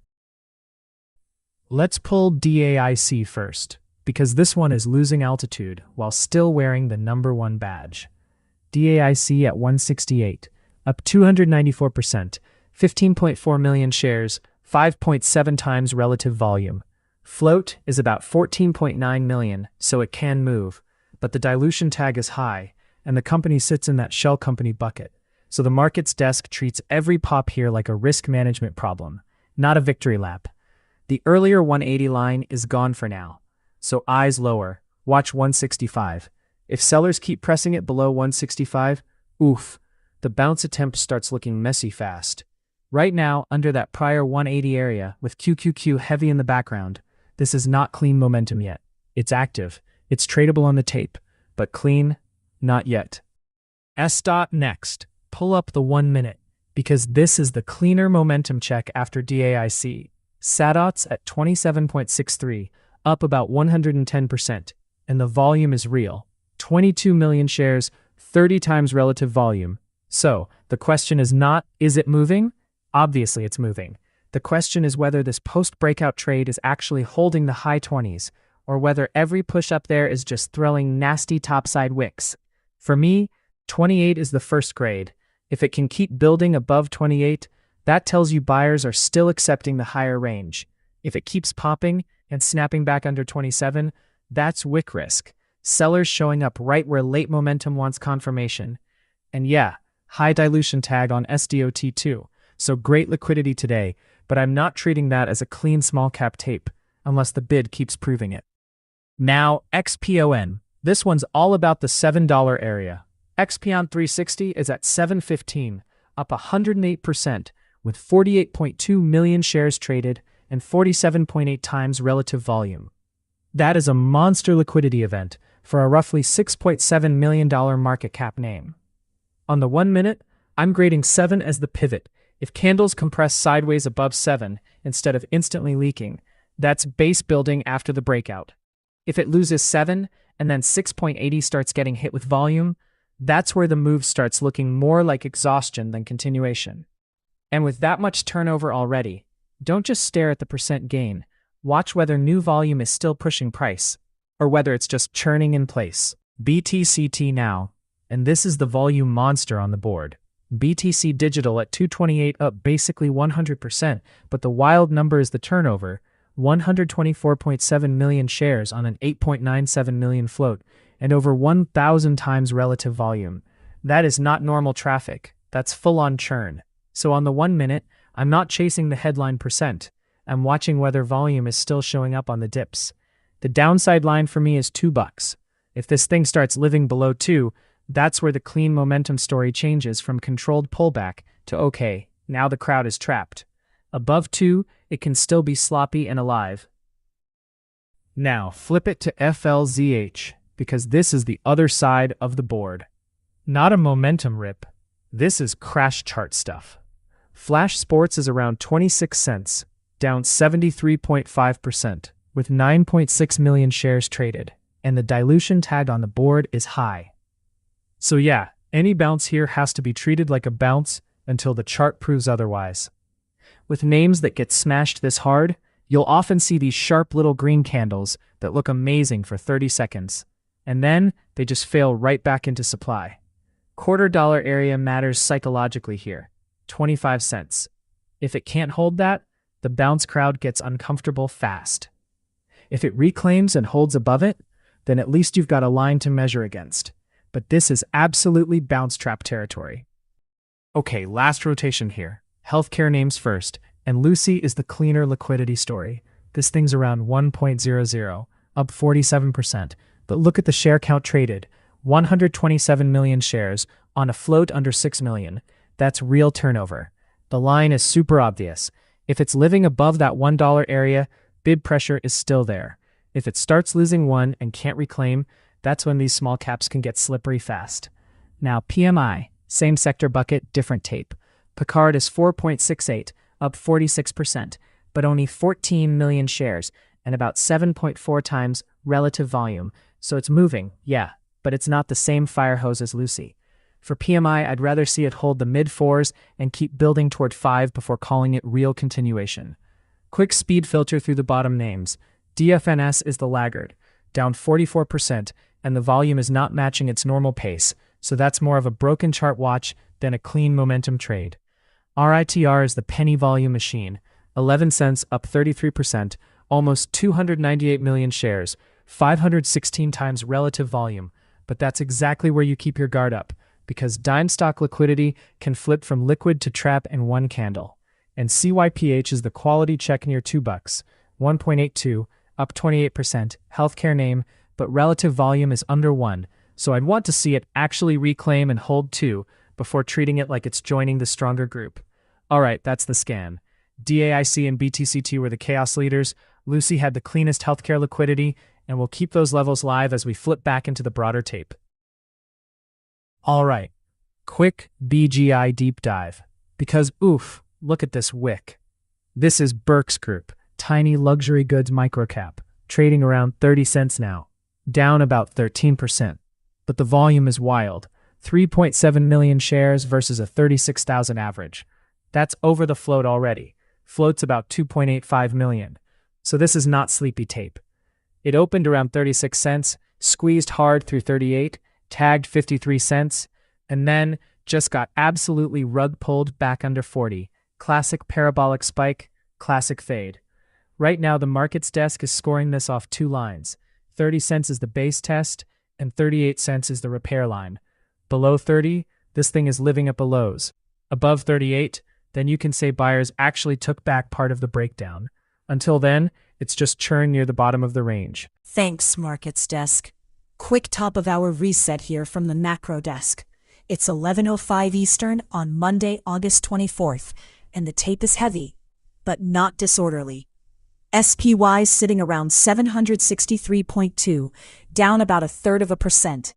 Let's pull DAIC first, because this one is losing altitude while still wearing the #1 badge. DAIC at 168, up 294%, 15.4 million shares, 5.7 times relative volume. Float is about 14.9 million, so it can move, but the dilution tag is high, and the company sits in that shell company bucket. So the markets desk treats every pop here like a risk management problem, not a victory lap. The earlier 180 line is gone for now, so eyes lower, watch 165. If sellers keep pressing it below 165, oof, the bounce attempt starts looking messy fast. Right now, under that prior 180 area, with QQQ heavy in the background, this is not clean momentum yet. It's active, it's tradable on the tape, but clean, not yet. S-Dot next. Pull up the 1 minute, because this is the cleaner momentum check after DAIC. SATOT's at 27.63, up about 110%, and the volume is real. 22 million shares, 30 times relative volume. So, the question is not, is it moving? Obviously it's moving. The question is whether this post-breakout trade is actually holding the high 20s, or whether every push up there is just throwing nasty topside wicks. For me, 28 is the first grade. If it can keep building above 28, that tells you buyers are still accepting the higher range. If it keeps popping and snapping back under 27, that's wick risk. Sellers showing up right where late momentum wants confirmation. And yeah, high dilution tag on SDOT too, so great liquidity today, but I'm not treating that as a clean small cap tape, unless the bid keeps proving it. Now, XPON. This one's all about the $7 area. XPON 360 is at 715, up 108%, with 48.2 million shares traded and 47.8 times relative volume. That is a monster liquidity event for a roughly $6.7 million market cap name. On the 1 minute, I'm grading 7 as the pivot. If candles compress sideways above 7 instead of instantly leaking, that's base building after the breakout. If it loses 7 and then 6.80 starts getting hit with volume, that's where the move starts looking more like exhaustion than continuation. And with that much turnover already, don't just stare at the percent gain. Watch whether new volume is still pushing price, or whether it's just churning in place. BTCT now, and this is the volume monster on the board. BTC Digital at 228 up basically 100%, but the wild number is the turnover, 124.7 million shares on an 8.97 million float, and over 1,000 times relative volume. That is not normal traffic, that's full-on churn. So on the 1 minute, I'm not chasing the headline percent. I'm watching whether volume is still showing up on the dips. The downside line for me is $2. If this thing starts living below 2, that's where the clean momentum story changes from controlled pullback to okay, now the crowd is trapped. Above 2, it can still be sloppy and alive. Now flip it to FLZH, because this is the other side of the board. Not a momentum rip, this is crash chart stuff. Flash Sports is around 26 cents, down 73.5%, with 9.6 million shares traded, and the dilution tag on the board is high. So yeah, any bounce here has to be treated like a bounce until the chart proves otherwise. With names that get smashed this hard, you'll often see these sharp little green candles that look amazing for 30 seconds, and then they they just fail right back into supply. $0.25 area matters psychologically here, 25 cents. If it can't hold that, the bounce crowd gets uncomfortable fast. If it reclaims and holds above it, then at least you've got a line to measure against. But this is absolutely bounce trap territory. Okay, last rotation here. Healthcare names first, and Lucy is the cleaner liquidity story. This thing's around 1.00, up 47%. But look at the share count traded, 127 million shares on a float under 6 million. That's real turnover. The line is super obvious. If it's living above that $1 area, bid pressure is still there. If it starts losing one and can't reclaim, that's when these small caps can get slippery fast. Now PMI, same sector bucket, different tape. Picard is 4.68, up 46%, but only 14 million shares and about 7.4 times relative volume. So it's moving, yeah, but it's not the same fire hose as Lucy. For PMI, I'd rather see it hold the mid-4s and keep building toward 5 before calling it real continuation. Quick speed filter through the bottom names. DFNS is the laggard, down 44%, and the volume is not matching its normal pace, so that's more of a broken chart watch than a clean momentum trade. RITR is the penny volume machine, 11 cents up 33%, almost 298 million shares, 516 times relative volume, but that's exactly where you keep your guard up, because dime stock liquidity can flip from liquid to trap in one candle. And CYPH is the quality check near $2, 1.82, up 28%, healthcare name, but relative volume is under 1, so I'd want to see it actually reclaim and hold 2 before treating it like it's joining the stronger group. Alright, that's the scan. DAIC and BTCT were the chaos leaders, Lucy had the cleanest healthcare liquidity, and we'll keep those levels live as we flip back into the broader tape. Alright, quick BGI deep dive. Because oof, look at this wick. This is Burke's Group, tiny luxury goods microcap, trading around 30 cents now, down about 13%. But the volume is wild, 3.7 million shares versus a 36,000 average. That's over the float already. Float's about 2.85 million. So this is not sleepy tape. It opened around 36 cents, squeezed hard through 38, tagged 53 cents, and then just got absolutely rug pulled back under 40. Classic parabolic spike, classic fade. Right now, the markets desk is scoring this off 2 lines. 30 cents is the base test, and 38 cents is the repair line. Below 30, this thing is living at belows. Above 38, then you can say buyers actually took back part of the breakdown. Until then, it's just churn near the bottom of the range. Thanks, Markets Desk. Quick top of hour reset here from the macro desk. It's 11:05 Eastern on Monday, August 24th, and the tape is heavy, but not disorderly. SPY sitting around 763.2, down about 1/3%.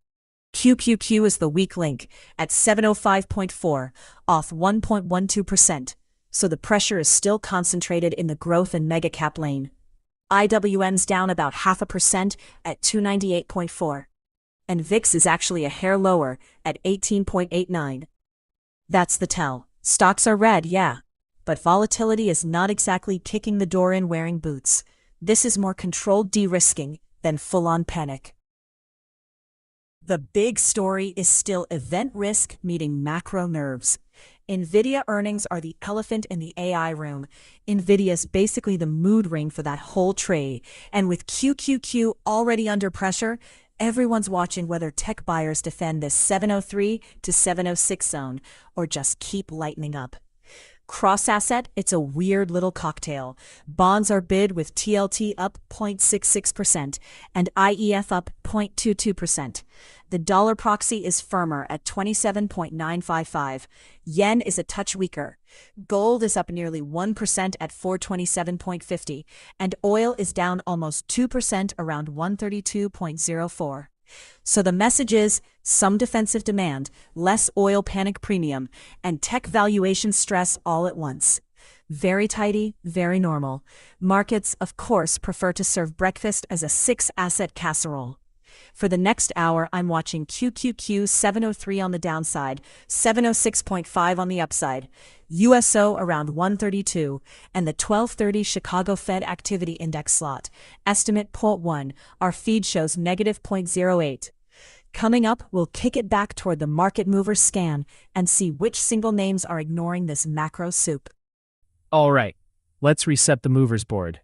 QQQ is the weak link at 705.4, off 1.12%, so the pressure is still concentrated in the growth and mega cap lane. IWM's down about 0.5% at 298.4. And VIX is actually a hair lower at 18.89. That's the tell. Stocks are red, yeah. But volatility is not exactly kicking the door in wearing boots. This is more controlled de-risking than full-on panic. The big story is still event risk meeting macro nerves. NVIDIA earnings are the elephant in the AI room. NVIDIA's basically the mood ring for that whole trade. And with QQQ already under pressure, everyone's watching whether tech buyers defend this 703 to 706 zone or just keep lightening up. Cross-asset, it's a weird little cocktail. Bonds are bid with TLT up 0.66% and IEF up 0.22%. The dollar proxy is firmer at 27.955. Yen is a touch weaker. Gold is up nearly 1% at 427.50, and oil is down almost 2% around 132.04. So the message is some defensive demand, less oil panic premium, and tech valuation stress all at once. Very tidy, very normal. Markets, of course, prefer to serve breakfast as a 6-asset casserole. For the next hour, I'm watching QQQ 703 on the downside, 706.5 on the upside, USO around 132, and the 1230 Chicago Fed Activity Index slot. Estimate 0.1, our feed shows negative 0.08. Coming up, we'll kick it back toward the market mover scan and see which single names are ignoring this macro soup. All right, let's reset the movers board.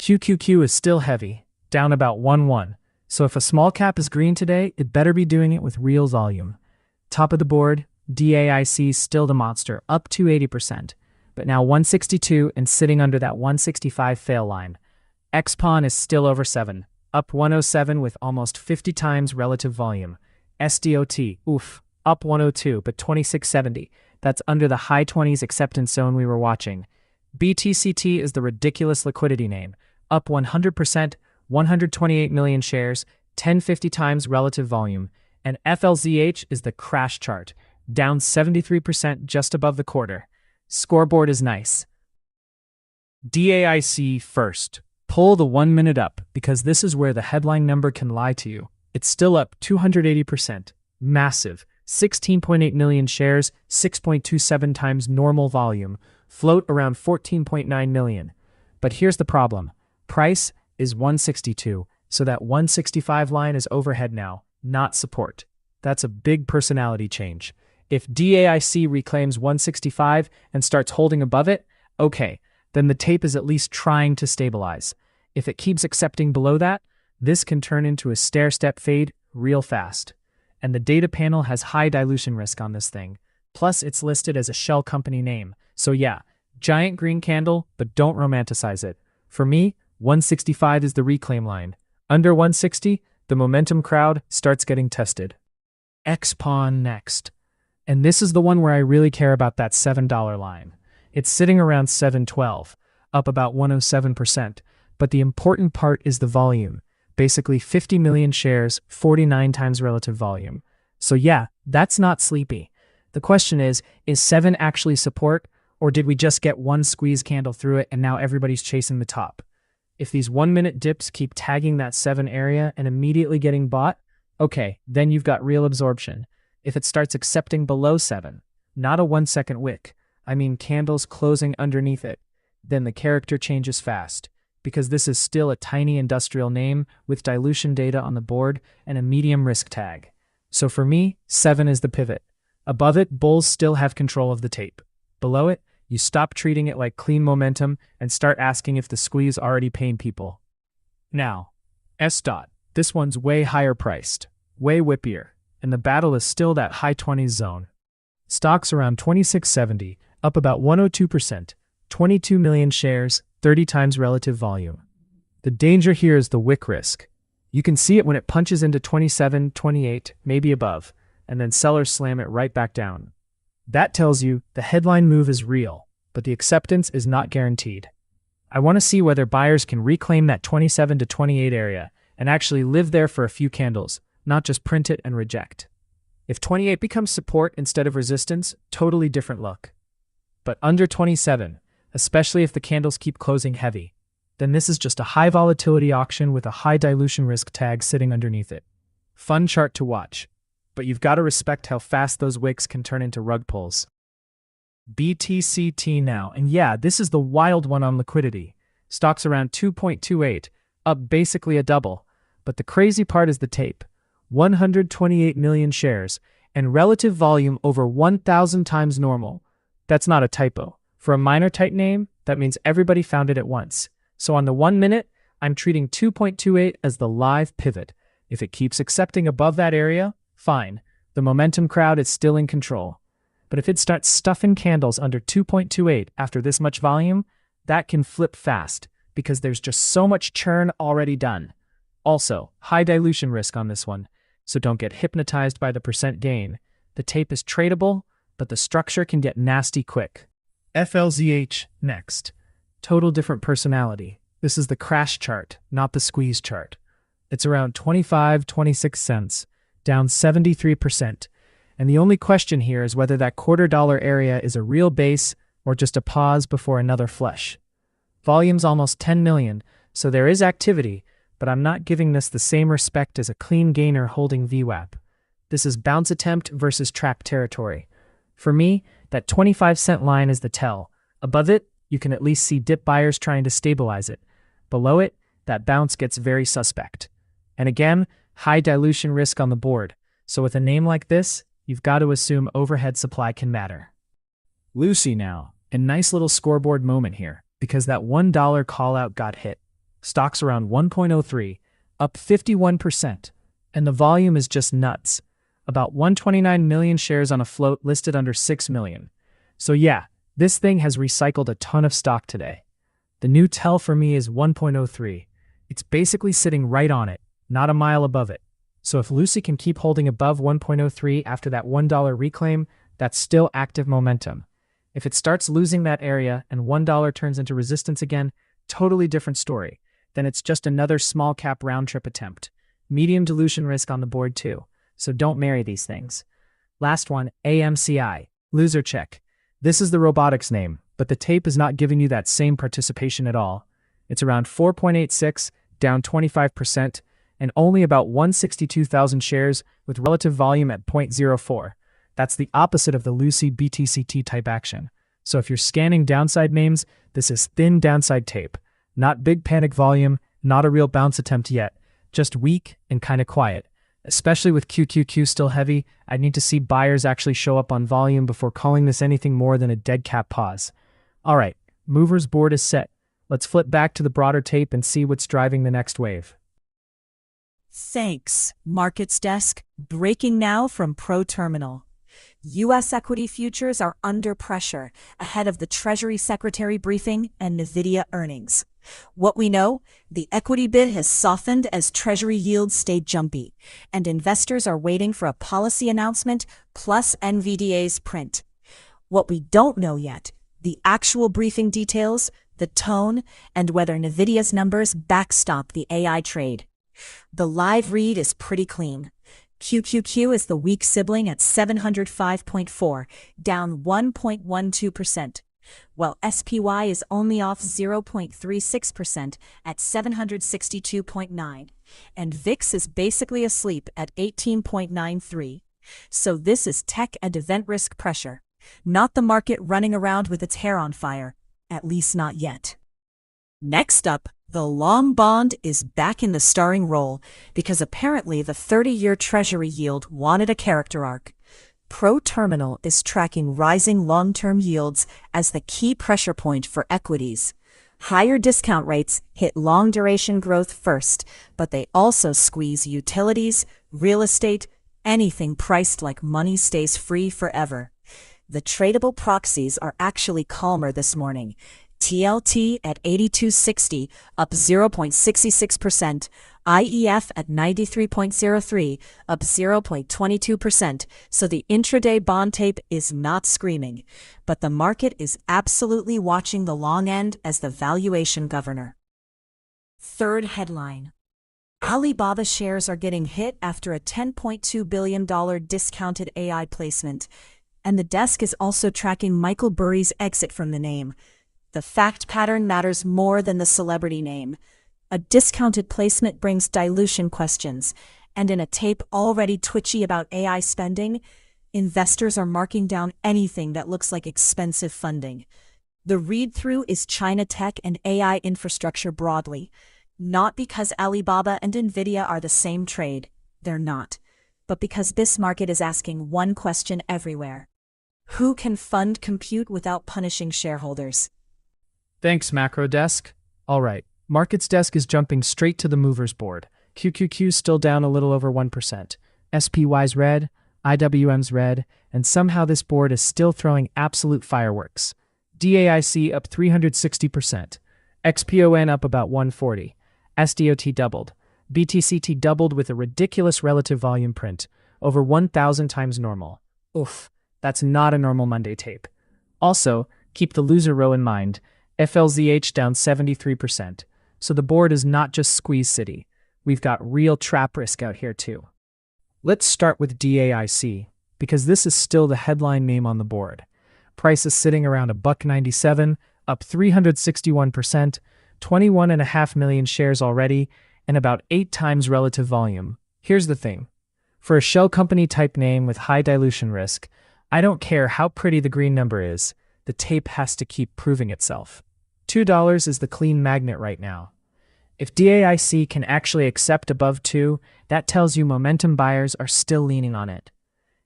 QQQ is still heavy, down about 1-1. So if a small cap is green today, it better be doing it with real volume. Top of the board, DAIC still the monster, up 280%, but now 162 and sitting under that 165 fail line. XPON is still over 7, up 107 with almost 50 times relative volume. SDOT, oof, up 102 but 2670. That's under the high 20s acceptance zone we were watching. BTCT is the ridiculous liquidity name, up 100%, 128 million shares, 1050 times relative volume. And FLZH is the crash chart, down 73% just above the quarter. Scoreboard is nice. DAIC first. Pull the 1 minute up, because this is where the headline number can lie to you. It's still up 280%. Massive. 16.8 million shares, 6.27 times normal volume. Float around 14.9 million. But here's the problem. Price is 162, so that 165 line is overhead now, not support. That's a big personality change. If DAIC reclaims 165 and starts holding above it, okay, then the tape is at least trying to stabilize. If it keeps accepting below that, this can turn into a stair-step fade real fast. And the data panel has high dilution risk on this thing. Plus, it's listed as a shell company name. So yeah, giant green candle, but don't romanticize it. For me, 165 is the reclaim line. Under 160, the momentum crowd starts getting tested. XPON next. And this is the one where I really care about that $7 line. It's sitting around 712, up about 107%, but the important part is the volume. Basically 50 million shares, 49 times relative volume. So yeah, that's not sleepy. The question is 7 actually support, or did we just get one squeeze candle through it and now everybody's chasing the top? If these 1 minute dips keep tagging that 7 area and immediately getting bought, okay, then you've got real absorption. If it starts accepting below 7, not a 1 second wick, I mean candles closing underneath it, then the character changes fast, because this is still a tiny industrial name with dilution data on the board and a medium risk tag. So for me, 7 is the pivot. Above it, bulls still have control of the tape. Below it, you stop treating it like clean momentum and start asking if the squeeze already paying people. Now, S-Dot. This one's way higher priced, way whippier, and the battle is still that high 20s zone. Stocks around 2670, up about 102%, 22 million shares, 30 times relative volume. The danger here is the wick risk. You can see it when it punches into 27, 28, maybe above, and then sellers slam it right back down. That tells you the headline move is real, but the acceptance is not guaranteed. I want to see whether buyers can reclaim that 27 to 28 area and actually live there for a few candles, not just print it and reject. If 28 becomes support instead of resistance, totally different look. But under 27, especially if the candles keep closing heavy, then this is just a high volatility auction with a high dilution risk tag sitting underneath it. Fun chart to watch, but you've got to respect how fast those wicks can turn into rug pulls. BTCT now, and yeah, this is the wild one on liquidity. Stocks around 2.28, up basically a double. But the crazy part is the tape. 128 million shares, and relative volume over 1,000 times normal. That's not a typo. For a minor type name, that means everybody found it at once. So on the 1 minute, I'm treating 2.28 as the live pivot. If it keeps accepting above that area, fine. The momentum crowd is still in control. But if it starts stuffing candles under 2.28 after this much volume, that can flip fast, because there's just so much churn already done. Also, high dilution risk on this one, so don't get hypnotized by the percent gain. The tape is tradable, but the structure can get nasty quick. FLZH next. Total different personality. This is the crash chart, not the squeeze chart. It's around 26 cents, down 73%. And the only question here is whether that $0.25 area is a real base or just a pause before another flush. Volume's almost 10 million, so there is activity, but I'm not giving this the same respect as a clean gainer holding VWAP. This is bounce attempt versus trap territory. For me, that 25-cent line is the tell. Above it, you can at least see dip buyers trying to stabilize it. Below it, that bounce gets very suspect. And again, high dilution risk on the board, So with a name like this, you've got to assume overhead supply can matter. Lucy now, a nice little scoreboard moment here, because that $1 call out got hit. Stock's around 1.03, up 51%, and the volume is just nuts. About 129 million shares on a float listed under 6 million. So yeah, this thing has recycled a ton of stock today. The new tell for me is 1.03. It's basically sitting right on it, not a mile above it. So if Lucy can keep holding above 1.03 after that $1 reclaim, that's still active momentum. If it starts losing that area and $1 turns into resistance again, totally different story. Then it's just another small cap round trip attempt. Medium dilution risk on the board too, so don't marry these things. Last one, AMCI, loser check. This is the robotics name, but the tape is not giving you that same participation at all. It's around 4.86, down 25%, and only about 162,000 shares with relative volume at 0.04. That's the opposite of the Lucy BTCT type action. So if you're scanning downside names, this is thin downside tape. Not big panic volume, not a real bounce attempt yet, just weak and kind of quiet. Especially with QQQ still heavy, I need to see buyers actually show up on volume before calling this anything more than a dead cat pause. Alright, movers board is set. Let's flip back to the broader tape and see what's driving the next wave. Thanks, Markets Desk. Breaking now from ProTerminal. U.S. equity futures are under pressure ahead of the Treasury Secretary briefing and NVIDIA earnings. What we know, the equity bid has softened as Treasury yields stay jumpy, and investors are waiting for a policy announcement plus NVDA's print. What we don't know yet, the actual briefing details, the tone, and whether NVIDIA's numbers backstop the AI trade. The live read is pretty clean. QQQ is the weak sibling at 705.4, down 1.12%, while SPY is only off 0.36% at 762.9, and VIX is basically asleep at 18.93. So this is tech and event risk pressure, not the market running around with its hair on fire, at least not yet. Next up, the long bond is back in the starring role because apparently the 30-year Treasury yield wanted a character arc. ProTerminal is tracking rising long-term yields as the key pressure point for equities. Higher discount rates hit long-duration growth first, but they also squeeze utilities, real estate, anything priced like money stays free forever. The tradable proxies are actually calmer this morning. TLT at 82.60, up 0.66%, IEF at 93.03, up 0.22%, so the intraday bond tape is not screaming, but the market is absolutely watching the long end as the valuation governor. Third headline. Alibaba shares are getting hit after a $10.2 billion discounted AI placement, and the desk is also tracking Michael Burry's exit from the name. The fact pattern matters more than the celebrity name. A discounted placement brings dilution questions, and in a tape already twitchy about AI spending, investors are marking down anything that looks like expensive funding. The read-through is China tech and AI infrastructure broadly, not because Alibaba and NVIDIA are the same trade. They're not. But because this market is asking one question everywhere. Who can fund compute without punishing shareholders? Thanks, Macro Desk. All right, Markets Desk is jumping straight to the movers board. QQQ's still down a little over 1%. SPY's red, IWM's red, and somehow this board is still throwing absolute fireworks. DAIC up 360%. XPON up about 140. SDOT doubled. BTCT doubled with a ridiculous relative volume print, over 1,000 times normal. Oof, that's not a normal Monday tape. Also, keep the loser row in mind. FLZH down 73%. So the board is not just squeeze city. We've got real trap risk out here too. Let's start with DAIC, because this is still the headline name on the board. Price is sitting around $1.97, up 361%, 21.5 million shares already, and about 8 times relative volume. Here's the thing. For a shell company type name with high dilution risk, I don't care how pretty the green number is, the tape has to keep proving itself. $2 is the clean magnet right now. If DAIC can actually accept above 2, that tells you momentum buyers are still leaning on it.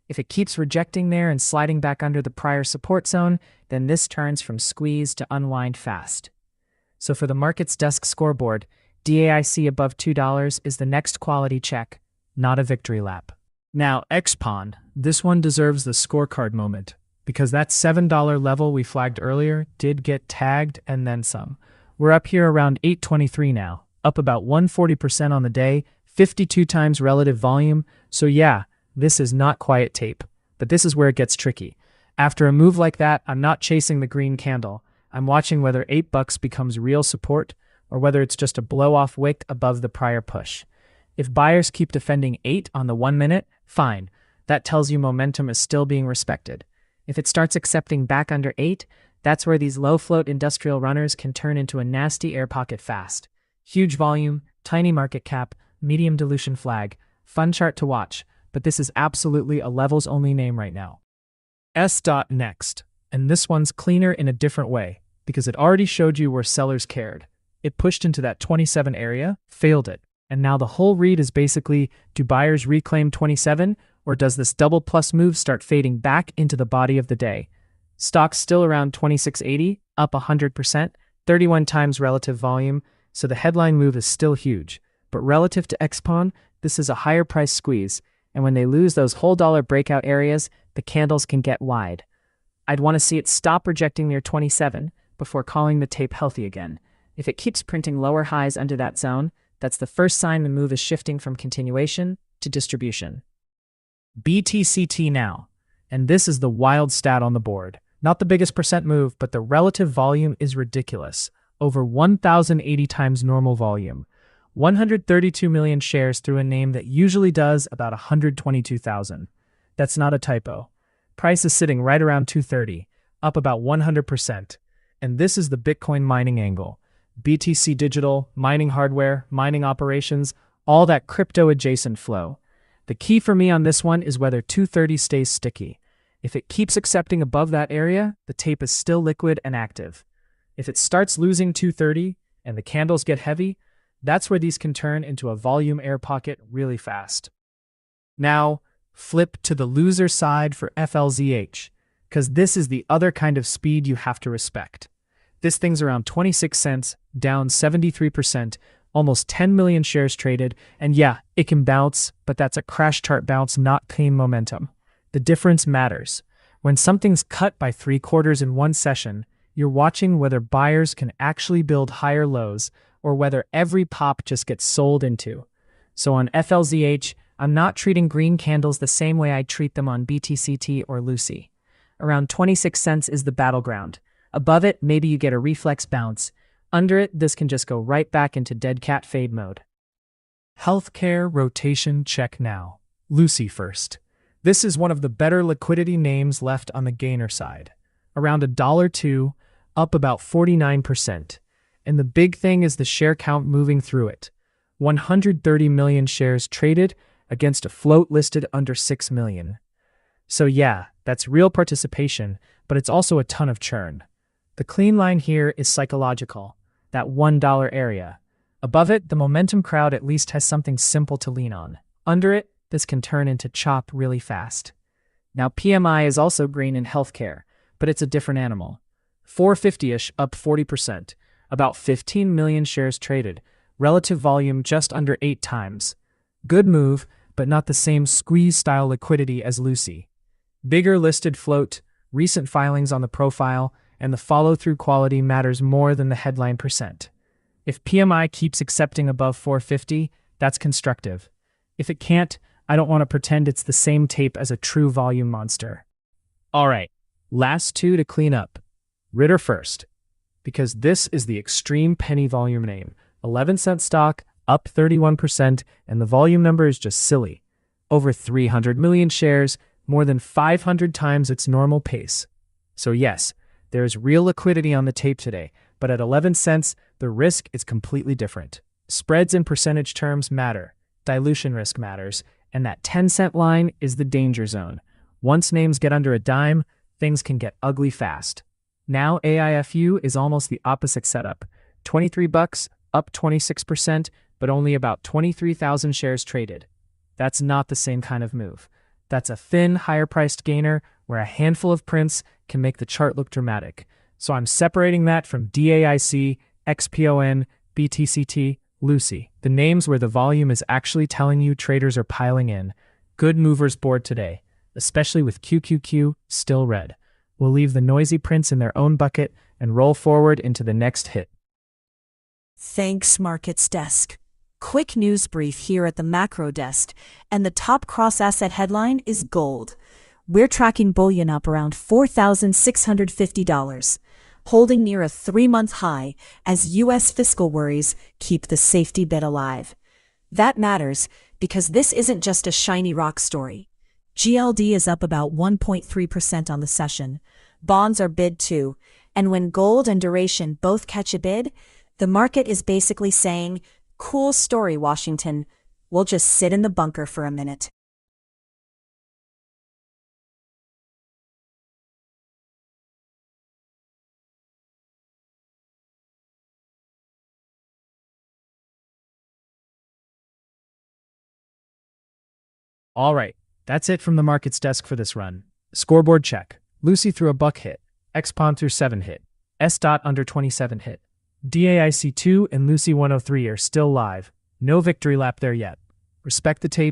If it keeps rejecting there and sliding back under the prior support zone, then this turns from squeeze to unwind fast. So for the market's desk scoreboard, DAIC above $2 is the next quality check, not a victory lap. Now, XPON, this one deserves the scorecard moment, because that $7 level we flagged earlier did get tagged and then some. We're up here around 823 now, up about 140% on the day, 52 times relative volume, so yeah, this is not quiet tape, but this is where it gets tricky. After a move like that, I'm not chasing the green candle. I'm watching whether $8 becomes real support or whether it's just a blow-off wick above the prior push. If buyers keep defending 8 on the 1 minute, fine. That tells you momentum is still being respected. If it starts accepting back under 8, that's where these low-float industrial runners can turn into a nasty air pocket fast. Huge volume, tiny market cap, medium dilution flag. Fun chart to watch, but this is absolutely a levels-only name right now. Next, and this one's cleaner in a different way, because it already showed you where sellers cared. It pushed into that 27 area, failed it, and now the whole read is basically, do buyers reclaim 27, or does this double plus move start fading back into the body of the day? Stock's still around 2680, up 100%, 31 times relative volume, so the headline move is still huge. But relative to XPON, this is a higher price squeeze, and when they lose those whole dollar breakout areas, the candles can get wide. I'd want to see it stop rejecting near 27 before calling the tape healthy again. If it keeps printing lower highs under that zone, that's the first sign the move is shifting from continuation to distribution. BTCT now, and this is the wild stat on the board. Not the biggest percent move, but the relative volume is ridiculous. Over 1,080 times normal volume. 132 million shares through a name that usually does about 122,000. That's not a typo. Price is sitting right around 230, up about 100%. And this is the Bitcoin mining angle. BTC Digital, mining hardware, mining operations, all that crypto-adjacent flow. The key for me on this one is whether 230 stays sticky. If it keeps accepting above that area, the tape is still liquid and active. If it starts losing 230 and the candles get heavy, that's where these can turn into a volume air pocket really fast. Now, flip to the loser side for FLZH, because this is the other kind of speed you have to respect. This thing's around 26 cents, down 73%, almost 10 million shares traded, and yeah, it can bounce, but that's a crash chart bounce, not clean momentum. The difference matters. When something's cut by 3/4 in one session, you're watching whether buyers can actually build higher lows or whether every pop just gets sold into. So on FLZH, I'm not treating green candles the same way I treat them on BTCT or Lucy. Around 26 cents is the battleground. Above it, maybe you get a reflex bounce. Under it, this can just go right back into dead cat fade mode. Healthcare rotation check now. Lucy first. This is one of the better liquidity names left on the gainer side. Around $1.02, up about 49%. And the big thing is the share count moving through it. 130 million shares traded against a float listed under 6 million. So yeah, that's real participation, but it's also a ton of churn. The clean line here is psychological, that $1 area. Above it, the momentum crowd at least has something simple to lean on. Under it, this can turn into chop really fast. Now PMI is also green in healthcare, but it's a different animal. 450-ish, up 40%. About 15 million shares traded, relative volume just under 8 times. Good move, but not the same squeeze-style liquidity as Lucy. Bigger listed float, recent filings on the profile, and the follow-through quality matters more than the headline percent. If PMI keeps accepting above 450, that's constructive. If it can't, I don't want to pretend it's the same tape as a true volume monster. Alright, last two to clean up. Ritter first. Because this is the extreme penny volume name. 11-cent stock, up 31%, and the volume number is just silly. Over 300 million shares, more than 500 times its normal pace. So yes, there's real liquidity on the tape today, but at 11 cents, the risk is completely different. Spreads in percentage terms matter, dilution risk matters, and that 10-cent line is the danger zone. Once names get under a dime, things can get ugly fast. Now AIFU is almost the opposite setup. $23, up 26%, but only about 23,000 shares traded. That's not the same kind of move. That's a thin, higher-priced gainer where a handful of prints can make the chart look dramatic. So I'm separating that from DAIC, XPON, BTCT, Lucy, the names where the volume is actually telling you traders are piling in. Good movers board today, especially with QQQ still red. We'll leave the noisy prints in their own bucket and roll forward into the next hit. Thanks, Markets Desk. Quick news brief here at the macro desk, and the top cross-asset headline is gold. We're tracking bullion up around $4,650, holding near a 3-month high as U.S. fiscal worries keep the safety bid alive. That matters because this isn't just a shiny rock story. GLD is up about 1.3% on the session. Bonds are bid too, and when gold and duration both catch a bid, the market is basically saying, "Cool story, Washington. We'll just sit in the bunker for a minute." All right, that's it from the markets desk for this run. Scoreboard check. Lucy threw a buck hit. XPON threw 7 hit. S. Under 27 hit. DAIC 2 and Lucy 103 are still live. No victory lap there yet. Respect the tape